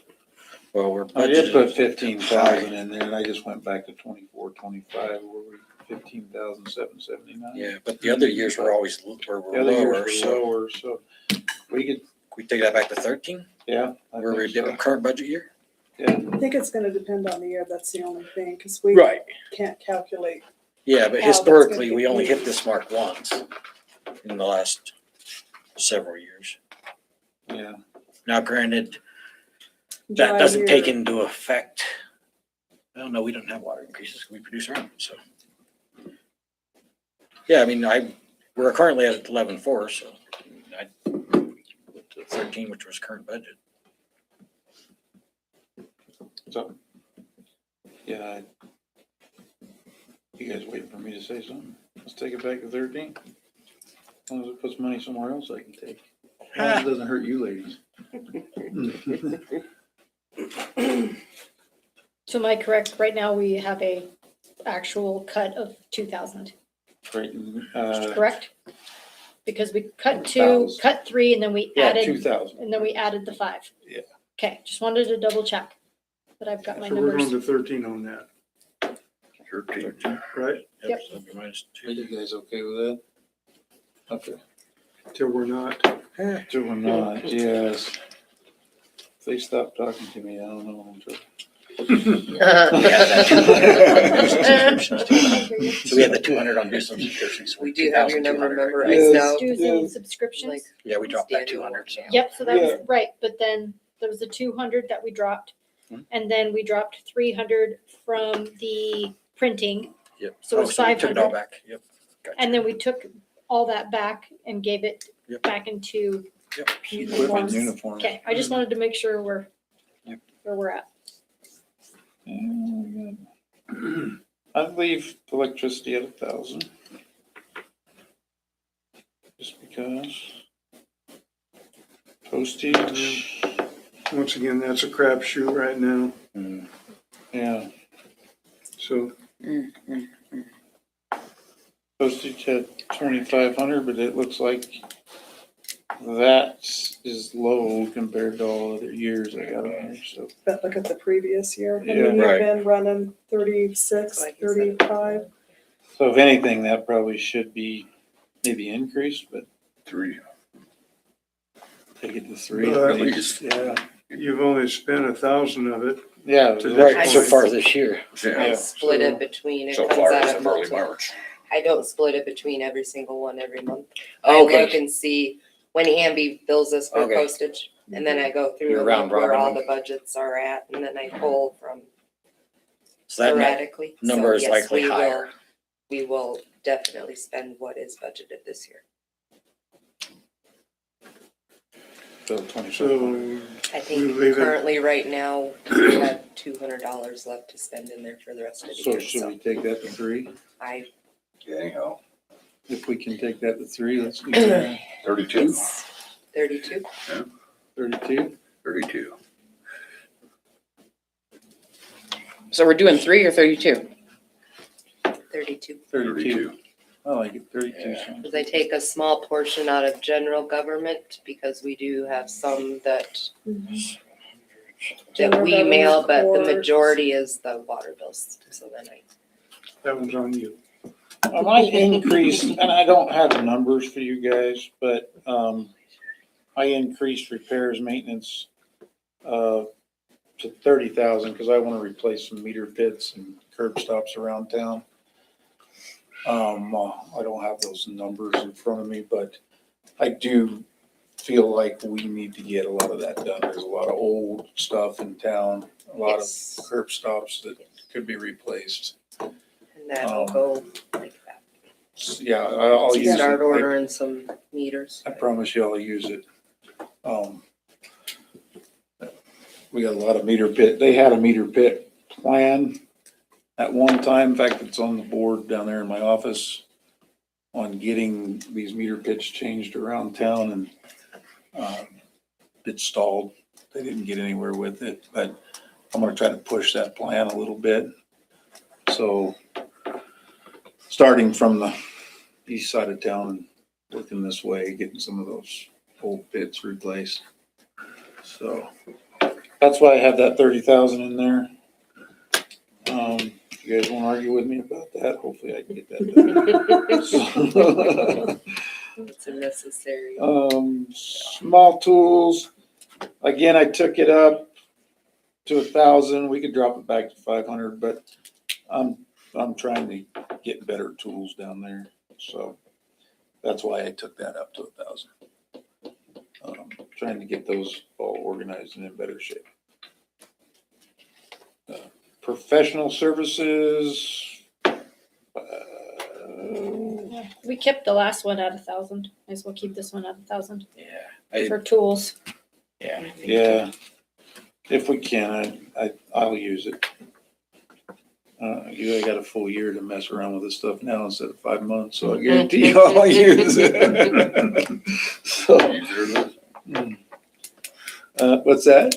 Well, we're I did put budgeted. 15,000 in there and I just went back to 24, 25, where we 15,779. Yeah, but the other years were always, were The other years lower, were so lower, so we could, we take that back to 13? yeah. I Where we think did so. a current budget year? I think it's gonna depend on the year, that's the only thing, because we can't calculate. Yeah, but How that's historically, gonna we be only hit used. this mark once in the last several years. Yeah. Now granted, Dry that doesn't year. take into effect, well, no, we don't have water increases, we produce our own, so. Yeah, I mean, we're currently at 11.4, so I went to 13, which was current budget. So, yeah, you guys waiting for me to say something? Let's take it back to 13. As long as it puts money somewhere else I can take. As long as it doesn't hurt you ladies. So am I correct? Right now, we have a actual cut of 2,000, Right, correct? Because we cut 1,000. cut 3, and then we yeah, added, 2,000. and then we added the 5. Yeah. Okay, just wanted to double check that I've got my So we're going numbers. to 13 on that, 13. right? Yep. So it'd be minus Are 2. you guys okay with that? Okay. Till we're not. Till we're not, yes. If they stop talking to me, I don't know. I'm in trouble. Yeah, that 200 on dues and subscriptions too. So we had the 200 on dues and subscriptions. so We do have your number 2,200 right memorized Yes. now. Dues and subscriptions? Like, now. Yeah, we dropped that 200, so. Yep, so that was right, but then there was the 200 that we dropped. Hmm. And then we dropped 300 from the printing, Yep. So it's we took it all 500. back, yep. Gotcha. and then we took all that back and gave it Yep. back into, Yep. Equipment, uniform. okay, I just wanted to make sure Yep. where we're at. Yeah, good. I'd leave electricity at 1,000. Just because. Postage, Once again, that's a crapshoot right now, Mm. yeah, so. postage at 2,500, but it looks like that is low compared to all other years I got on here, so. But look at the previous year. I Yeah. mean, you've Right. been running 36, Like you said. 35. So if anything, that probably should be maybe increased, but 3. take it to 3 But- at least. Yeah, You've only spent 1,000 of it. yeah. To Right, so far this year. I Yeah. split it between, it So comes far out as of of early multiple. March. I don't split it between every single one every month. I look Okay, and see when Amby bills us for Okay. postage, and then I go through You're and round look where all robin. the budgets are at, and then I pull from so that sporadically. So, number is yes, likely we will- higher. We will definitely spend what is budgeted this year. So 25. So I We think leave it- currently, right now, we have $200 left to spend in there for the rest of the So year, should so we take that to 3? Anyhow, If we can take that to 3, let's do that. 32. it's 32. 32? 32. So we're doing 3 or 32? 32. 32. I like it, 32. Yeah. sounds Because I take a small portion out of general government because we do have some that General we government mail, but the court. majority is the water bills, so then That one's on you. I might increase, and I don't have the numbers for you guys, but, I increased repairs, maintenance, to 30,000, cause I wanna replace some meter pits and curb stops around town. I don't have those numbers in front of me, but I do feel like we need to get a lot of that done. There's a lot of old stuff in town, a lot of Yes. curb stops that could be replaced. and that'll go like that. Yeah, I'll use it. Start ordering some meters. I promise you I'll use it. We got a lot of meter pit, they had a meter pit plan at one time. In fact, it's on the board down there in my office on getting these meter pits changed around town, and it stalled. They didn't get anywhere with it, but I'm gonna try to push that plan a little bit. So starting from the east side of town and working this way, getting some of those old pits replaced. So that's why I have that 30,000 in there. If you guys wanna argue with me about that, hopefully I can get that done. It's a necessary. Small tools, again, I took it up to 1,000. We could drop it back to 500, but I'm trying to get better tools down there. So that's why I took that up to 1,000. Trying to get those all organized and in better shape. Professional services. We kept the last one at 1,000. Might as well keep this one at 1,000 Yeah. for tools. Yeah. I think Yeah, if we can, I'll use it. I got a full year to mess around with this stuff now instead of 5 months, so I guarantee you I'll use it. So, Use it or lose it. what's that?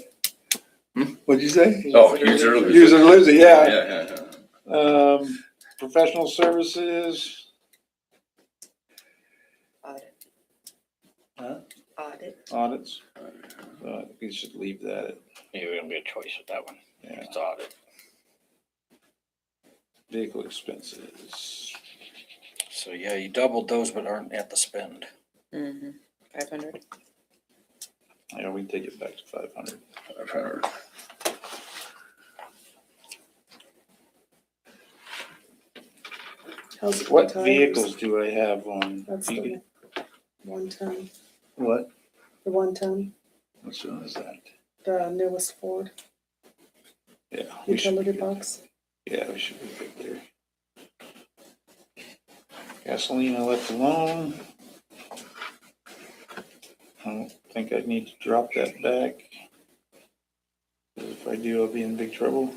What'd you say? Oh, use it or lose it. Use it or lose it, yeah. Yeah. Professional services. Audit. Huh? Audit. Audits. We should leave that. Yeah, we don't get a choice with that one. Yeah. It's audit. Vehicle expenses. So yeah, you doubled those but aren't at the spend. 500. Yeah, we can take it back to 500. 500. How's it What tires? vehicles do I have on? That's the 110, What? the 110, Which one is that? the newest Ford Yeah. we should utility be- box. Yeah, we should be good there. Gasoline I left alone. I don't think I need to drop that back. 'Cause if I do, I'll be in big trouble.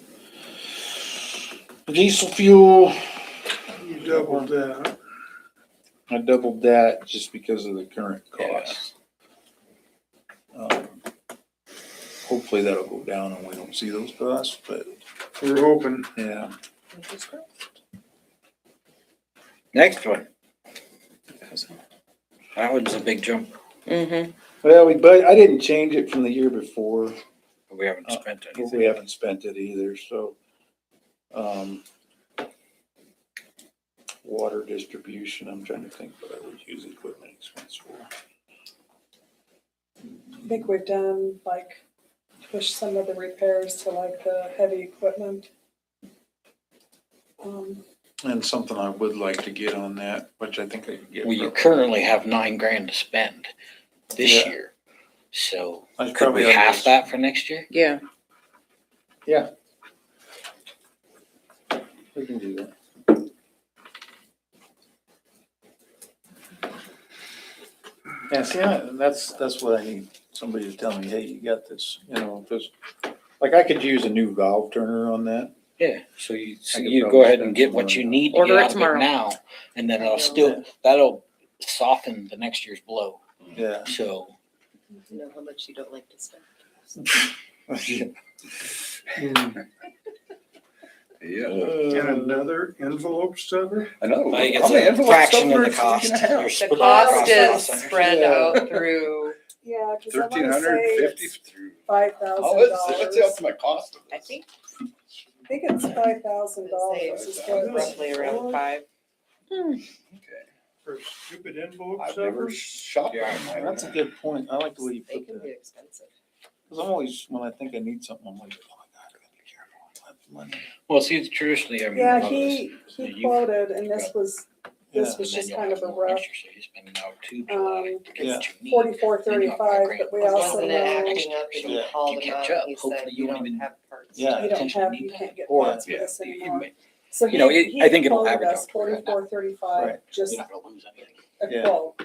Diesel fuel, You doubled that. I doubled that just because of the current cost. Hopefully that'll go down and we don't see those costs, but We're hoping. yeah. Next one. That one's a big jump. Mm-hmm. Well, I didn't change it from the year before. But we haven't spent anything. We haven't spent it either, so. Water distribution, I'm trying to think what I would use equipment expense for. I think we've done push some of the repairs to the heavy equipment. And something I would like to get on that, which I think I could get. Well, you currently have $9,000 to spend this Yeah. year. So I could probably we ought to half just- that for next year? Yeah. We can do that. Yeah, see, that's what I need, somebody to tell me, hey, you got this, because, I could use a new valve turner on that. Yeah, so you I could go probably ahead spend and get some what money you on need to Order get it out of it tomorrow. now, and then that'll soften the next year's blow. Yeah. So You know how much you don't like to spend. Yeah. And another envelope stuffer? I know. I think How many it's a envelopes fraction of are the we cost. gonna have? You're The splitting it cost across is cost centers. spread Yeah. out through, Yeah, because I want to say 1,350 it's through. What's the $5,000. ultimate cost of I this? think I think it's $5,000 is what roughly around 5. Okay. For stupid envelope I've stuff. never shopped Yeah, online. That's a good point. I like the way you They put can that. be expensive. Cause I'm always, when I think I need something, I'm like, oh my God, I gotta be careful. I have money. Well, see, traditionally, I mean. a Yeah, lot of this- he you- quoted, and this was Yeah. was and then just you'll kind have of a more rough, interest rates spending out to July to get Yeah. what you need. 4435, but we also Wasn't it know acting up and he Yeah. called You him catch out up. and he said, Hopefully you you won't don't even- have parts. Yeah. you potentially need you that. can't get Or- parts for Yeah, this you anymore. may- So you know, he I think it'll quoted average us out to where that- 4435, Right. just You're not gonna lose anything. a Yeah. quote.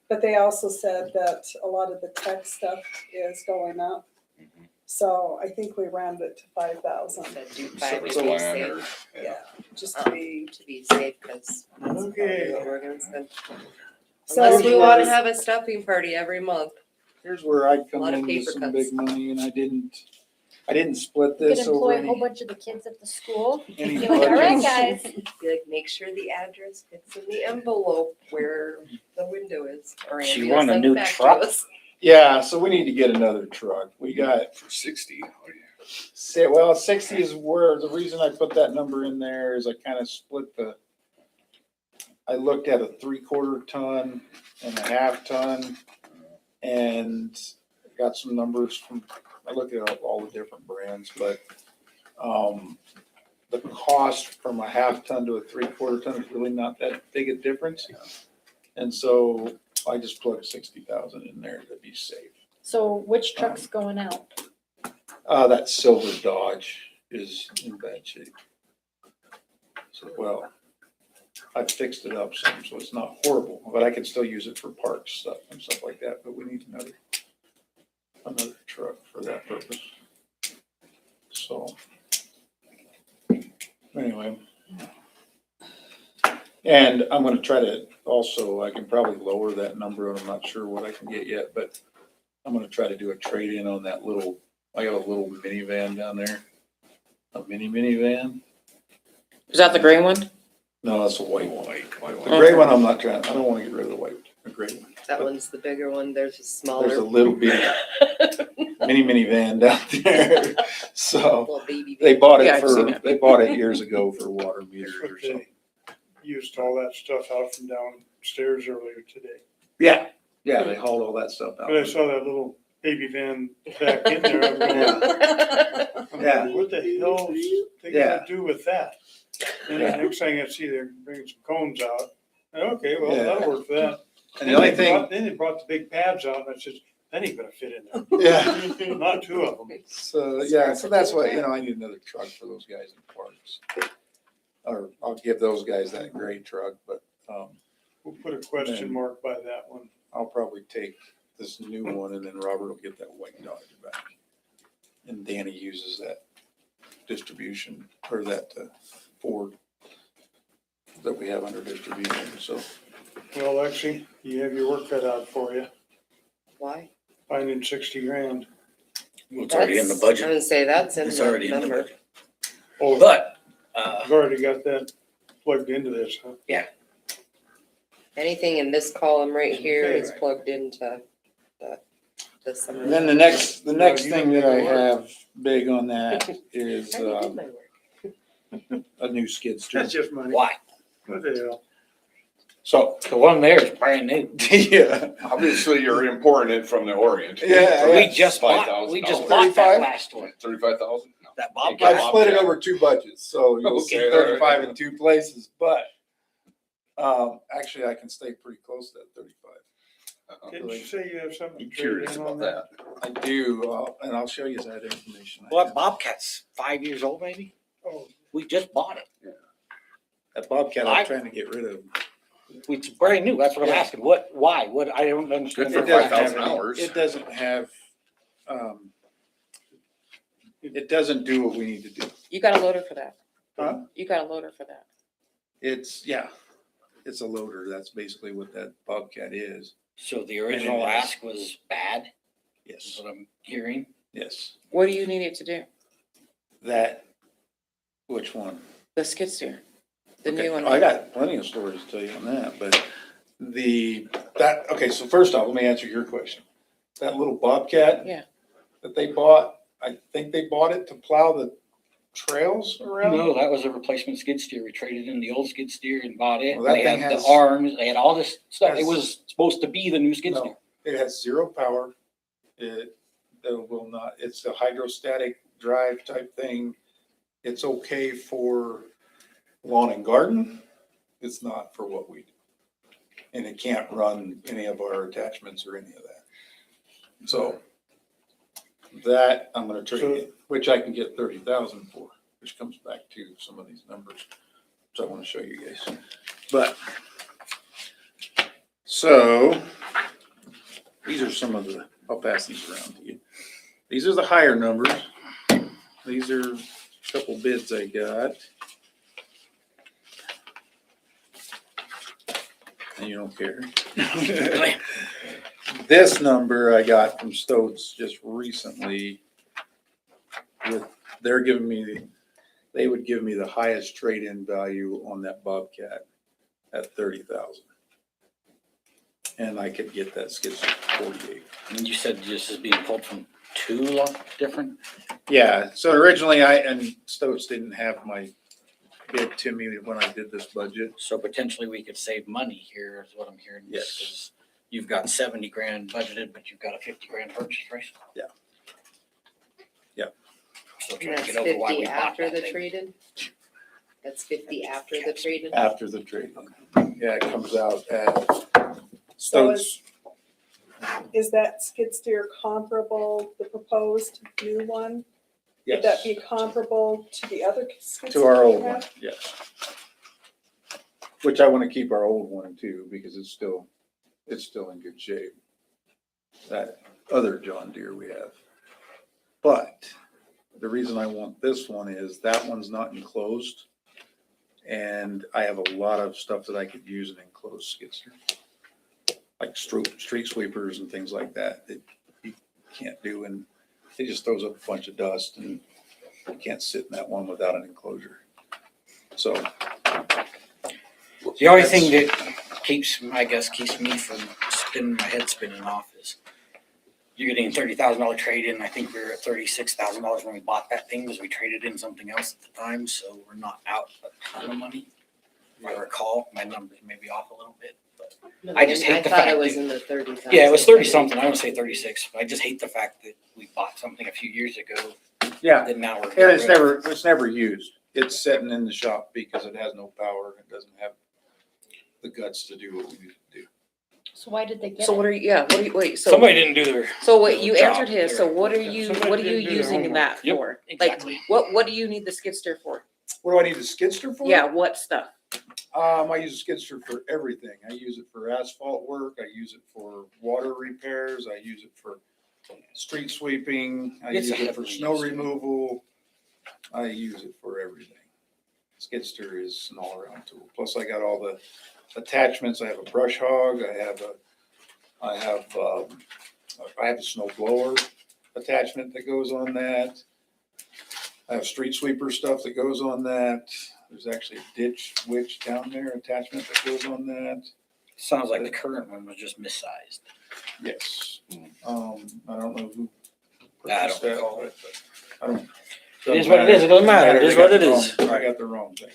But they also said that a lot of the tech stuff is going up. Mhm. So I think we rounded it to 5,000. Said do So 5 it's to be plan or- safe. Yeah, just to be. To be safe, because that's probably Okay. what we're gonna spend. So Unless we here's wanna where- have a stuffing party every month. Here's where I'd come Lot of in with paper some cuts. big money and I didn't split We could this over employ a whole any, bunch of the kids at the school. any Be like, all right, budgets. guys. Good, make sure the address fits in the envelope where the window is. Or She Andy will want a send it new back to truck? us. Yeah, so we need to get another truck. We got, For 60. Oh, yeah. well, 60 is where, the reason I put that number in there is I kind of split I looked at a 3/4 ton and a 1/2 ton and got some numbers from, I looked at all the different brands, but the cost from a 1/2 ton to a 3/4 ton is really not that big a difference. And so I just plugged 60,000 in there to be safe. So which truck's going out? That silver Dodge is in bad shape. So, well, I fixed it up some, so it's not horrible, but I can still use it for parks stuff and stuff like that, but we need another truck for that purpose. So, anyway. And I'm gonna try to, also, I can probably lower that number, and I'm not sure what I can get yet, but I'm gonna try to do a trade-in on that little, I got a little minivan down there. A minivan? Is that the gray one? No, that's a white one. White The one. gray one, I'm not trying, I don't wanna get rid of the white, the gray one. That one's the bigger one, there's a There's a smaller little bitty minivan down there. So little baby. they bought Yeah, it I've seen for, it. they bought it years ago for water That's meters what or something. they used all that stuff out from downstairs earlier today. Yeah, yeah, they hauled all that stuff out. But I saw that little baby van back in there. I'm going, Yeah. What the hell they Yeah. gonna do with that? And the Yeah. next thing I see, they're bringing some cones out. Okay, well, Yeah. that'll work for that. And the only thing, Then they brought the big pads out and I said, that ain't gonna fit in there. yeah, Not two of them. so, yeah, so that's what, I need another truck for those guys in parks. Or I'll give those guys that gray truck, but, We'll put a question mark by that one. I'll probably take this new one and then Robert will get that white Dodge back. And Danny uses that distribution or that Ford that we have under distribution, so. Well, Lexi, you have your work cut out for you, Why? finding 60 grand. Well, it's already in the That's- I budget. would say that's in It's the already in the number. budget. Oh, But, I've already got that plugged into this, huh? Anything in this column right here is Okay. plugged into the summer. And then the next thing that I have big on that is, I did my work. a new skid steer. That's just money. why? What the hell? So, The one there is brand new. yeah, Obviously, you're importing it from the Orient. Yeah, We just bought $5,000. that 35? last one. 35,000? No. That Okay. Bobcat. I've split it over two budgets, so you'll see Okay, all right. 35 in two places, but, actually I can stay pretty close to that 35. Didn't you say you have something I'm to trade curious in about on that? that. I do, and I'll show you that information. I Well, that have. Bobcat's 5 years old, maybe? Oh, We just bought it. That Bobcat I'm trying to get rid of. It's brand new. That's what I'm asking. Why? I don't understand. Good for It doesn't 5,000 have any- hours. It doesn't have, it doesn't do what we need to do. You got a loader for that. Huh? You got a loader for that. It's, yeah, it's a loader. That's basically what that Bobcat is. So the original And it is. ask was bad, is Yes, what I'm hearing. yes. What do you need it to do? That, which one? The skid steer. The Okay, new one. I got plenty of stories to tell you on that, but okay, so first off, let me answer your question. That little Bobcat. Yeah. that they bought, I think they bought it to plow the trails around? No, that was a replacement skid steer. We traded in the old skid steer and bought it. Well, that They thing had the has- arms, they had all this stuff. It has- was supposed to be the new skid steer. No, it has zero power. It will not, it's a hydrostatic drive type thing. It's okay for lawn and garden. It's not for what we do. And it can't run any of our attachments or any of that. So that I'm gonna trade in, which I can get 30,000 for, which comes back to some of these numbers, which I wanna show you guys. But, so these are some of the, I'll pass these around to you. These are the higher numbers. These are a couple bids I got. And you don't care. This number I got from Stoats just recently. They're giving me, they would give me the highest trade-in value on that Bobcat at 30,000. And I could get that skid steer for 48. And you said this is being pulled from different? Yeah, so originally and Stoats didn't have my bid to me when I did this budget. So potentially we could save money here is what I'm hearing. Yes. 'Cause you've got 70 grand budgeted, but you've got a 50 grand purchase price. Yeah. Yeah. So And trying to that's get over why 50 we bought after that the thing. trade-in? That's 50 after the trade-in? After the trade. Yeah, it comes out at So Stoats. Is that skid steer comparable, the proposed new one? Would that Yes, be comparable to the other skid steer? to our we old have? one, yes. Which I want to keep our old one too, because it's still in good shape. That other John Deere we have. But the reason I want this one is that one's not enclosed. And I have a lot of stuff that I could use an enclosed skid steer. Like street sweepers and things like that you can't do, and it just throws up a bunch of dust and you can't sit in that one without an enclosure. So. The only thing that keeps me from spinning my head spinning off is you're getting $30,000 trade in. I think we were at $36,000 when we bought that thing because we traded in something else at the time. So we're not out a ton of money. If I recall, my numbers may be off a little bit. But I just hate the I thought fact it was that- in the 30,000. yeah, it was 30 something. I want to say 36. But I just hate the fact that we bought something a few years ago. Yeah, That now we're. and it's never used. It's sitting in the shop because it has no power. It doesn't have the guts to do what we need to do. So why did they get So it? what are you, yeah, what are you, wait, so, Somebody didn't do their. so wait, you job. answered his, so what are you, Somebody what are you didn't do their using homework. that Yep, for? exactly. Like, what do you need the skid steer for? What do I need a skid steer for? Yeah, what stuff? I use a skid steer for everything. I use it for asphalt work. I use it for water repairs. I use it for street sweeping. I It's use it for heavily snow used. removal. I use it for everything. Skid steer is an all-around tool. Plus I got all the attachments. I have a brush hog. I have a snow blower attachment that goes on that. I have street sweeper stuff that goes on that. There's actually a ditch witch down there attachment that goes on that. Sounds like the current one was just missized. Yes. I don't know who I purchased don't that, recall. but I don't. It is what it is. It doesn't matter. It is what it is. I got the wrong thing.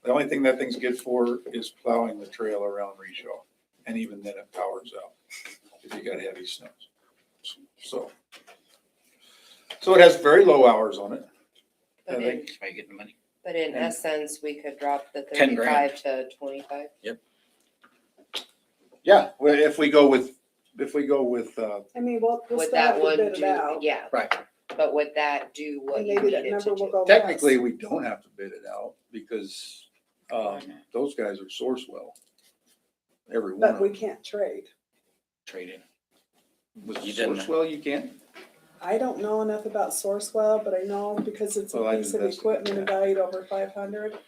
The only thing that thing's good for is plowing the trail around Reshaw. And even then it powers out if you got heavy snows. So it has very low hours on it. But I in, think, That's why you get the money. but in And- essence, we could drop the 10 grand. 35 to 25. yeah, well, if we go with, I mean, we'll Would still have that to one bid it do, out. yeah, Right. but would that do what And you maybe that needed to number will do? go less. technically, we don't have to bid it out because, those guys are Sourcewell. Every one But of we them. can't trade. Trade in. With You didn't- Sourcewell, you can't? I don't know enough about Sourcewell, but I know because it's Well, a I piece of invested equipment in that. valued over 500.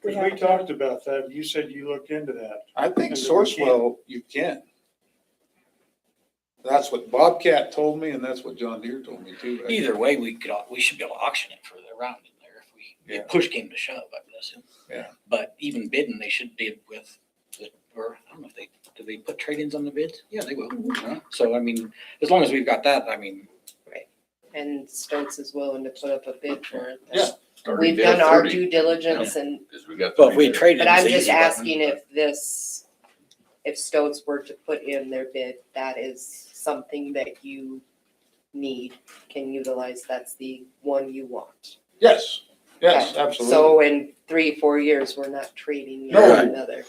We have to- talked about that. You said you looked into that. I think And we Sourcewell, you can. That's what Bobcat told me and that's what John Deere told me too. Either way, we should be able to auction it for the round in there Yeah. if push came to shove, I would assume. Yeah. But even bidding, they should bid with, or I don't know if do they put trade-ins on the bids? Yeah, they will. So I mean, as long as we've got that, I mean, And Stokes is willing to put up a bid for it. Yeah. We've done our due diligence and, Cause we got. Well, if we traded. but I'm it's just easy button. asking if Stokes were to put in their bid, that is something that you need, can utilize, that's the one you want. Yes, yes, Okay. absolutely. So in 3-4 years, we're not trading No. yet another.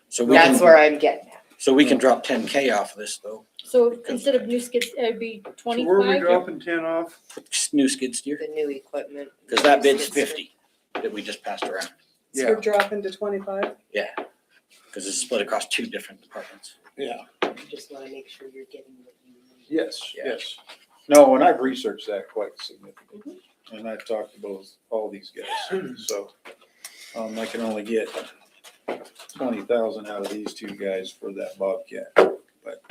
So we That's can, where I'm getting at. so we can drop 10K off of this though. So instead of new skids, it'd be So where are we 25? dropping 10 off? New skid steer, The new equipment. cause that bid's 50 that we just passed around. So we're dropping to 25? Cause it's split across 2 different departments. Yeah, You just wanna make sure you're getting what you need. yes, Yeah. yes. No, and I've researched that quite significantly. And I've talked to both, all these guys, so, I can only get 20,000 out of these 2 guys for that Bobcat. But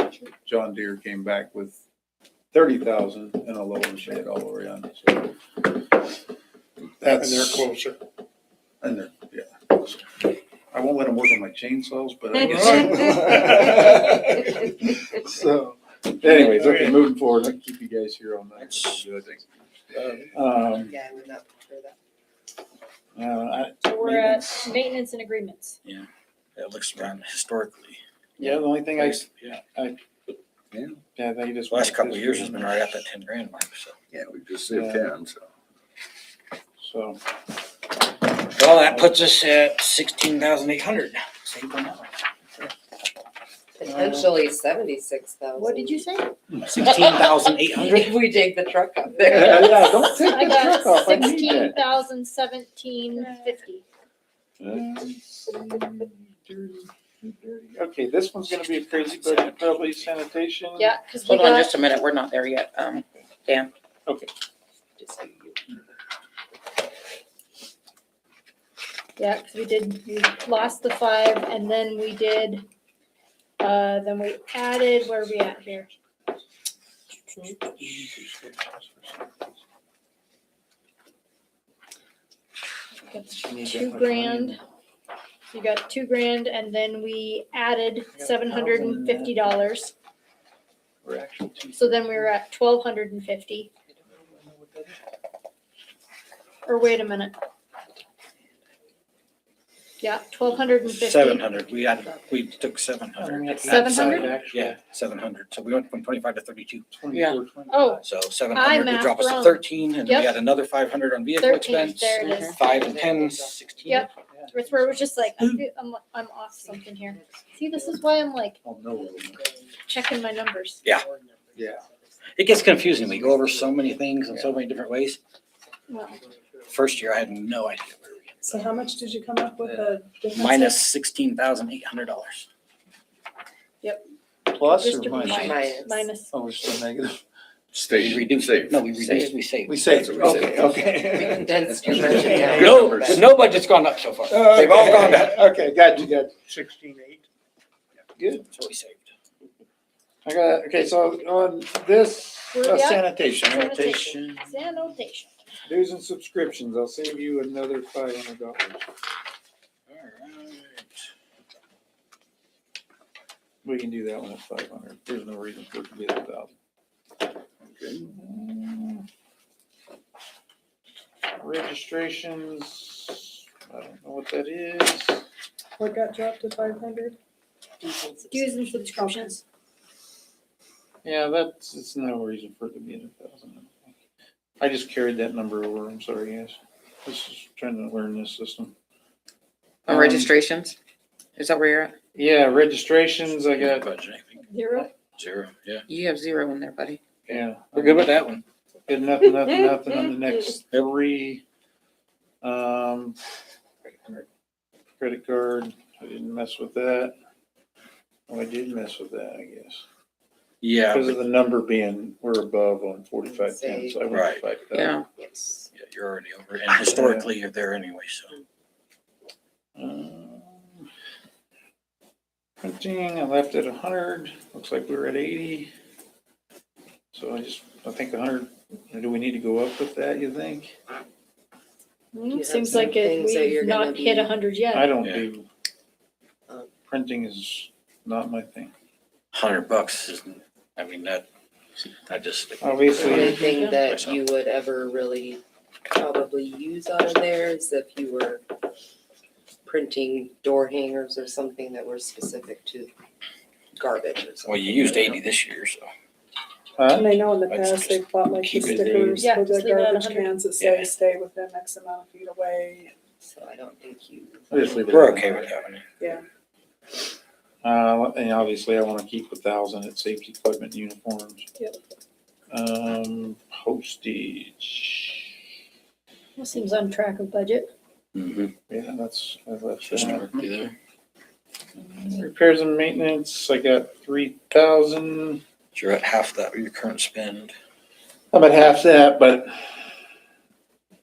John Deere came back with 30,000 and a lower bid all around, so. And That's. they're closer. And they're, yeah. I won't let them work on my chainsaws, but I guess. So, anyways, okay, moving forward, I'll keep you guys here on that. I think. Yeah, I would not prefer that. So we're at maintenance and agreements. It looks around historically. Yeah, the only thing I, Yeah, yeah, they just. last couple of years has been right at that 10 grand mark, so. Yeah, we just saved 10, so. So, Well, that puts us at 16,800. Saved on that one. Potentially 76,000. What did you say? 16,800. If we take the truck up yeah, there. yeah, don't take I the got truck off, I need that. 16,017.50. Okay, this one's gonna be a crazy budget, probably sanitation. Yeah, cause we Hold on got, just a minute, we're not there yet. Dan. yeah, cause we lost the 5 and then we did, then we added, where are we at here? Got 2 grand. You got 2 grand and then we added $750. We're actually two. So then we were at 1,250. Or wait a minute. Yeah, 1,250. 700. We took 700. 700? Yeah, 700. So we went from 25 to 32. Yeah. Oh, So 700 would drop us to wrong. 13, and then we Yep. had another 500 on vehicle 13, expense. there it is. 5 and 10, 16. Yep. It's where it was just like, I'm off something here. See, this is why I'm like Oh, no. checking my numbers. Yeah. It gets confusing. We go over so many things in so many different ways. Well, First year, I had no idea where we were. So how much did you come up with the difference? Minus $16,800. Plus or distribution minus? Minus. minus. Oh, we're still negative. We State, reduced. save. No, we reduced. We saved. We saved, That's what we okay, said. okay. Condensed your budget down. No, no budget's gone up so far. They've all gone down. Okay, got you. 16.8. Good. That's what we saved. I got, okay, so on this, Where we at? sanitation, Sanitation. Sanitation. dues and subscriptions, I'll save you another $500. All right. We can do that one at 500. There's no reason for it to be at 1,000. Registrations, I don't know what that is. What got dropped to 500? Dues and subscriptions. Yeah, that's, it's no reason for it to be at 1,000. I just carried that number over, I'm sorry, guys. This is trying to learn this system. On registrations? Is that where you're at? Yeah, registrations, I got, Budget, I think. 0. 0, yeah. You have 0 in there, buddy. yeah. We're good with that one. Good, nothing on the next 3. Credit card, I didn't mess with that. Oh, I did mess with that, I guess. Yeah, Because of the number being, we're above on 4510, so I went Right. to 5,000. Yeah. Yes. yeah, you're already over. And historically, you're there anyway, so. Printing, I left at 100, looks like we were at 80. So I think 100, do we need to go up with that, you think? you have Seems some like it, things that you're we've gonna not hit be- 100 yet. I don't Yeah. do, printing is not my thing. $100 isn't, I mean, that, I just. The Obviously, only thing that you would ever really probably use out of there is if you were printing door hangers or something that were specific to garbage or something. Well, you used 80 this year, so. And I know in the I'd past, just they've bought like the keep it stickers Yeah, for the just leave it at garbage 100. cans that say, Yeah. stay within X amount of feet away. So I don't think you. just leave it. We're at okay that. with having it. And obviously I wanna keep 1,000 at safety equipment uniforms. Yep. Postage. That seems on track of budget. Mm-hmm. Yeah, that's, I left Just that. work through there. Repairs and maintenance, I got 3,000. You're at half that, your current spend. I'm at half that, but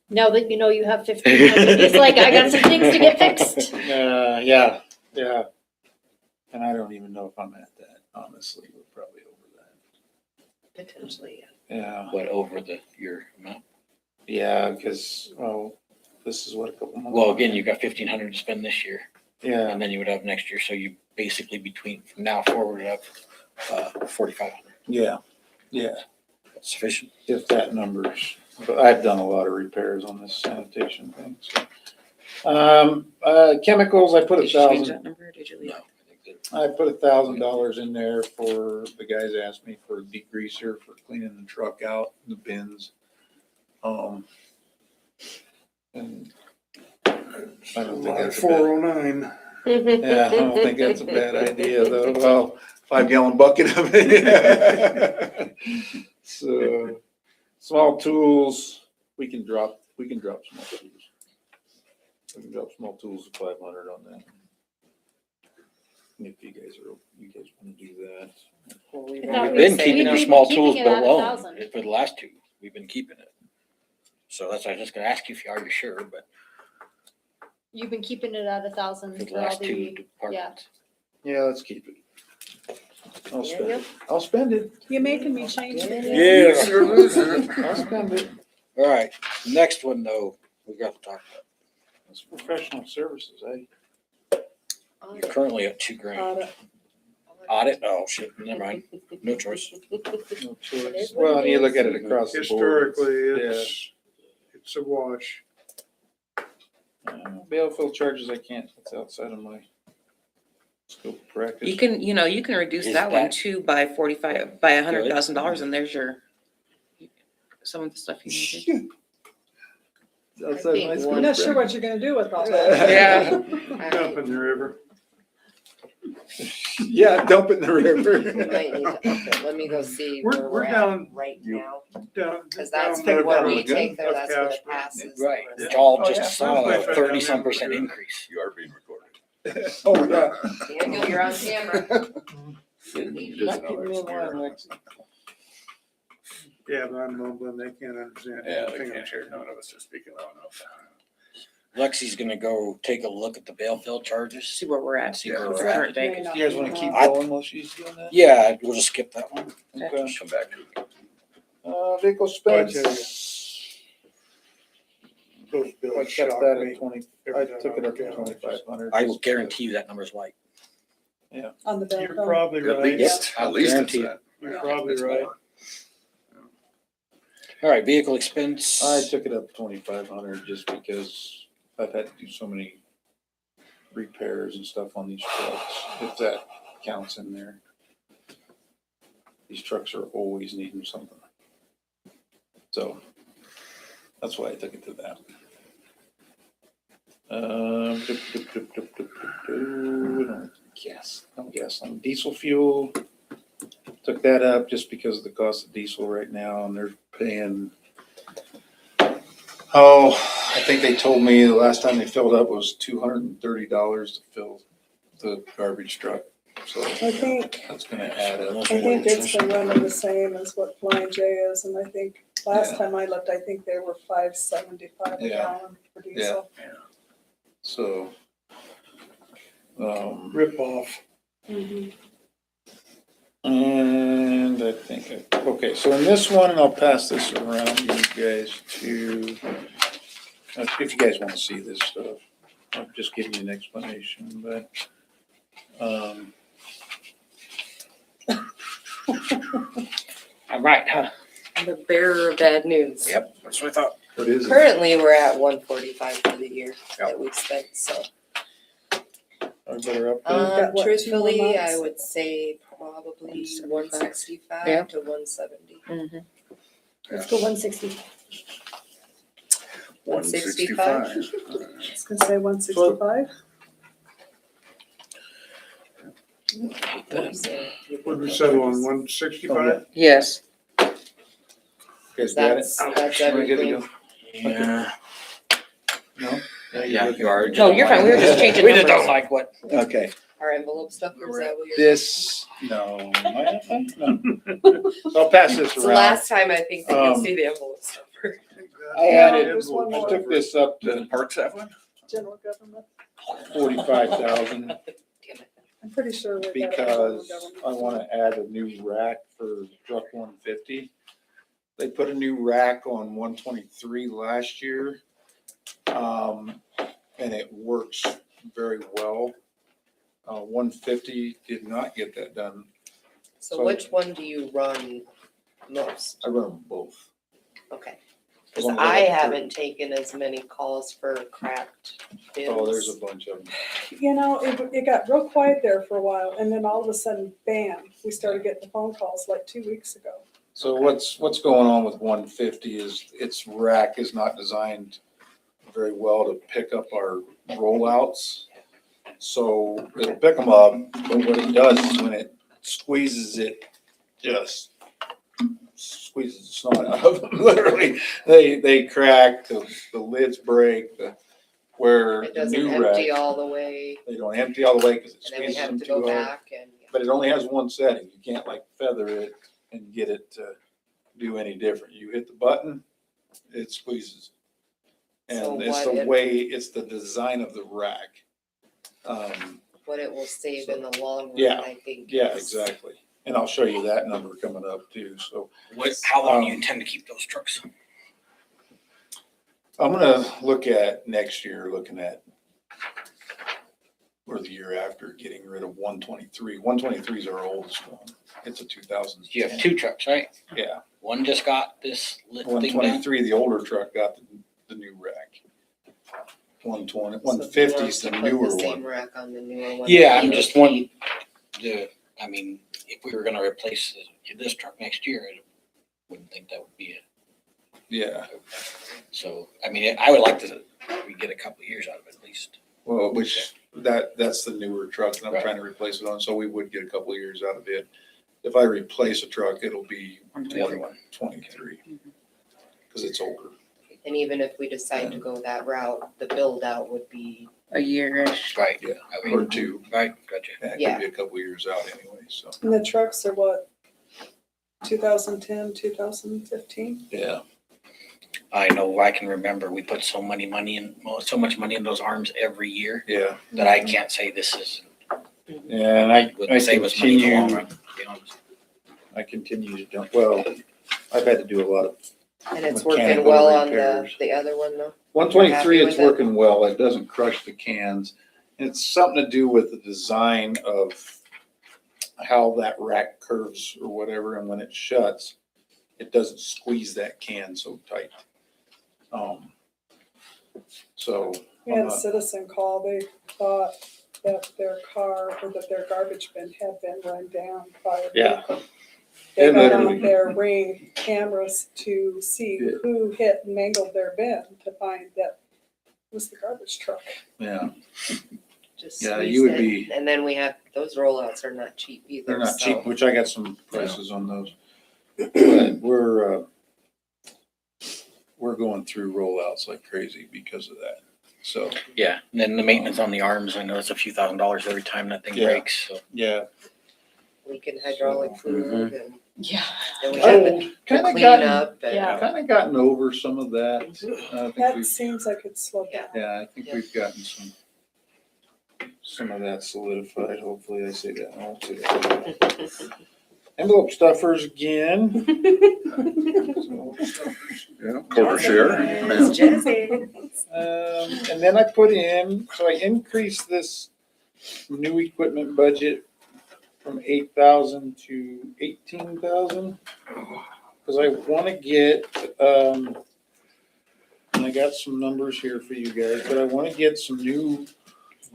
Now that you know you have 1,500, he's like, I got some things to get fixed. yeah. And I don't even know if I'm at that, honestly, we're probably over Potentially, that. Yeah, What, over your amount? yeah, because, well, this is what, a couple months. Well, again, you got 1,500 to spend this year, Yeah, and then you would have next year, so you basically between, from now forward, have 4,500. yeah, That's sufficient. if that numbers, but I've done a lot of repairs on this sanitation thing, so. Chemicals, I put Did you change 1,000. that number or did you leave No. it? I put $1,000 in there for, the guys asked me for a degreaser for cleaning the truck out, the bins. And I don't think that's a bad, 409. yeah, I don't think that's a bad idea though. Well, 5-gallon bucket of it. So, small tools, we can drop small tools. We can drop small tools to 500 on that. If you guys want to do that. well, we I were thought We've we been said- keeping we've your been small keeping tools it at below 1,000. for the last two. We've been keeping it. So that's why I was just gonna ask you if you are sure, but You've been keeping it at 1,000 for the for all last two the, departments. Yeah, let's keep it. I'll Yeah, spend yep. it. I'll spend it. You making me change it. Yeah. You're losing it. I'll spend it. All right, the next one though, we got to talk about. It's professional services, eh? You're currently at $2,000. Audit. Audit, oh shit, never mind, no choice. No choice. Well, and you look at it across the board. Historically, it's a wash. Bail fill charges, I can't, that's outside of my scope of practice. You can reduce Is that one that too by $100,000 and there's your, some of the stuff you needed. Outside my think scope I'm of not sure practice. what you're gonna do with all that. Yeah. Dump in the river. Yeah, dump it in the We river. might need to up it. Let me go see We're- where we're we're at down- right now, Down. because that's down what the we lagoon take there, of that's what it Casper. passes. Right, the rest y'all Oh, yeah. just saw a Sounds like 30-some that. percent increase. You are being recorded. Oh, yeah. of it. Daniel, you're on camera. Not keeping me in line, Lexi. Yeah, but I'm mumbling, they can't understand. Yeah, they anything I'm can't hear, saying. none of us are speaking loud enough. Lexi's gonna go take a look at the bail fill charges. See where we're at. See where with we're the at. current day. May not You guys wanna be keep enough. going while she's doing that? Yeah, we'll just skip that one. Okay. Come back to it. Vehicle Oh, I tell spends. Those bills I kept shock that me at 20, every I time took it I up look to at it. 2,500. I will guarantee you that number's light. On the bill. You're probably At right. least, I'll at least it's guarantee that. You're Yeah, probably it's right. more. All right, vehicle expense. I took it up to 2,500 just because I've had to do so many repairs and stuff on these trucks, if that counts in there. These trucks are always needing something. So that's why I took it to that. No gas on diesel fuel. Took that up just because of the cost of diesel right now, and they're paying. Oh, I think they told me the last time they filled up was $230 to fill the garbage truck. So I think, that's gonna add up. I think it's been running the same as what Flying J is, and I think last Yeah. time I looked, I think they were $5.75 a Yeah. gallon for diesel. So. Rip off. Mhm. And I think, okay, so in this one, and I'll pass this around you guys to, if you guys wanna see this stuff, I'll just give you an explanation, but, I'm right, huh? The bearer of bad news. Yep, that's what I thought. What is it? Currently, we're at 145 for the year Yep. that we've spent, so. I better up. got, what, 2 more Truthfully, I months? would say probably 165 Yeah. to 170. Let's go 160. 165. 165. I was gonna say 165. What do you say? What'd we settle on, 165? Yes. Guys got it? That's Am I good to everything. go? Yeah, No? yeah, you are. No, you're fine. We were just changing We just numbers. don't like what, Okay, Our envelope stuff, is that what you're? this, no, no. So I'll pass this So around. last time, I think that you'll Um, see the envelope stuff. I Yeah, added, there's one I more. took this up Does to Parks have one? General government. 45,000 I'm pretty sure we got it from because government. I wanna add a new rack for truck 150. They put a new rack on 123 last year. And it works very well. 150 did not get that done. So So- which one do you run most? I run them both. Okay. As Because long as I got the haven't taken as many calls for cracked bins. Oh, there's a bunch of them. You know, it got real quiet there for a while, and then all of a sudden, bam, we started getting the phone calls like 2 weeks ago. So what's going on with 150 is its rack is not designed very well to pick up our rollouts. So it'll pick them up, but what it does is when it squeezes it, just squeezes the snot out of them, literally. They crack, the lids break, where It the doesn't new empty rack, all the way, they don't empty all the way because it and then we squeezes have them to too go hard. back and. But it only has one setting. You can't like feather it and get it to do any different. You hit the button, it squeezes. So And it's what the it- way, it's the design of the rack. What it will save in the long run, Yeah, I think. Yeah, is- exactly. And I'll show you that number coming up too. So how long do you intend to keep those trucks? I'm gonna look at next year, looking at or the year after, getting rid of 123. 123 is our oldest one. It's a 2000. You have two trucks, right? Yeah, One just got this lit thing down. 123, the older truck got the new rack. 120, So 150 he is the wants to put newer Same one. rack on the newer one. Yeah, that I'm he just would wanting keep. I mean, if we were gonna replace this truck next year, I wouldn't think that would be it. Yeah, So, I mean, I would like to, we get a couple of years out of it at least. well, which that's the newer truck that I'm Right. trying to replace it on, so we would get a couple of years out of it. If I replace a truck, it'll be The other one. 23, because it's older. And even if we decide to go that route, the build out would be, A year-ish. Right. Yeah, I or mean, two. right, gotcha. Yeah, it Yeah. could be a couple of years out anyway, so, And the trucks are what, 2010, 2015? yeah. I know, I can remember, we put so much money in those arms every year Yeah, that I can't say this is, and I would save us money in the long run, to be honest. I continue to dump, well, I've had to do a lot of, and it's working Mechanical well on repairs. the other one though. 123, Happy it's with it? working well, it doesn't crush the cans. It's something to do with the design of how that rack curves or whatever, and when it shuts, it doesn't squeeze that can so tight. So, We had a citizen call, they thought that their car, or that their garbage bin had been run down by a Yeah. vehicle. They It got literally- out their Ring cameras to see Yeah. who hit and mangled their bin, to find that it was the garbage truck. yeah, Just Yeah, squeeze you would it. be- And then we have, those rollouts are not cheap either. they're not so- cheap, which I got some prices on those. But we're going through rollouts like crazy because of that, so, Yeah, and then the maintenance on the arms, I know it's a few $1,000s every time that thing Yeah. breaks, so. yeah. Leaking hydraulic fluid and Yeah. then we have the Kinda gotten, cleanup and. Yeah. kinda gotten over some of that. I think That we've, seems like it's slowed down. yeah, I think Yeah. we've gotten some of that solidified, hopefully I say that all too. Envelope stuffers again. Yeah, quarter share. It's Jesse. And then I put in, so I increased this new equipment budget from 8,000 to 18,000. Cause I wanna get, and I got some numbers here for you guys, but I wanna get some new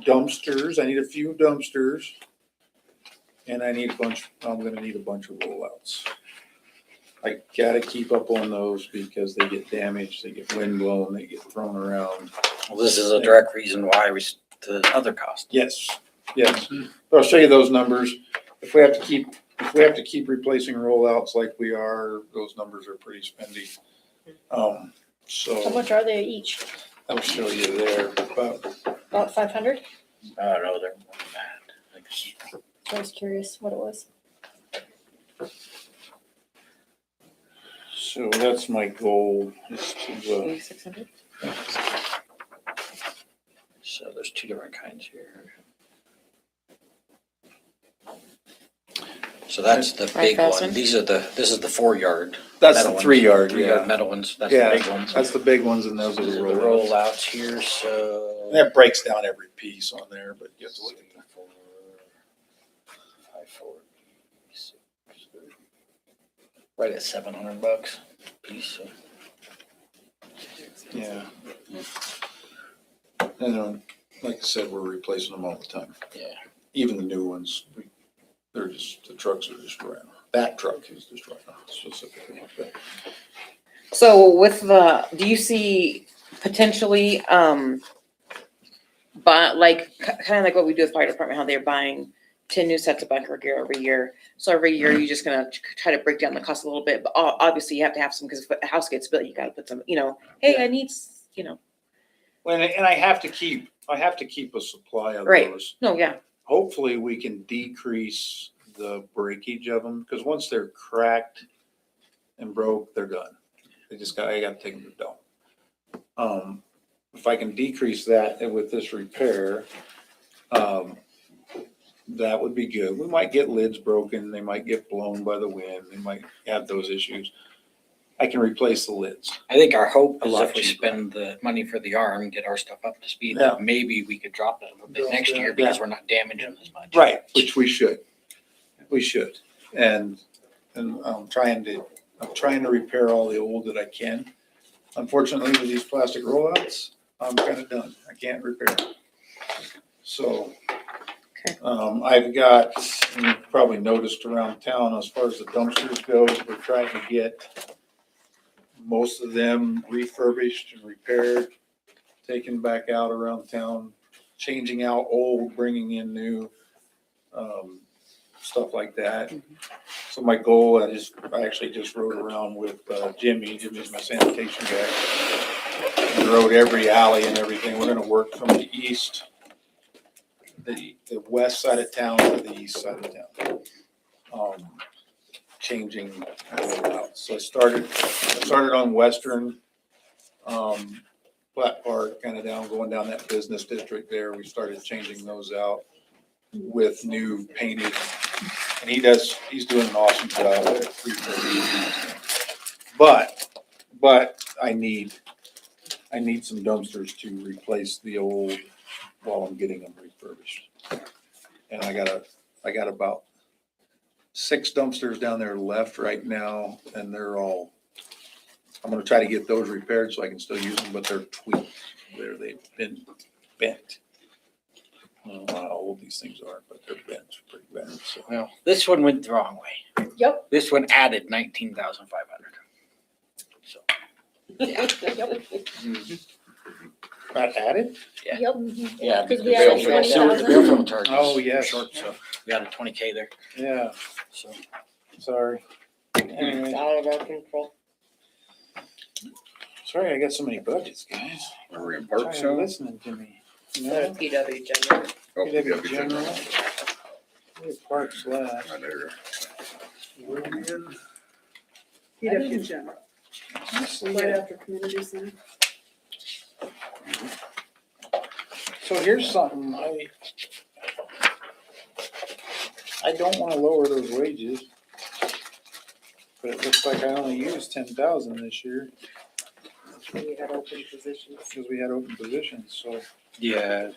dumpsters. I need a few dumpsters. And I'm gonna need a bunch of rollouts. I gotta keep up on those because they get damaged, they get wind blown, they get thrown around. Well, this is a direct reason why the other cost. Yes, yes. But I'll show you those numbers. If we have to keep replacing rollouts like we are, those numbers are pretty spendy. How So much are they each? I'll show you there, but About 500? I don't know, they're more than that. Like, I was curious what it was. so that's my goal is to, 8,600? So there's two different kinds here. So that's the big 5,000? one. This is the 4-yard. that's metal the ones. 3-yard, 3-yard yeah. metal ones, that's the Yeah, big ones. that's the big ones and those are These the are the rollouts. rollouts here, so. That breaks down every piece on there, but you have to look at that. 540, 6, right at $700 piece. So. Yeah. And like I said, we're replacing them all the time. Yeah. Even the new ones, the trucks are just running. That truck is just running specifically. But So with do you see potentially, kind of like what we do with fire department, how they're buying 10 new sets of bunker gear every year. So every year you're just gonna try to break down the cost a little bit, but obviously you have to have some, because if a house gets built, you gotta put some, hey, I need, and I have to keep a supply of Right. those. no, yeah, Hopefully we can decrease the breakage of them, because once they're cracked and broke, they're done. I gotta take them to dump. If I can decrease that with this repair, that would be good. We might get lids broken, they might get blown by the wind, they might have those issues. I can replace the lids. I think our hope A is lot if we cheaper. spend the money for the arm, get our stuff up to speed, Yeah. that maybe we could drop it a little bit Drop next that, year because we're not damaging as much. Right, which we should. We should. And I'm trying to repair all the old that I can. Unfortunately, with these plastic rollouts, I'm kind of done. I can't repair them. So, Okay. I've got, you've probably noticed around town, as far as the dumpsters goes, we're trying to get most of them refurbished and repaired, taken back out around town, changing out old, bringing in new, stuff like that. So my goal, I actually just rode around with Jimmy. Jimmy's my sanitation guy. We rode every alley and everything. We're gonna work from the east, the west side of town to the east side of town. Changing out. So I started on Western, Flat Park, kind of going down that business district there. We started changing those out with new painted, and he's doing an awesome job at refurbishing. But I need some dumpsters to replace the old while I'm getting them refurbished. And I got about 6 dumpsters down there left right now, and I'm gonna try to get those repaired so I can still use them, but they're tweaked. They've been bent. I don't know how old these things are, but they're bent, pretty bent, so. Well, this one went the wrong way. Yep. This one added 19,500. So, Not added? Yeah. Yep. yeah. Because the we bill added for- 20,000. bill fill charges Oh, yes. short, so we added 20K there, Yeah, so. sorry. Anyway, It's out of our control. sorry I got so many budgets, guys. Are we in Trying park to zone? Listening to me. So No, PW general. Oh, PW yeah, General. We have Parks last. Right there. PW General, right after community center. So here's something, I don't wanna lower those wages. But it looks like I only used 10,000 this year We had open positions. because we had open positions, so Yeah.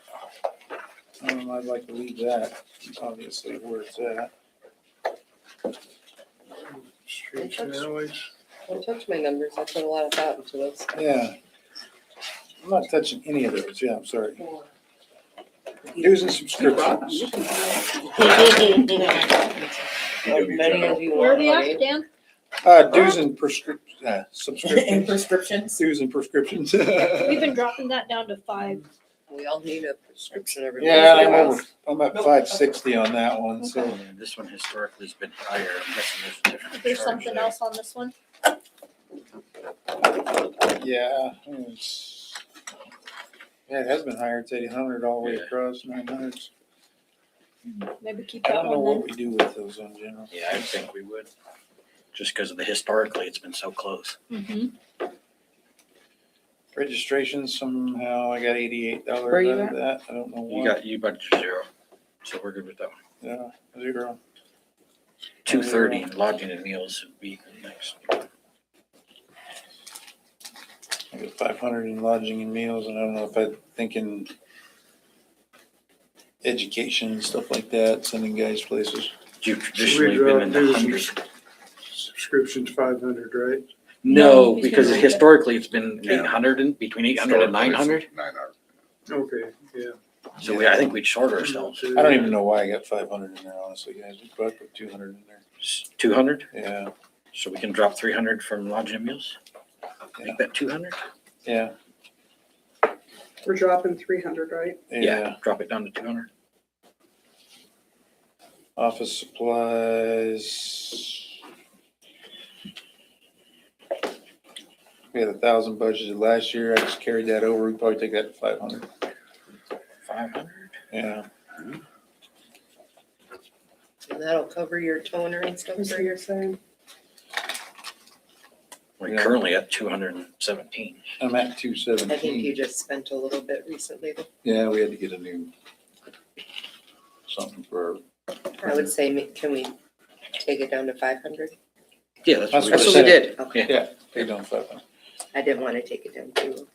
I'd like to leave that, obviously, where it's at. Streets and alleys. Don't touch my numbers, I put a lot of thought into those. Yeah. I'm not touching any of those, yeah, I'm sorry. Dues and subscriptions. As many as you Where are want, we honey. at, Dan? Dues and subscriptions. prescriptions. Dues and prescriptions. We've been dropping that down to 5. We all need a prescription every. Yeah, once in a I'm while. at 560 on that one, so. Yeah, this one historically has been higher. I'm guessing there's a different There's charge something there. else on this one? Yeah, it has been higher. It's 800 all the way Yeah. across, 900. Maybe keep I that don't know one what we do with those in general. Yeah, I think we would. Just because of the historically, it's been so close. then. Mm-hmm. Registration somehow, I got $88 Where you out of that. I don't know You why. got, you budgeted 0, so we're good with that one. Yeah, 0. 230 in lodging and meals would be next. I got 500 in lodging and meals, and I don't know if I'm thinking education and stuff like that, sending guys places. You've traditionally been in the dues and hundreds. Subscription's 500, right? No, he's because gonna leave it. historically it's been Yeah. 800 and between 800 and 900. 900. Okay, yeah. So I think we'd short ourselves. I don't even know why I got 500 in there, honestly, guys. We probably put 200 in there. 200, Yeah, so we can drop 300 from lodging and meals. Yeah. Make that 200. yeah, We're dropping 300, right? yeah. Drop it down to 200. Office supplies. We had 1,000 budgeted last year. I just carried that over. We'd probably take that to 500. 500. Yeah, And that'll cover your toner and stuff That's for what your. you're saying. We're Yeah. currently at 217. I'm at I think 217. you just spent a little bit recently, though. Yeah, we had to get a new something for I would say, can we take it down to 500? Yeah, that's what we That's That's just what we said. did. Okay, Yeah, paid on 500. I didn't want to take it down too.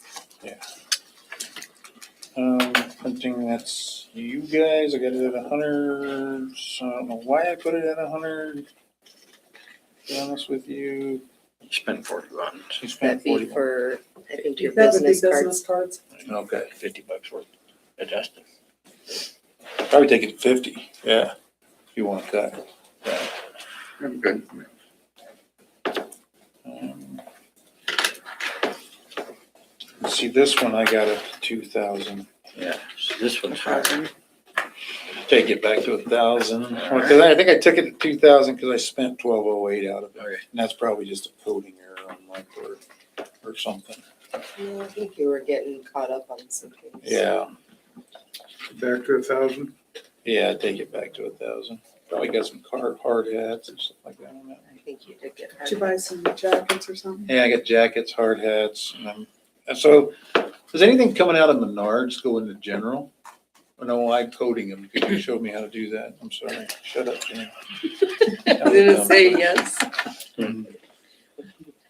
Printing, that's you guys. I got it at 100. So I don't know why I put it at 100. To be honest with you, Spent 41. she spent That'd be 41. for, I think, your That would be business business cards. cards. Okay, $50 worth adjusted. probably take it 50. Yeah, if you want to cut. I'm good. See, this one I got at 2,000. Yeah, so this one's higher. Take it back to 1,000. Because I think I took it to 2,000 because I spent 1,208 out of it. Okay. And that's probably just a coding error on my part or something. Yeah, I think you were getting caught up on some things. Yeah, Back to 1,000. yeah, take it back to 1,000. Probably got some hard hats and stuff like that on that. I think you did get Did you hard. buy some jackets or something? Yeah, I got jackets, hard hats, and so, does anything coming out of Menards go into general? I know I'm coding them. Could you show me how to do that? I'm sorry. Shut up, Jen. I'm gonna say yes. Mhm.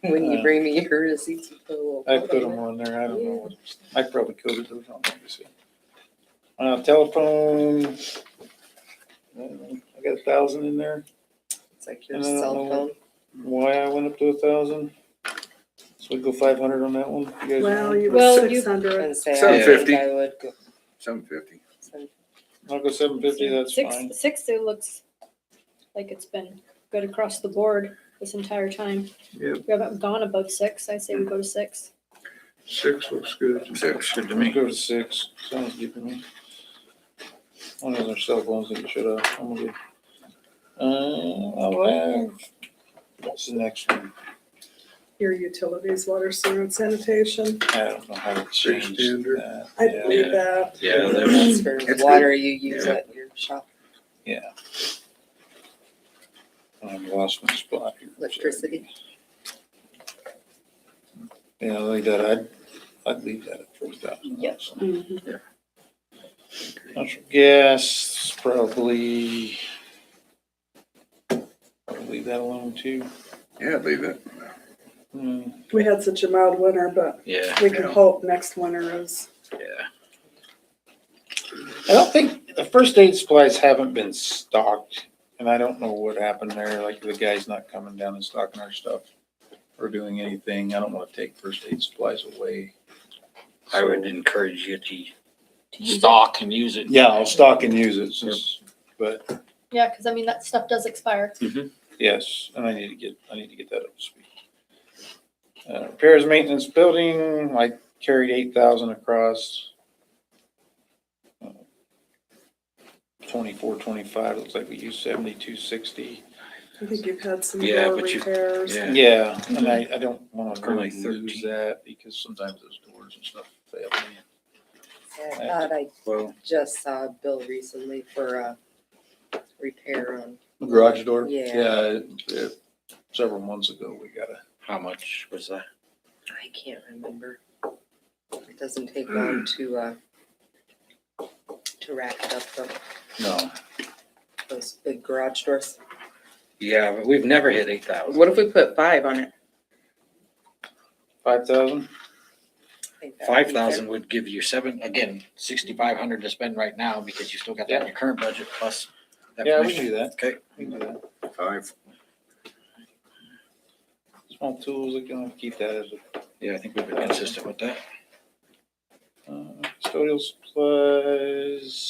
When you bring me your receipts. we'll put a little I photo put them on there. I don't know. I probably coded those on. Let me see. Telephone. I got 1,000 in there. It's like your I don't cell know phone. Why I went up to 1,000? So we go 500 on that one. You guys Well, know? you Well, were you- 600. And say, I 750. think I would go. 750. I'll go 750. That's fine. 60 looks like it's been good across the board this entire time. Yep. We haven't gone above 6. I say we go to 6. 6 looks good. 6. Good to Let's me. go to 6. Sounds good to me. One of our cell phones that you shut off. I'm gonna do. I'll have. What's the next one? Your utilities, water, sewer, and sanitation. I don't know how to change standard. that. I Yeah. believe that. Yeah, That's for It's water you use Yeah. at your shop, I've lost my spot here. electricity. Yeah, like that. I'd leave that at 4,000. Yep. Mhm. Natural gas, probably. I'll leave that alone too. Yeah, leave it. We had such a mild winter, but Yeah, we can hope next winter is. yeah. I don't think the first aid supplies haven't been stocked And I don't know what happened there, like the guy's not coming down and stocking our stuff or doing anything. I don't wanna take first aid supplies away. I would So- encourage you to use it. stock and use it. Yeah, I'll stock and use it, but Yeah, because I mean, that stuff does expire. yes, and I need to get that up to speed. Repairs, maintenance, building, I carried 8,000 across. 24, 25, looks like we used 7260. I think you've had some Yeah, door but you- repairs. yeah. Yeah, and I don't wanna Currently really lose 13. that because sometimes those doors and stuff fail me. I thought I Well, just saw a bill recently for a repair on, The garage door? Yeah. Yeah, several months ago, we got a, how much was that? I can't remember. It doesn't take long to rack it up though, no, those big garage doors. Yeah, but we've never hit 8,000. What if we put 5 on it? 5,000? I think that would be 5,000 would give you 6,500 to spend right now because you still got that in your current budget plus. that Yeah, we commission. can do that. Okay. We can do that. 5. Small tools, we can keep that as Yeah, I think we've been consistent with that. custodial supplies.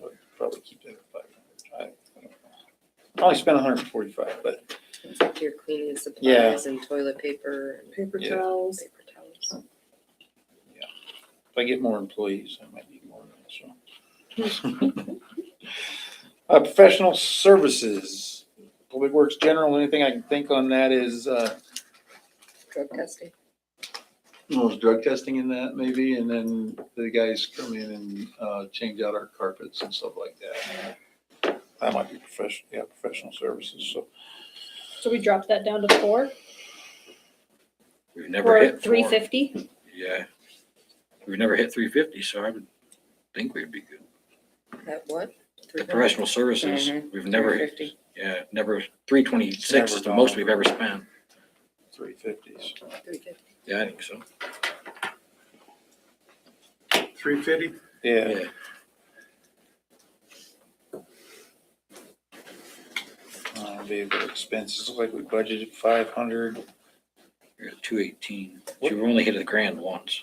I'll probably keep that at 500. I don't know. I only spent 145, but It's like your cleaning Yeah. supplies and toilet paper and Paper Yeah. towels. paper towels. if I get more employees, I might need more than that, so. Professional services, public works general, anything I can think on that is, Drug testing. was drug testing in that maybe, and then the guys come in and, change out our carpets and stuff like that. That might be professional services, so. So we dropped that down to 4 We've never or hit 4. 350. Yeah. We've never hit 350, so I would think we'd be good. At what? The professional services, we've never, 350. yeah, never, 326 Never is the gone most we've over. ever spent. 350s. 350. Yeah, I think so. 350? Yeah. Vehicle expenses, look like we budgeted 500. You're at 218. So we've only hit a grand once.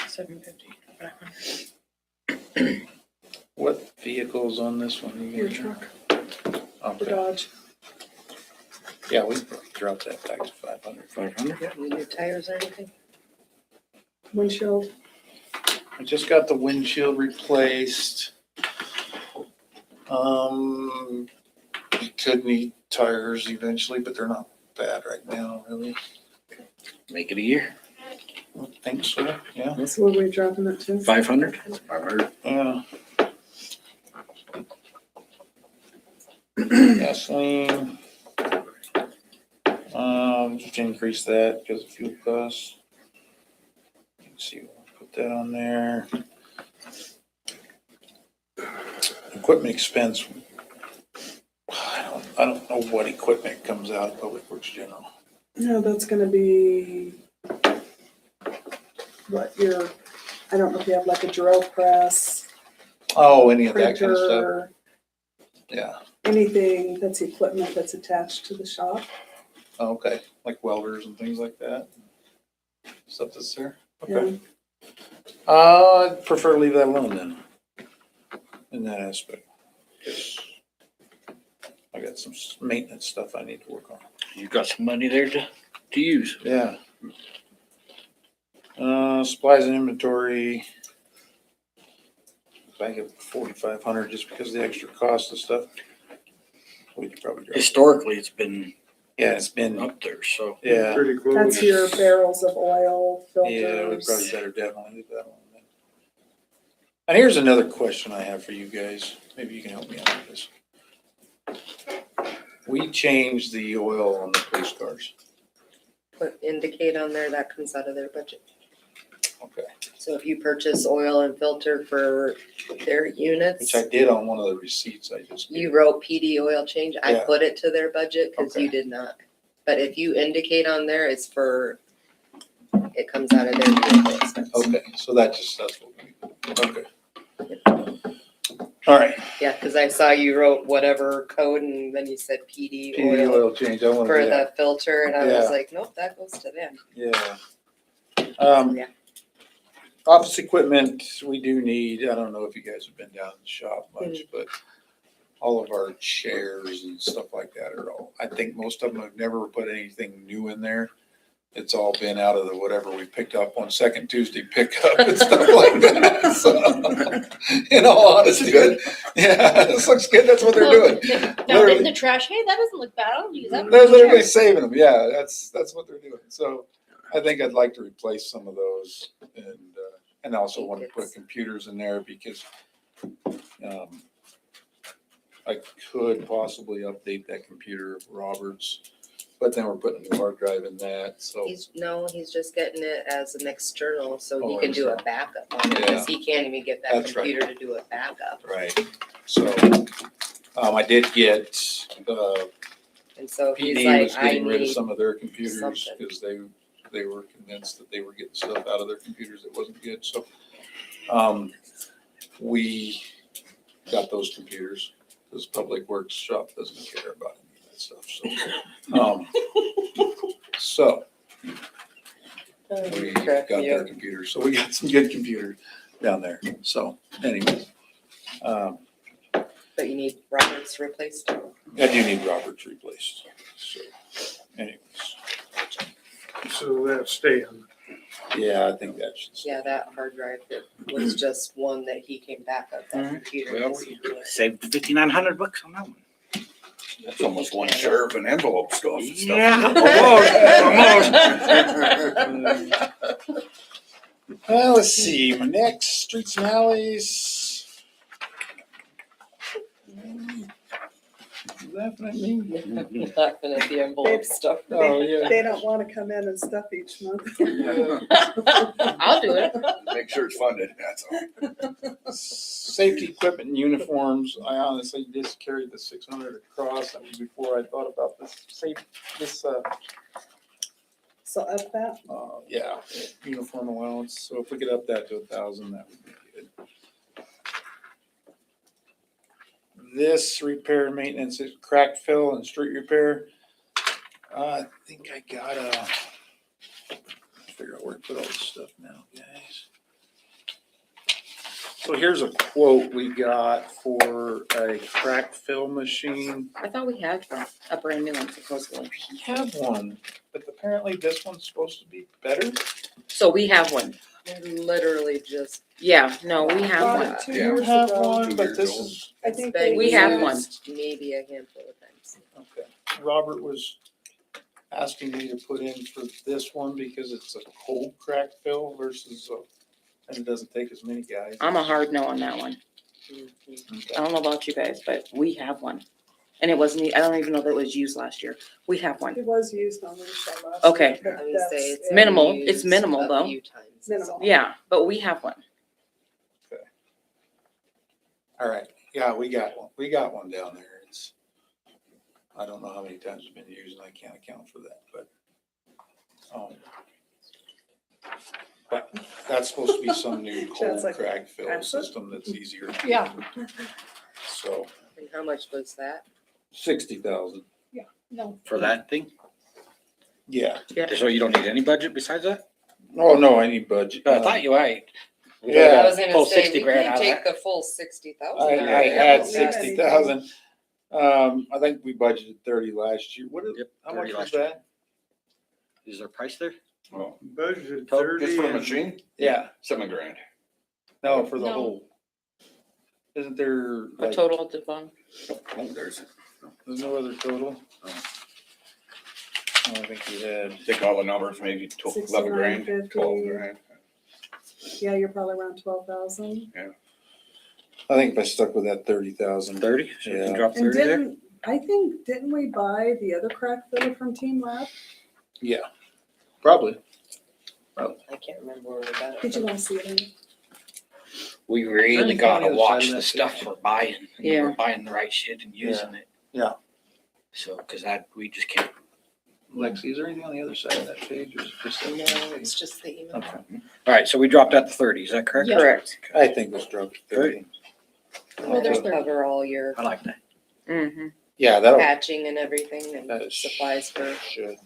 750. What vehicles on this one? Your truck, the Okay, Dodge. yeah, we dropped that back to 500. 500? Any new tires or anything? Windshield. I just got the windshield replaced. We could need tires eventually, but they're not bad right now, really. Make it a year. I think so, yeah. So what are we dropping it to? 500? 500. Yeah. Gasoline. Just increase that because of fuel costs. Let's see, we'll put that on there. Equipment expense. I don't know what equipment comes out of Public Works General. No, that's gonna be what I don't know if you have like a drill press, Oh, any of that kind of stuff, printer, yeah. anything that's equipment that's attached to the shop. Okay, like welders and things like that. Stuff that's there, Yeah. okay. I'd prefer to leave that alone then, in that aspect. 'Cause I got some maintenance stuff I need to work on. You got some money there to use. Yeah. Supplies and inventory. Back at 4,500 just because of the extra cost of stuff. We could probably drop it. Historically, it's been Yeah, it's been, up there, so. yeah, Pretty close. That's your barrels of oil, yeah, we probably filters. better definitely leave that alone then. And here's another question I have for you guys. Maybe you can help me out with this. We changed the oil on the police cars. Indicate on there, that comes out of their budget. Okay. So if you purchase oil and filter for their units, Which I did on one of the receipts I just. you wrote PD oil change, I Yeah. put it to their budget because Okay. you did not. But if you indicate on there, it's for, it comes out of their vehicle expense. Okay, so that's what we, okay. All right, Yeah, cause I saw you wrote whatever code and then you said PD PD oil oil change, I wanna for do that. the filter and I Yeah. was like, nope, that goes to them. Yeah. Yeah. Office equipment, we do need, I don't know if you guys have been down in the shop much, but all of our chairs and stuff like that are all, I think most of them have never put anything new in there. It's all been out of the whatever we picked up on Second Tuesday pickup and stuff like that, so. In all honesty, yeah, this looks good, that's what they're doing. Found it in Literally. the trash. Hey, that doesn't look bad. I'll use that. They're literally saving them, yeah, that's what they're doing, so I think I'd like to replace some of those and also want to put computers in there because I could possibly update that computer of Robert's, but then we're putting a new hard drive in that, so. He's just getting it as an external, so he Oh, can do a external. backup on it, cause he can't even get that That's right. computer to do a backup. Right, so, I did get, And so he's PD like, was I getting rid of need, some of their computers something. because they were convinced that they were getting stuff out of their computers that wasn't good, so. We got those computers, because Public Works shop doesn't care about any of that stuff, so. We got their computers, so we got some good computers down there, so anyways. but you need Roberts replaced. I do need Roberts replaced, so anyways. So that's staying. Yeah, I think that should. Yeah, that hard drive, that was just one that he came back up, that Alright. computer. Well, was useless. Saved $5,900 on that one. That's almost one sheriff and envelope stuff. Yeah, Well, let's see, my next, streets and alleys. Laughing at me? Laughing at the envelope stuff. Oh, yeah. They don't wanna come in and stuff each month. I'll do it. Make sure it's funded, that's all. Safety equipment and uniforms, I honestly just carried the 600 across, that was before I thought about So up that, yeah, uniform allowance, so if we could up that to 1,000, that would be good. This repair and maintenance is crack fill and street repair. I think I gotta figure out where to put all this stuff now, guys. So here's a quote we got for a crack fill machine. I thought we had a brand new one supposedly. We have one, but apparently this one's supposed to be better. So we have one. Literally just. Yeah, no, we have bought one. it 2 Yeah. years Have ago. one, but years this old. is, I think been they We have one. used Maybe a handful of times. okay. Robert was asking me to put in for this one because it's a cold crack fill versus and it doesn't take as many guys. I'm a hard no on that one. Mhm. I don't know about you guys, but we have one. And it wasn't, I don't even know that it was used last year. We have one. It was used on Lisa last. Okay. year, but I would say that's it's it. Minimal. been It's used minimal, a though. few times. Minimal. Yeah, but we have one. All right, yeah, we got one. We got one down there. It's, I don't know how many times it's been used and I can't account for that, but that's supposed to be some new cold Sounds like crack fill that's it. system that's easier. Yeah. So And how much was that? 60,000. No. for that thing. Yeah. So you don't need any budget besides that? Oh, no, I need budget. I thought you might. Yeah. I was gonna Pull say, 60 we grand can't out of take that. the full 60,000. I out of had it. Yeah. 60,000. I think we budgeted 30 last year. What is, Yep, how much 30 was last year. that? Is there a price there? Well, Budgeted Oh, 30. just for a and- machine? Yeah, $7,000. no, for the No. whole. Isn't there A like, total of the phone. Oh, there's, there's no other total? I think we had. take all the numbers, maybe 11 grand, 12 grand. Yeah, you're probably around 12,000. I think if I stuck with that 30,000. 30? So we can Yeah. drop And 30 there? didn't we buy the other crack filler from Team Lab? Yeah, probably. I can't remember where we got it. Did you from. want to see it in? We really Trying to gotta find the other watch side of the that stuff page. we're buying. Yeah. We're buying the right shit and using it. Yeah. So, cause we just can't. Lexi, is there anything on the other side of that page or is it just? that No, page? it's just the email. Okay. All right, so we dropped that to 30, is that correct? Yeah. Correct. I think let's drop it to 30. Well, there's to cover all your I like that. Mm-hmm. Yeah, that'll. patching and everything and that supplies for. should.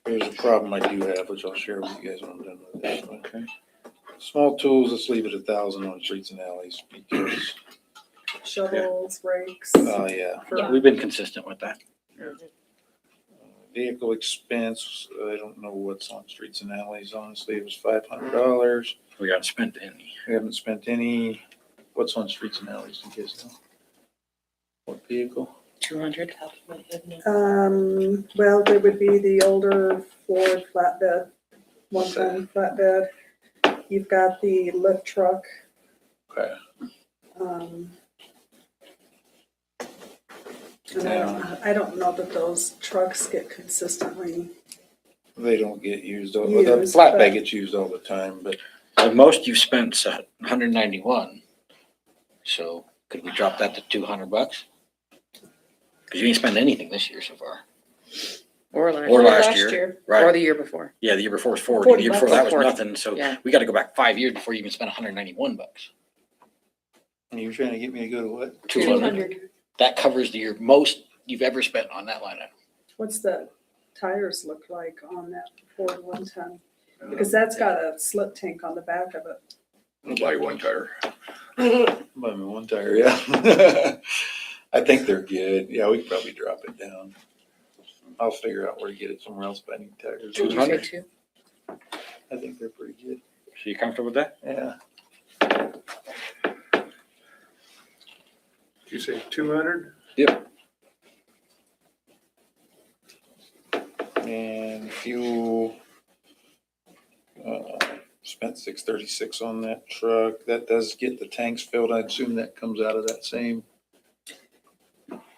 There's a problem I do have, which I'll share with you guys when I'm done with this. Okay. Small tools, let's leave it 1,000 on streets and alleys because, Shovels, rakes. oh yeah. Yeah. We've been consistent with that. Vehicle expense, I don't know what's on streets and alleys, honestly, it was $500. We haven't spent any. We haven't spent any, what's on streets and alleys, do you guys know? What vehicle? 200. Well, there would be the older Ford flatbed, one-ton flatbed. You've got the lift truck. Okay. And I don't know that those trucks get consistently, They don't get used, the Used, flatbed but- gets used all the time, but The most you've spent's 191. So could we drop that to $200? Because you ain't spent anything this year so far. Or last, Or year. last year. Or Right. the year before. Yeah, the year before was 40. 40 The year before bucks. that was 40. nothing. So Yeah. we got to go back 5 years before you even spent $191. you're trying to get me to go to what? 200. That covers the year most you've ever spent on that line item. what's the tires look like on that Ford one-ton? Because that's got a slip tank on the back of it. I'll buy one tire. Buy me one tire, yeah. I think they're good. Yeah, we could probably drop it down. I'll figure out where to get it somewhere else, but I need tires. Did you say 200? 2? I think they're pretty good. So you comfortable with that? Yeah. Did you say 200? And fuel, spent $636 on that truck. That does get the tanks filled. I assume that comes out of that same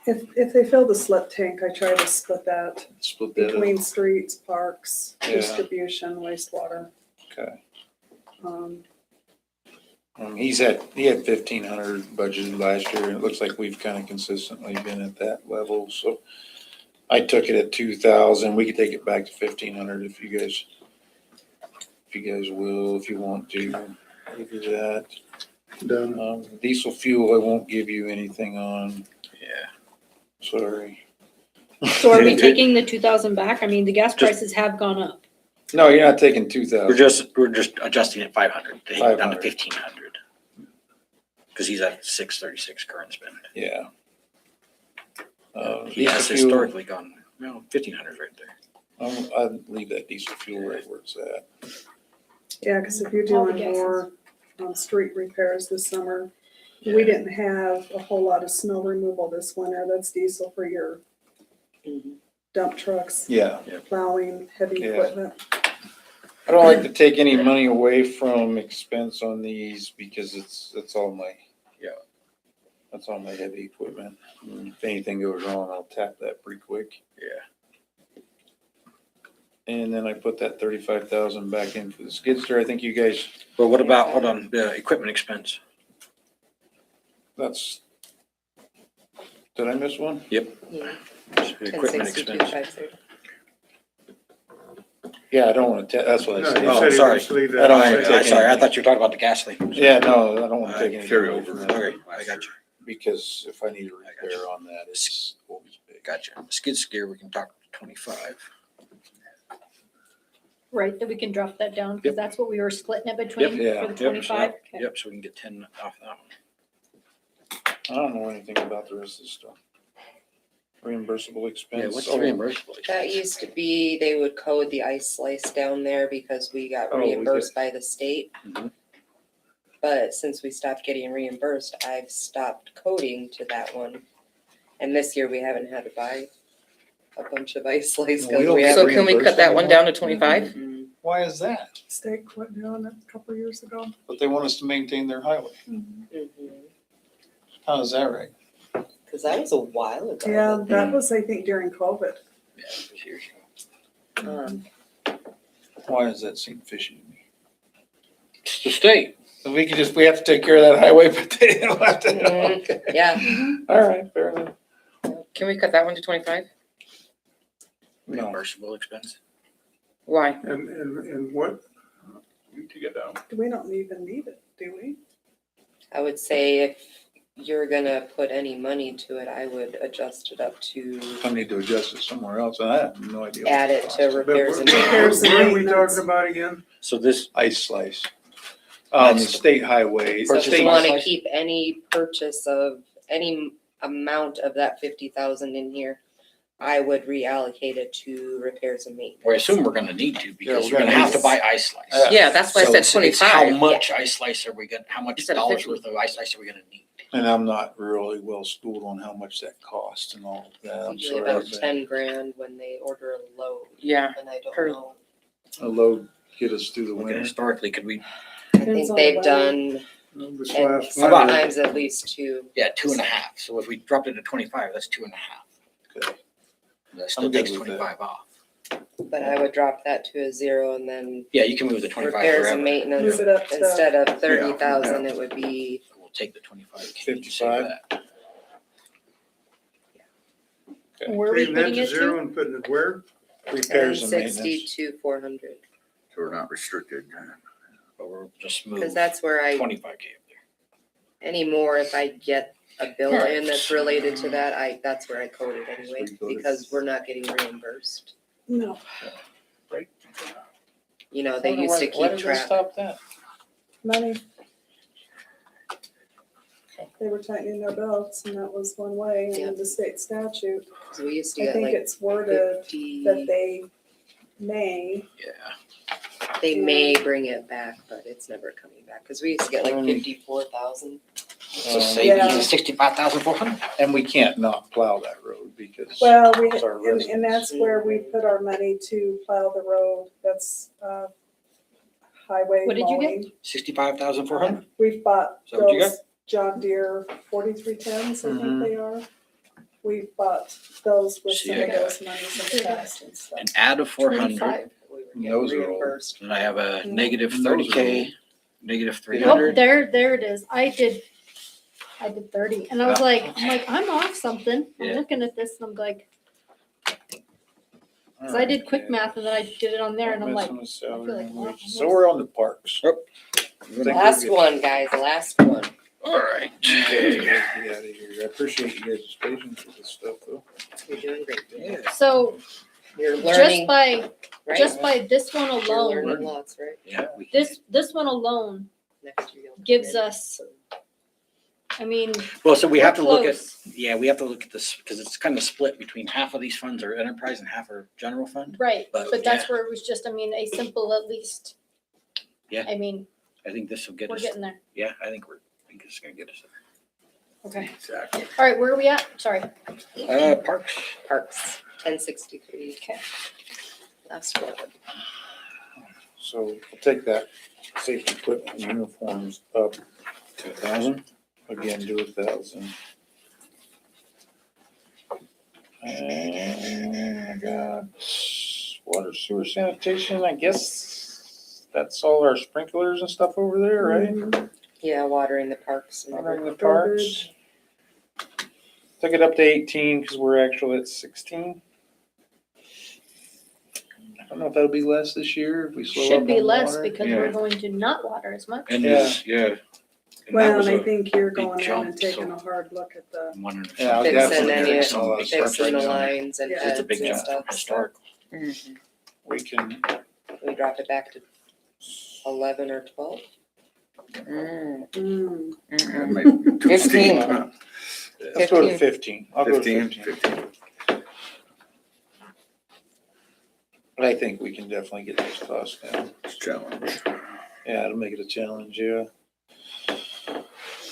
If they fill the slip tank, I try to split that split that up. between streets, parks, Yeah. distribution, wastewater. Okay. Um, He had 1,500 budgeted last year, and it looks like we've kind of consistently been at that level, so I took it at 2,000. We could take it back to 1,500 if you guys will, if you want to. We'll do that. Done. Diesel fuel, I won't give you anything on, Yeah. sorry. So are we taking the 2,000 back? I mean, the gas prices have gone up. No, you're not taking 2,000. We're just adjusting it 500, to down to 500. 1,500. Because he's at 636 current spend. Yeah. He has Diesel fuel, historically gone, well, 1,500 right there. I'd leave that diesel fuel right where it's at. Yeah, because if you're All the doing gases. more street repairs this summer, we didn't have a whole lot of snow removal this winter. That's diesel for your dump trucks, Yeah. plowing, heavy Yeah. equipment. I don't like to take any money away from expense on these because that's all my. Yeah. That's all my heavy equipment. If anything goes wrong, I'll tap that pretty quick. Yeah. And then I put that 35,000 back in for the skid steer. I think you guys, But what about, hold on, the equipment expense? that's, did I miss one? Yeah. The equipment 1062, expense. 530. Yeah, I don't want to, that's what I No, said. he Oh, said he sorry. wants to leave I don't that. wanna take Sorry, I any- thought you were talking about the gasoline. Yeah, no, I don't want to take any. Carry away over. from that. Okay, I got you. Because if I need a repair on that, it's always big. Gotcha. Skid steer, we can talk 25. Right, that we can drop that down, because that's what we were splitting it between Yeah. for the Yep, 25. Okay. Yep, so we can get 10 off that one. I don't know anything about the rest of the stuff. Reimbursable expense. Yeah, what's Oh, reimbursable? That used to be, they would code the ice slice down there because we got Oh, we did. reimbursed by the state. Mhm. But since we stopped getting reimbursed, I've stopped coding to that one. And this year we haven't had to buy a bunch of ice slice No, we because don't we get have. So can we cut that one reimbursed down to 25? Mhm. Why is that? State quit doing it a couple of years ago. But they want us to maintain their highway. Mhm. How is that right? Cause that was a while ago. Yeah, that was, I think, during COVID. Yeah, it was years ago. Um, Why does that seem fishy to me? It's the state. So we have to take care of that highway, but they don't have to. Mhm. Okay. Yeah, All right, fair enough. Can we cut that one to 25? No, Reimbursable expense. Why? And what, You take it down. We don't even need it, do we? I would say if you're gonna put any money to it, I would adjust it up to I need to adjust it somewhere else, and I have no idea. what add it it costs. to repairs and Repairs maintenance. and what are we maintenance. talking about again? So this, Ice slice. On the state highway. So if Purchase you of ice wanna slice? keep any purchase of any amount of that 50,000 in here, I would reallocate it to repairs and maintenance. we assume we're gonna need to, Yeah, because we're we're gonna gonna have to need- buy ice slice. Yeah. Yeah, that's why I So said it's how 25. much ice slice are we gonna, how much Instead of dollars 50. worth of ice slice are we gonna need? And I'm not really well schooled on how much that costs and all of that. I'm Usually sorry. about but 10 grand when they order a load, Yeah, and I don't Per- know. A load get us through the Okay, winter. historically, could we, I Depends think on they've the done, This and last sometimes at least two. yeah, 2.5, so if we dropped it to 25, that's 2.5. Okay. That still I'm good takes with that. 25 off. But I would drop that to a 0 and then Yeah, you can move the 25 repairs and forever. maintenance, Move it up to, instead of 30,000, it would be, We'll take the 25. 55? Where are we Taking that putting to it zero to? and putting it where? Repairs and 760 maintenance. to 400. So we're not restricted. But we'll just Cause move that's where I, 25K up there. anymore, if I get a bill in Alright. that's related to that, that's where I code it anyway, So you code it. because we're not getting reimbursed. no, You know, they used to keep track. Stop that? money. They were tightening their belts and that was one way Yeah. in the state statute. 'Cause we used to I get think like it's worded 50, that they may, Yeah. they may bring it back, but it's never coming back, cause we used to get like Um, 54,000. So Um, say Yeah. 65,400. And we can't not plow that road because. well, It's our and that's where we put our money to plow the road. That's, highway What did you get? mowing. 65,400? We've bought Is that what you those John Deere 4310s, I think they are. We've bought those with See, some I of got those monies in the past and stuff. And add a 400, 25. We were Those getting are old. reimbursed. and I have a Mhm. negative Those are 30K, negative Oh, 300. there it is. I did 30, and I was Ah, like, okay. I'm off something. I'm Yeah. looking at this and I'm like, cause I did quick math and then I did it on there and I'm like, So like, wow, we're on the parks. Oh. Think we're Last good. one, guys, last one. All right. Okay, get out of here. I appreciate you guys' patience with this stuff though. You're doing great. Yeah. so You're just learning, by, right? just by this one You're alone, learning lots, right? Yeah. we can this one alone Next year you'll. gives us, I mean, Well, so we have to we're look at, close. yeah, we have to look at this, because it's kind of split between half of these funds are enterprise and half are general fund. Right, But, but that's where it was just, I mean, a simple at least. Yeah. I mean, I think this will get we're us, getting there. yeah, I think it's gonna get us Okay. Exactly. All right, where are we at? Sorry. there. Parks, Parks, 1063. Okay. Last one. So we'll take that safety equipment and uniforms up to 1,000. again, do 1,000. And I got water sewer sanitation, I guess that's all our sprinklers and stuff over there, right? Mhm. Yeah, watering the parks and Watering the Garbage. parks. Took it up to 18 because we're actually at 16. I don't know if that'll be less this year if we slow up Should be on less water. because we're going to not water as much. And Yeah. this, yeah. And that Well, was and I a- think you're big going in jump, and taking so- a hard look at the, Wondering if Yeah, I'll something- Fixing definitely any, fix all that stuff fixing right the now. lines and Yeah. It's a heads big and jump, stuff. historical. We can, We drop it back to 11 or 12. Yeah, maybe 15. let's go to 15. I'll go to 15, 15. 15. But I think we can definitely get those costs down. It's a challenge. Yeah, it'll make it a challenge, yeah.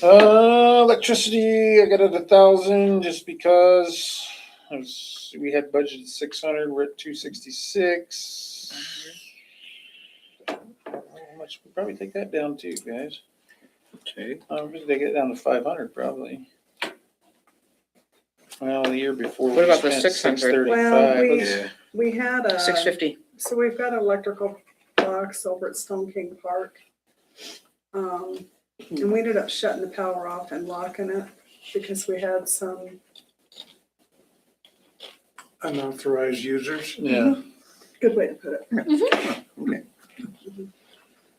Electricity, I got it 1,000 just because we had budgeted 600, we're at 266. How much, we'll probably take that down too, guys. Okay. We take it down to 500 probably. Well, the year before. What we about the spent 600? 635. Well, Yeah. we had a. 650. So we've got an electrical box over at Stone King Park. And we ended up shutting the power off and locking it because we had some, Unauthorized users. Yeah, Good way to put it.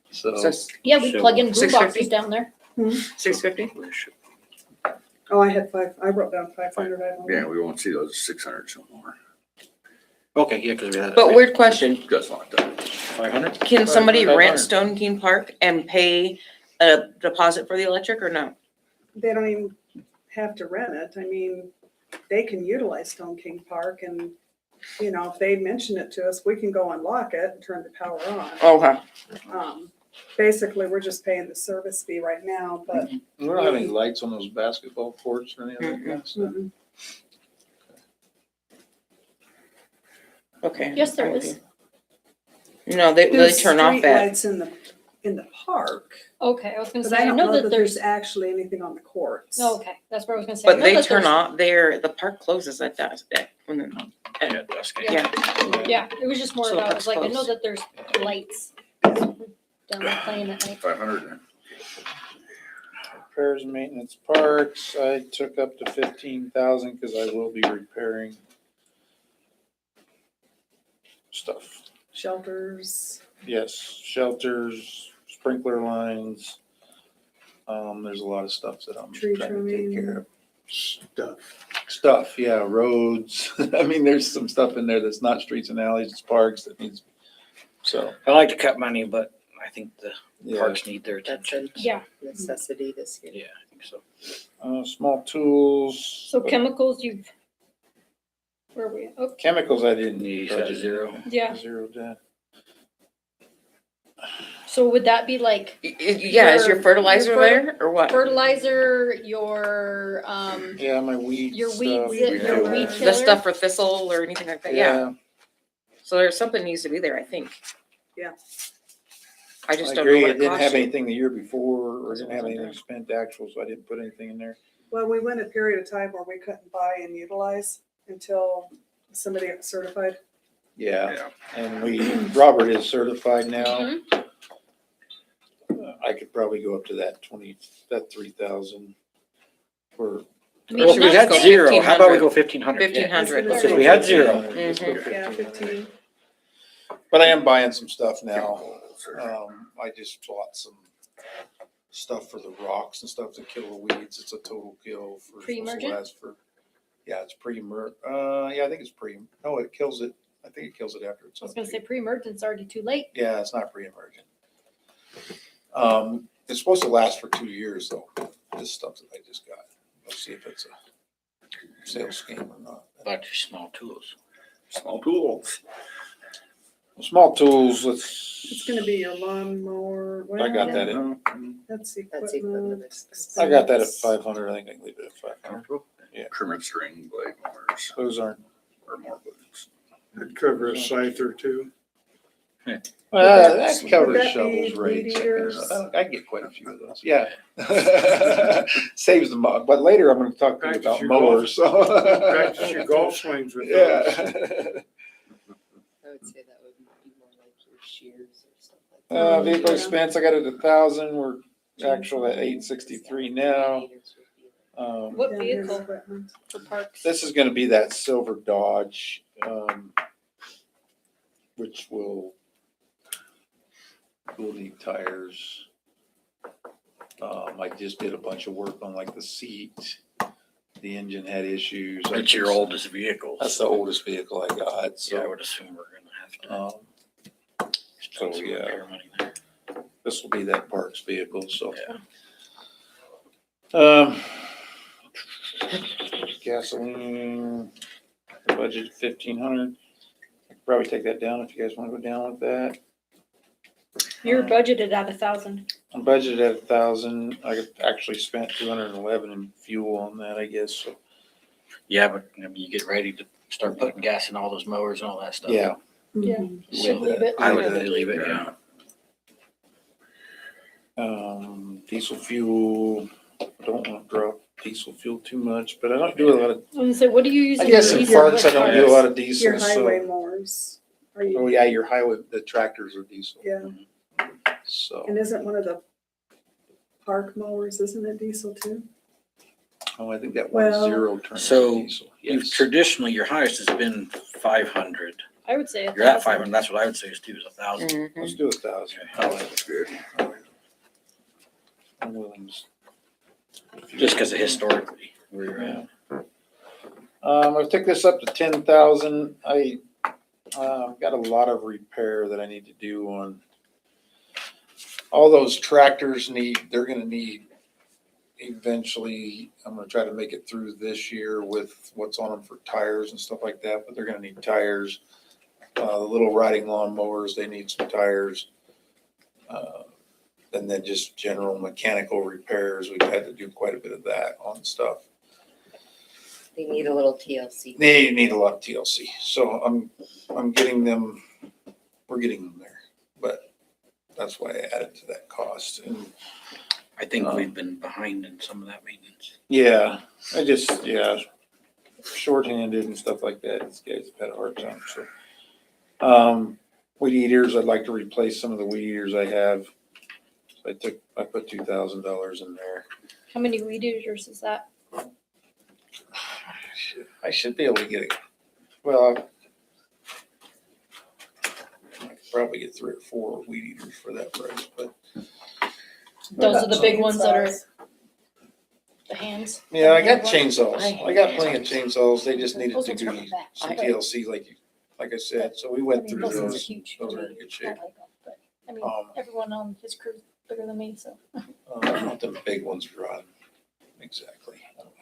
So, So Yeah, we plug in boom 650? boxes down there. 650? Oh, I had I wrote down 500. I don't know. Yeah, we won't see those 600 no more. Okay, yeah, because we had. But weird question, Just like that. 500? can somebody 500. rent Stone King Park and pay a deposit for the electric or no? They don't even have to rent it. I mean, they can utilize Stone King Park and, you know, if they mention it to us, we can go unlock it and turn the power on. Okay. Basically, we're just paying the service fee right now, but we don't have any lights on those basketball courts or anything like that stuff. mm-mm. Okay. Yes, there is. No, they There's turn off at, streetlights in the park, Okay, I was gonna but say, I I don't know know that that there's, there's actually anything on the courts. oh, okay, that's what I was gonna say. I but know they that turn there's- off, the park closes at that, when they're, Yeah, dusk. yeah. Yeah, it was just more So the about, I was park's like, I know closed. that there's lights down there playing at night. 500 then. Repairs and maintenance parks, I took up to 15,000 because I will be repairing stuff. Shelters. Yes, shelters, sprinkler lines. There's a lot of stuff that I'm Tree trying to take trimming. care of. Stuff. Stuff, yeah, roads. I mean, there's some stuff in there that's not streets and alleys, it's parks that needs, so, I like to cut money, but I think the yeah. parks need their That's attention. a Yeah, necessity this year. Yeah, I think so. Small tools. so chemicals, you've, where are we? Oh, Chemicals I didn't You said budget. 0. yeah, Zero debt. so would that be like Yeah, is your Your- fertilizer your fer- there or what? fertilizer, your, Yeah, my weed your stuff. weed, weed your killer. weed The killer? stuff for thistle or anything like that, yeah. So there's something needs to be there, I think. Yeah. I just I don't know agree, what it it didn't costs have you. anything the year before, or That's didn't what have was anything under. spent actual, so I didn't put anything in there. Well, we went a period of time where we couldn't buy and utilize until somebody got certified. Yeah, and Robert is certified now. Mhm. I could probably go up to that 3,000 for. I mean, Well, if we not had saying- 0, how about we go 1,500? 1,500. Because we had 0. Let's go Mhm. Yeah, 1,500. 15. But I am buying some stuff now. I just bought some stuff for the rocks and stuff to kill the weeds. It's a total kill for. Pre-emergent? Yeah, it's yeah, I think it's no, it kills it. I think it kills it after it's. I was gonna say pre-emergent's already too late. Yeah, it's not pre-emergent. It's supposed to last for 2 years though, this stuff that I just got. Let's see if it's a sales scheme or not. But your small tools. Small tools. Small tools, It's gonna be your lawnmower. I got that well, in, That's That's equipment equipment. expense. I got that at 500, I think I can leave it at 500. Trim string blade mowers Those aren't, or more blades. It'd cover a scythe or two. that Would covers that be shovels, weed rakes. eaters? I get quite a few of those, yeah. Saves them up, but later I'm gonna talk to you Practice about your mowers, so. Practice your golf swings with those. Yeah. I would say that would be more like your shears or stuff like that. Vehicle Yeah. expense, I got it at 1,000, we're actual at 863 now. What Down here, vehicle equipment. for parks? This is gonna be that silver Dodge, which will need tires. I just did a bunch of work on like the seat, the engine had issues. It's your oldest vehicle. That's the oldest vehicle I got, So I so, would assume we're gonna have to spend some yeah. repair money there. this will be that Parks vehicle, so. Yeah. Gasoline, budget 1,500. I could probably take that down if you guys wanna go down with that. You're budgeted at 1,000. I'm budgeted at 1,000. I actually spent 211 in fuel on that, I guess, so. Yeah, but I mean, you get ready to start putting gas in all those mowers and all that stuff. Yeah. Yeah. Mhm. Should leave it. I would leave it, yeah. Diesel fuel, I don't want to drop diesel fuel too much, but I don't do a lot of, I was gonna say, what do you use? I in guess your in diesel? parks, I What don't do a parks? lot of Your diesel, highway so. mowers. Are Oh, you, yeah, your highway, the tractors are diesel, yeah, so. and isn't one of the park mowers, isn't it diesel too? Oh, I think that Well- 1.0 turns So diesel, You've yes. traditionally, your highest has been 500. I would say You're at 1,000. 500, that's what I would say is 1,000. Mhm. Let's do 1,000. That's good. I'm willing to- Just because of historically, we're, I took this up to 10,000. I, got a lot of repair that I need to do on. All those tractors they're gonna need eventually, I'm gonna try to make it through this year with what's on them for tires and stuff like that, but they're gonna need tires. The little riding lawn mowers, they need some tires. And then just general mechanical repairs. We've had to do quite a bit of that on stuff. They need a little TLC. They need a lot of TLC, so I'm getting them, we're getting them there, but that's why I added to that cost. And I think we've been behind in some of that maintenance. yeah, shorthanded and stuff like that. These guys have had a hard time, so. Weed eaters, I'd like to replace some of the weed eaters I have. So I put $2,000 in there. How many weed eaters is that? I should be able to get it. Well, I could probably get 3 or 4 weed eaters for that price, but Those are the big ones that are Chainsaws. the hands. yeah, I got Handle. chainsaws. I got plenty of chainsaws. They just needed Those to ones hurt be my back. some I- TLC like I said. So we I went mean, through those ones are those. huge. Those are in good I shape. like them, but, I mean, Um, everyone on his crew's bigger than me, so. Not the big ones run. Exactly.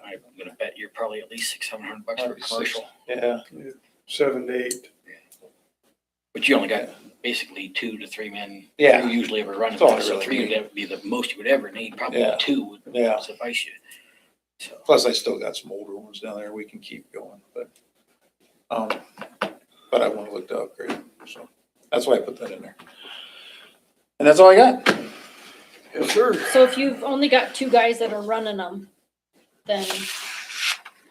I'm gonna bet you're probably at least $600 for a commercial, Yeah. 7 to 8. but you only got basically 2 to 3 men. Yeah. You usually ever run, That's all I so really 3 need. would be the most you would ever need, probably Yeah. 2 would Yeah. suffice you. So, Plus, I still got some older ones down there. We can keep going, but I want to look to upgrade. So that's why I put that in there. And that's all I got. Yes, sir. So if you've only got 2 guys that are running them, then,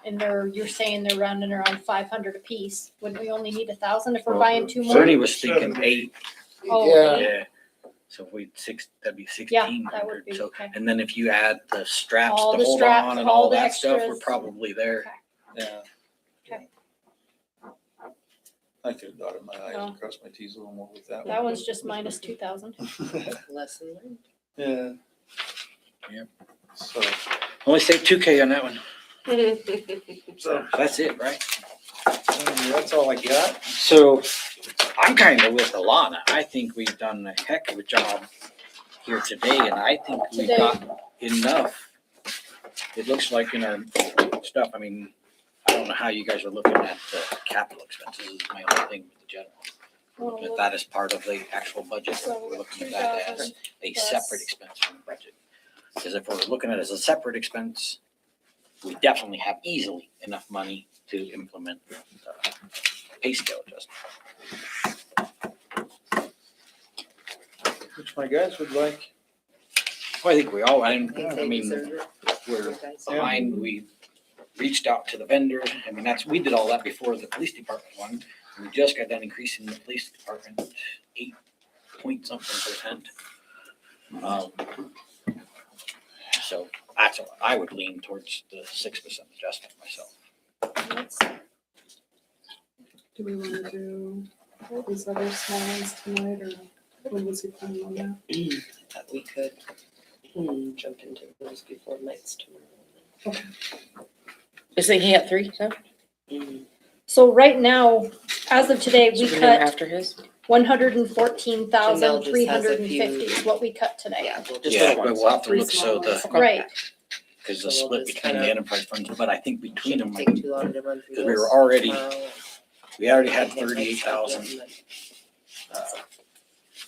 and you're saying they're running around 500 apiece, wouldn't we only need 1,000 if we're buying 2 more? Bernie was thinking 8, Oh, Yeah. yeah. So if we that'd be Yeah, 1,600. that would be, So, okay. and then if you add the straps All to the hold straps, on and all all the that stuff, we're extras. probably there. Yeah. Okay. I could have dotted my I's Oh. and crossed my T's a little more with that one. That one's just minus 2,000. Lesson learned. Yeah. Yep. So, Only saved 2K on that one. so That's it, right? that's all I got. So I'm kind of with Alana. I think we've done a heck of a job here today, and I think we've Today. got enough. It looks like in our stuff, I mean, I don't know how you guys are looking at the capital expenses is my only thing with the general. But that is part of the actual budget. So We're looking at that as 2,000 a plus- separate expense from the budget. Because if we're looking at it as a separate expense, we definitely have easily enough money to implement the pay scale adjustment. Which my guys would like. Well, I think we all, I Think they mean, deserve it. we're You guys. behind, we reached out to the vendors, I mean, we did all that before the police department one. We just got done increasing the police department 8 point something%. So that's what I would lean towards the 6% adjustment myself. Do we wanna do these other small ones tonight, or when was he planning on that? That we could jump into those before lights tomorrow. Is he at 3, so? So right now, as of today, we So we're doing cut after his? 114,350 is what we cut today. Yeah, we'll Just just. Yeah, little but ones. we'll have to Three look, so small the, ones. Right, because the So we'll split just between the kinda- enterprise funds, but I think between them, Shouldn't take too long to run through because we were those already, tomorrow. we already had 38,000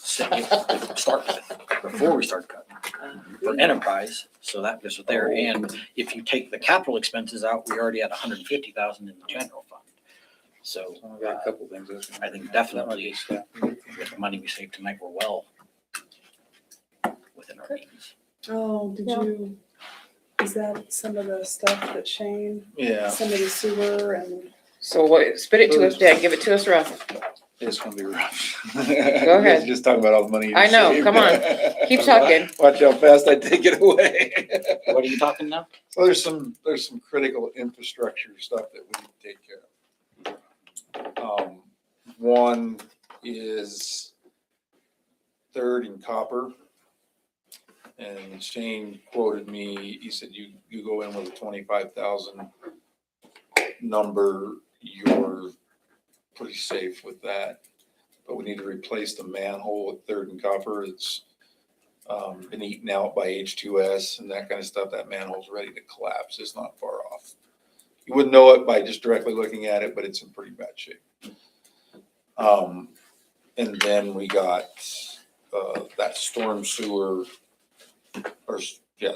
start with, before we start cutting. For enterprise, so that goes there, and if you take the capital expenses out, we already had 150,000 in the general fund. So, I got a couple things. I think definitely with the money we saved tonight, we're well within our means. Oh, did Yeah. you, is that some of the stuff that Shane, Yeah, some of the sewer and, So what, spit it to us, Dad, give it to us rough. it's gonna be rough. Go ahead. Just talking about all the money. you I know, saved. come on. Keep talking. Watch how fast I take it away. What are you talking now? So there's some critical infrastructure stuff that we need to take care of. One is Third and Copper. And Shane quoted me, he said, you go in with a 25,000 number, you're pretty safe with that. But we need to replace the manhole at Third and Copper. It's been eaten out by H2S and that kind of stuff. That manhole's ready to collapse. It's not far off. You wouldn't know it by just directly looking at it, but it's in pretty bad shape. And then we got that storm sewer,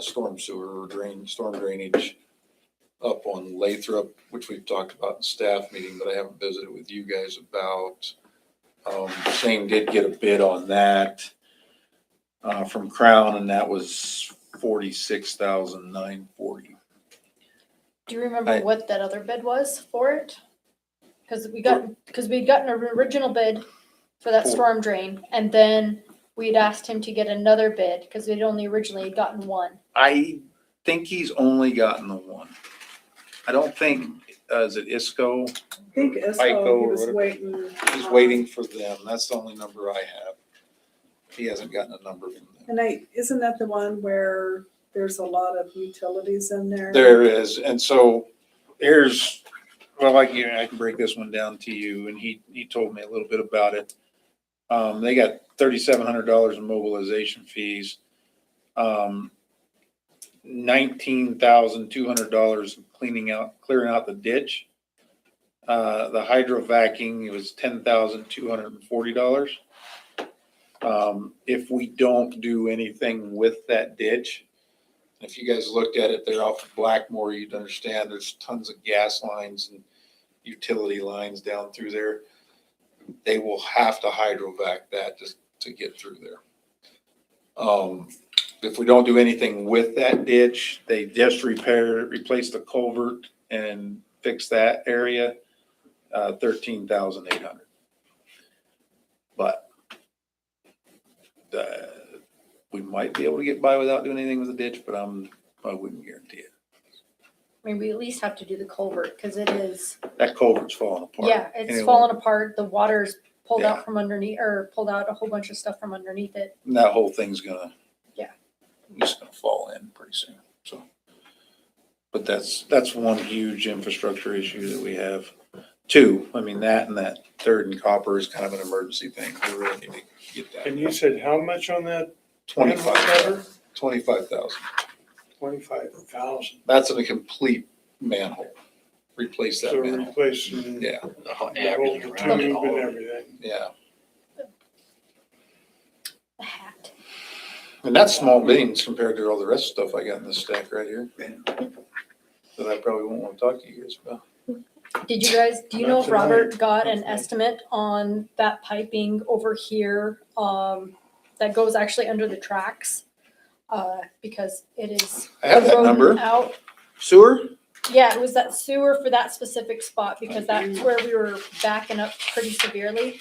storm sewer or storm drainage up on Lathrop, which we've talked about in staff meeting, but I haven't visited with you guys about. Shane did get a bid on that from Crown, and that was $46,940. Do you remember I- what that other bid was for it? Because we'd gotten an original bid for that For- storm drain, and then we'd asked him to get another bid, because we'd only originally gotten one. I think he's only gotten the one. I don't think, is it ISCO? I think Ico ISO, he or was whatever. waiting. He's waiting for them. That's the only number I have. He hasn't gotten a number from them. And isn't that the one where there's a lot of utilities in there? There is, and so here's, well, I can break this one down to you, and he told me a little bit about it. They got $3,700 in mobilization fees, $19,200 clearing out the ditch. The hydro vacuum, it was $10,240. If we don't do anything with that ditch, if you guys looked at it there off of Blackmore, you'd understand there's tons of gas lines and utility lines down through there. They will have to hydrovac that just to get through there. If we don't do anything with that ditch, they just replace the culvert and fix that area, $13,800. But we might be able to get by without doing anything with the ditch, but I wouldn't guarantee it. I mean, we at least have to do the culvert, because it is, That culvert's falling apart. yeah, it's Anyway, fallen apart, the water's pulled Yeah. out from underneath, or pulled out a whole bunch of stuff from underneath it. And that whole thing's Yeah. just gonna fall in pretty soon, so. But that's one huge infrastructure issue that we have. Two, I mean, that and that Third and Copper is kind of an emergency thing. We really need to get that. And you said how much on that? 25,000. 25,000. 25,000. That's in a complete manhole. Replace that So manhole. replacing Yeah, The whole- the whole everything tube around it and all. everything. yeah. The hat. And that's small beans compared to all the rest of the stuff I got in this stack right here. That I probably won't want to talk to you guys about. Do you know if Not Robert tonight. got an estimate on that piping over here, that goes actually under the tracks? Because it is. I have that eroding number. Out. Sewer? Yeah, it was that sewer for that specific spot, because that's where we were backing up pretty severely.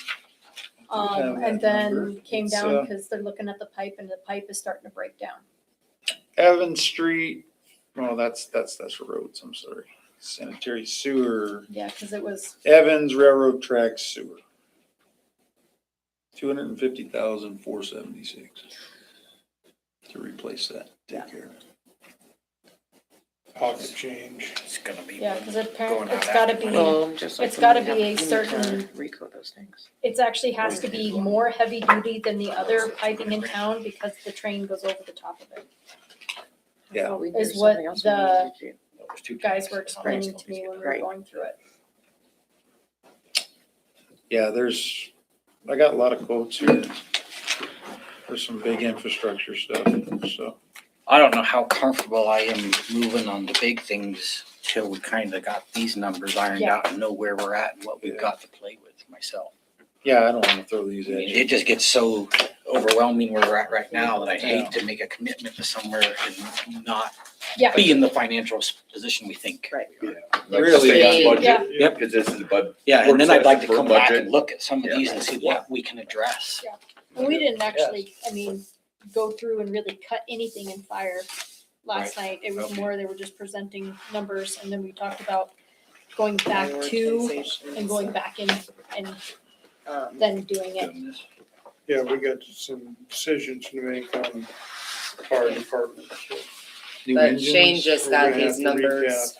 have that And then number. came It's, down because they're looking at the pipe, and the pipe is starting to break down. Evans Street, oh, that's roads, I'm sorry. Sanitary sewer, Yeah, because it was, Evans Railroad Track Sewer. 250,476 to replace that, take care of it. Pocket change. It's gonna be. yeah, because going apparently out it's gotta after be, Well, just like It's gotta when we be have- a we need to certain- Recode those things. it actually has to be more heavy duty than the other piping in town, because the train goes over the top of it. Yeah. Oh, we- Is there's what something else we the needed to do. There's two Guys were pieces on it. explaining to me when we were Right. going through it. Yeah, I got a lot of quotes here. There's some big infrastructure stuff, so. I don't know how comfortable I am moving on the big things till we kind of got these numbers ironed Yeah. out and know where we're at and what we've got to play with myself. Yeah, I don't want to throw these I at mean, you. it just gets so overwhelming where we're at right now that I hate to make a commitment to somewhere and not Yeah. be in the financial position we think. Right. we are. Like Really? stay on Yeah. budget. Yep. Because this is the Yeah, and then Work I'd like to session for come back budget. and look at some of Yeah. these and see what we can address. And we didn't actually, I mean, go through and really cut anything in fire last night. It was Okay. more, they were just presenting numbers, and then we talked about going back to Prioritization. and going back in and than doing it. Yeah, we got some decisions to make on fire department. New But engines. Shane just We're got gonna these have to numbers.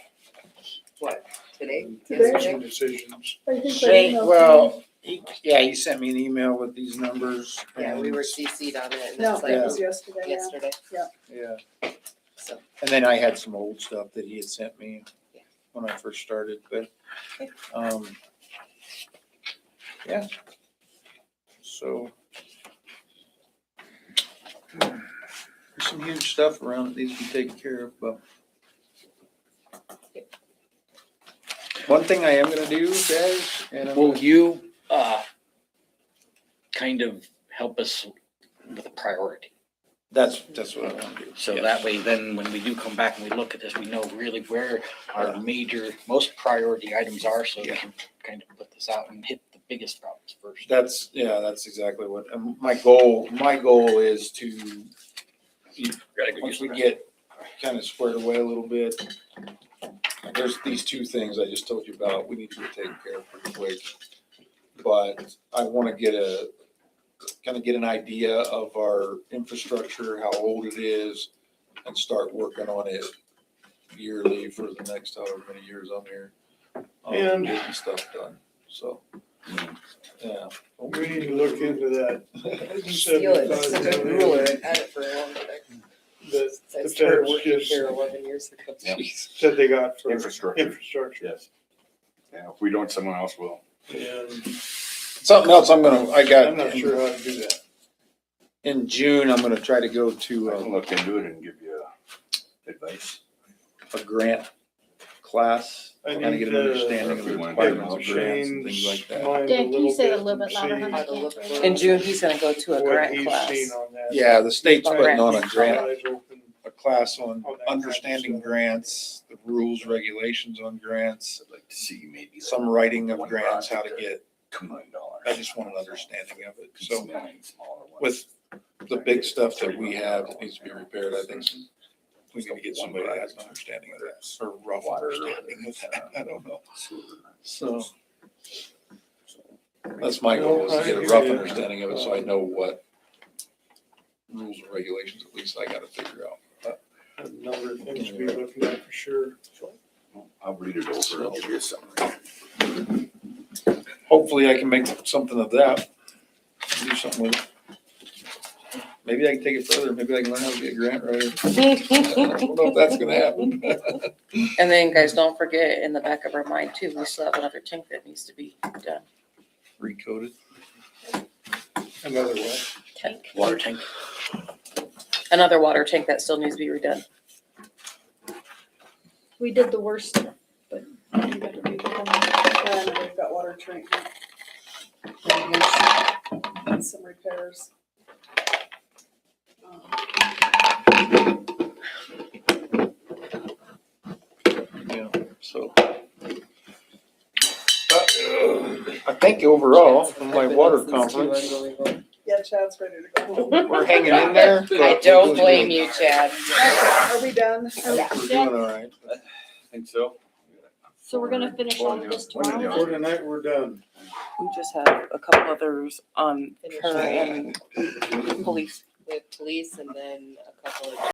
What, today? Today? Make some Yesterday? decisions. I think they Shane, emailed well, he sent me an email with these numbers. Yeah, we and- were CC'd on it and No, it's that like was yesterday, yeah. yesterday, Yeah, so. and then I had some old stuff that he had sent me Yeah. when I first started, but, Okay. yeah. So. There's some huge stuff around that needs to be taken care of, but. One thing I am gonna do, guys, and I'm Will gonna, you, kind of help us with a priority? that's what I wanna do. So Yes. that way, then when we do come back and we look at this, we know really where our major, most priority items are, so we can kind of put this out and hit the biggest problems first. That's exactly what, my goal is to, Gotta go once use we the get kind of squared away a little bit, there's these two things I just told you about, we need to get taken care of pretty quick. But I wanna kind of get an idea of our infrastructure, how old it is, and start working on it yearly for the next however many years I'm here. And- Getting stuff done, so, yeah. We need to look into that. You steal it, it's a good ruler, I've had it for a long time. That I the started feds working just here 11 years ago. said they got for Infrastructure. infrastructure. Yes. Yeah, if we don't, someone else will. And Something else I got. I'm not sure how to do that. In June, I'm gonna try to go I to can look into it and give you advice. a grant class, I kind of need get an to understanding of the If we wanna requirements of get grants and things like Shane's that. mind Dan, can you say that a little and bit louder, see honey? How to look for. In June, he's gonna go to a what grant he's class. seen on that. Yeah, the state's putting on a Grants. grant, Eyes open. a class on On that kind of understanding stuff. grants, the rules, regulations on grants, I'd like to see maybe. some writing of One grants, how to project get, $2 million. I just want an understanding of it. So Smaller ones. with the big stuff that we have that needs to be repaired, I think we need to get somebody that has an understanding of that, or rough understanding of that, I don't know. So that's my goal, is to get a rough understanding of it, so I know what rules and regulations at least I gotta figure out. A number of things to be looking at for sure. I'll read it over and give you a summary. Hopefully I can make something of that, do something with it. Maybe I can take it further, maybe I can learn how to be a grant writer. I don't know if that's gonna happen. And then guys, don't forget in the back of our mind too, we still have another tank that needs to be done. Recoded. Another one. Tank. water tank. Another water tank that still needs to be redone. We did the worst stuff, but you gotta do the one. And we've got water treatment. And some repairs. Yeah, so. I think overall, from my water conference, Yeah, Chad's ready to go home. we're hanging in there. I don't blame you, Chad. Are we done? We're doing all right. Think so? So we're gonna finish all of this tomorrow. For tonight, we're done. We just have a couple others on Finish her it. and police. With police and then a couple of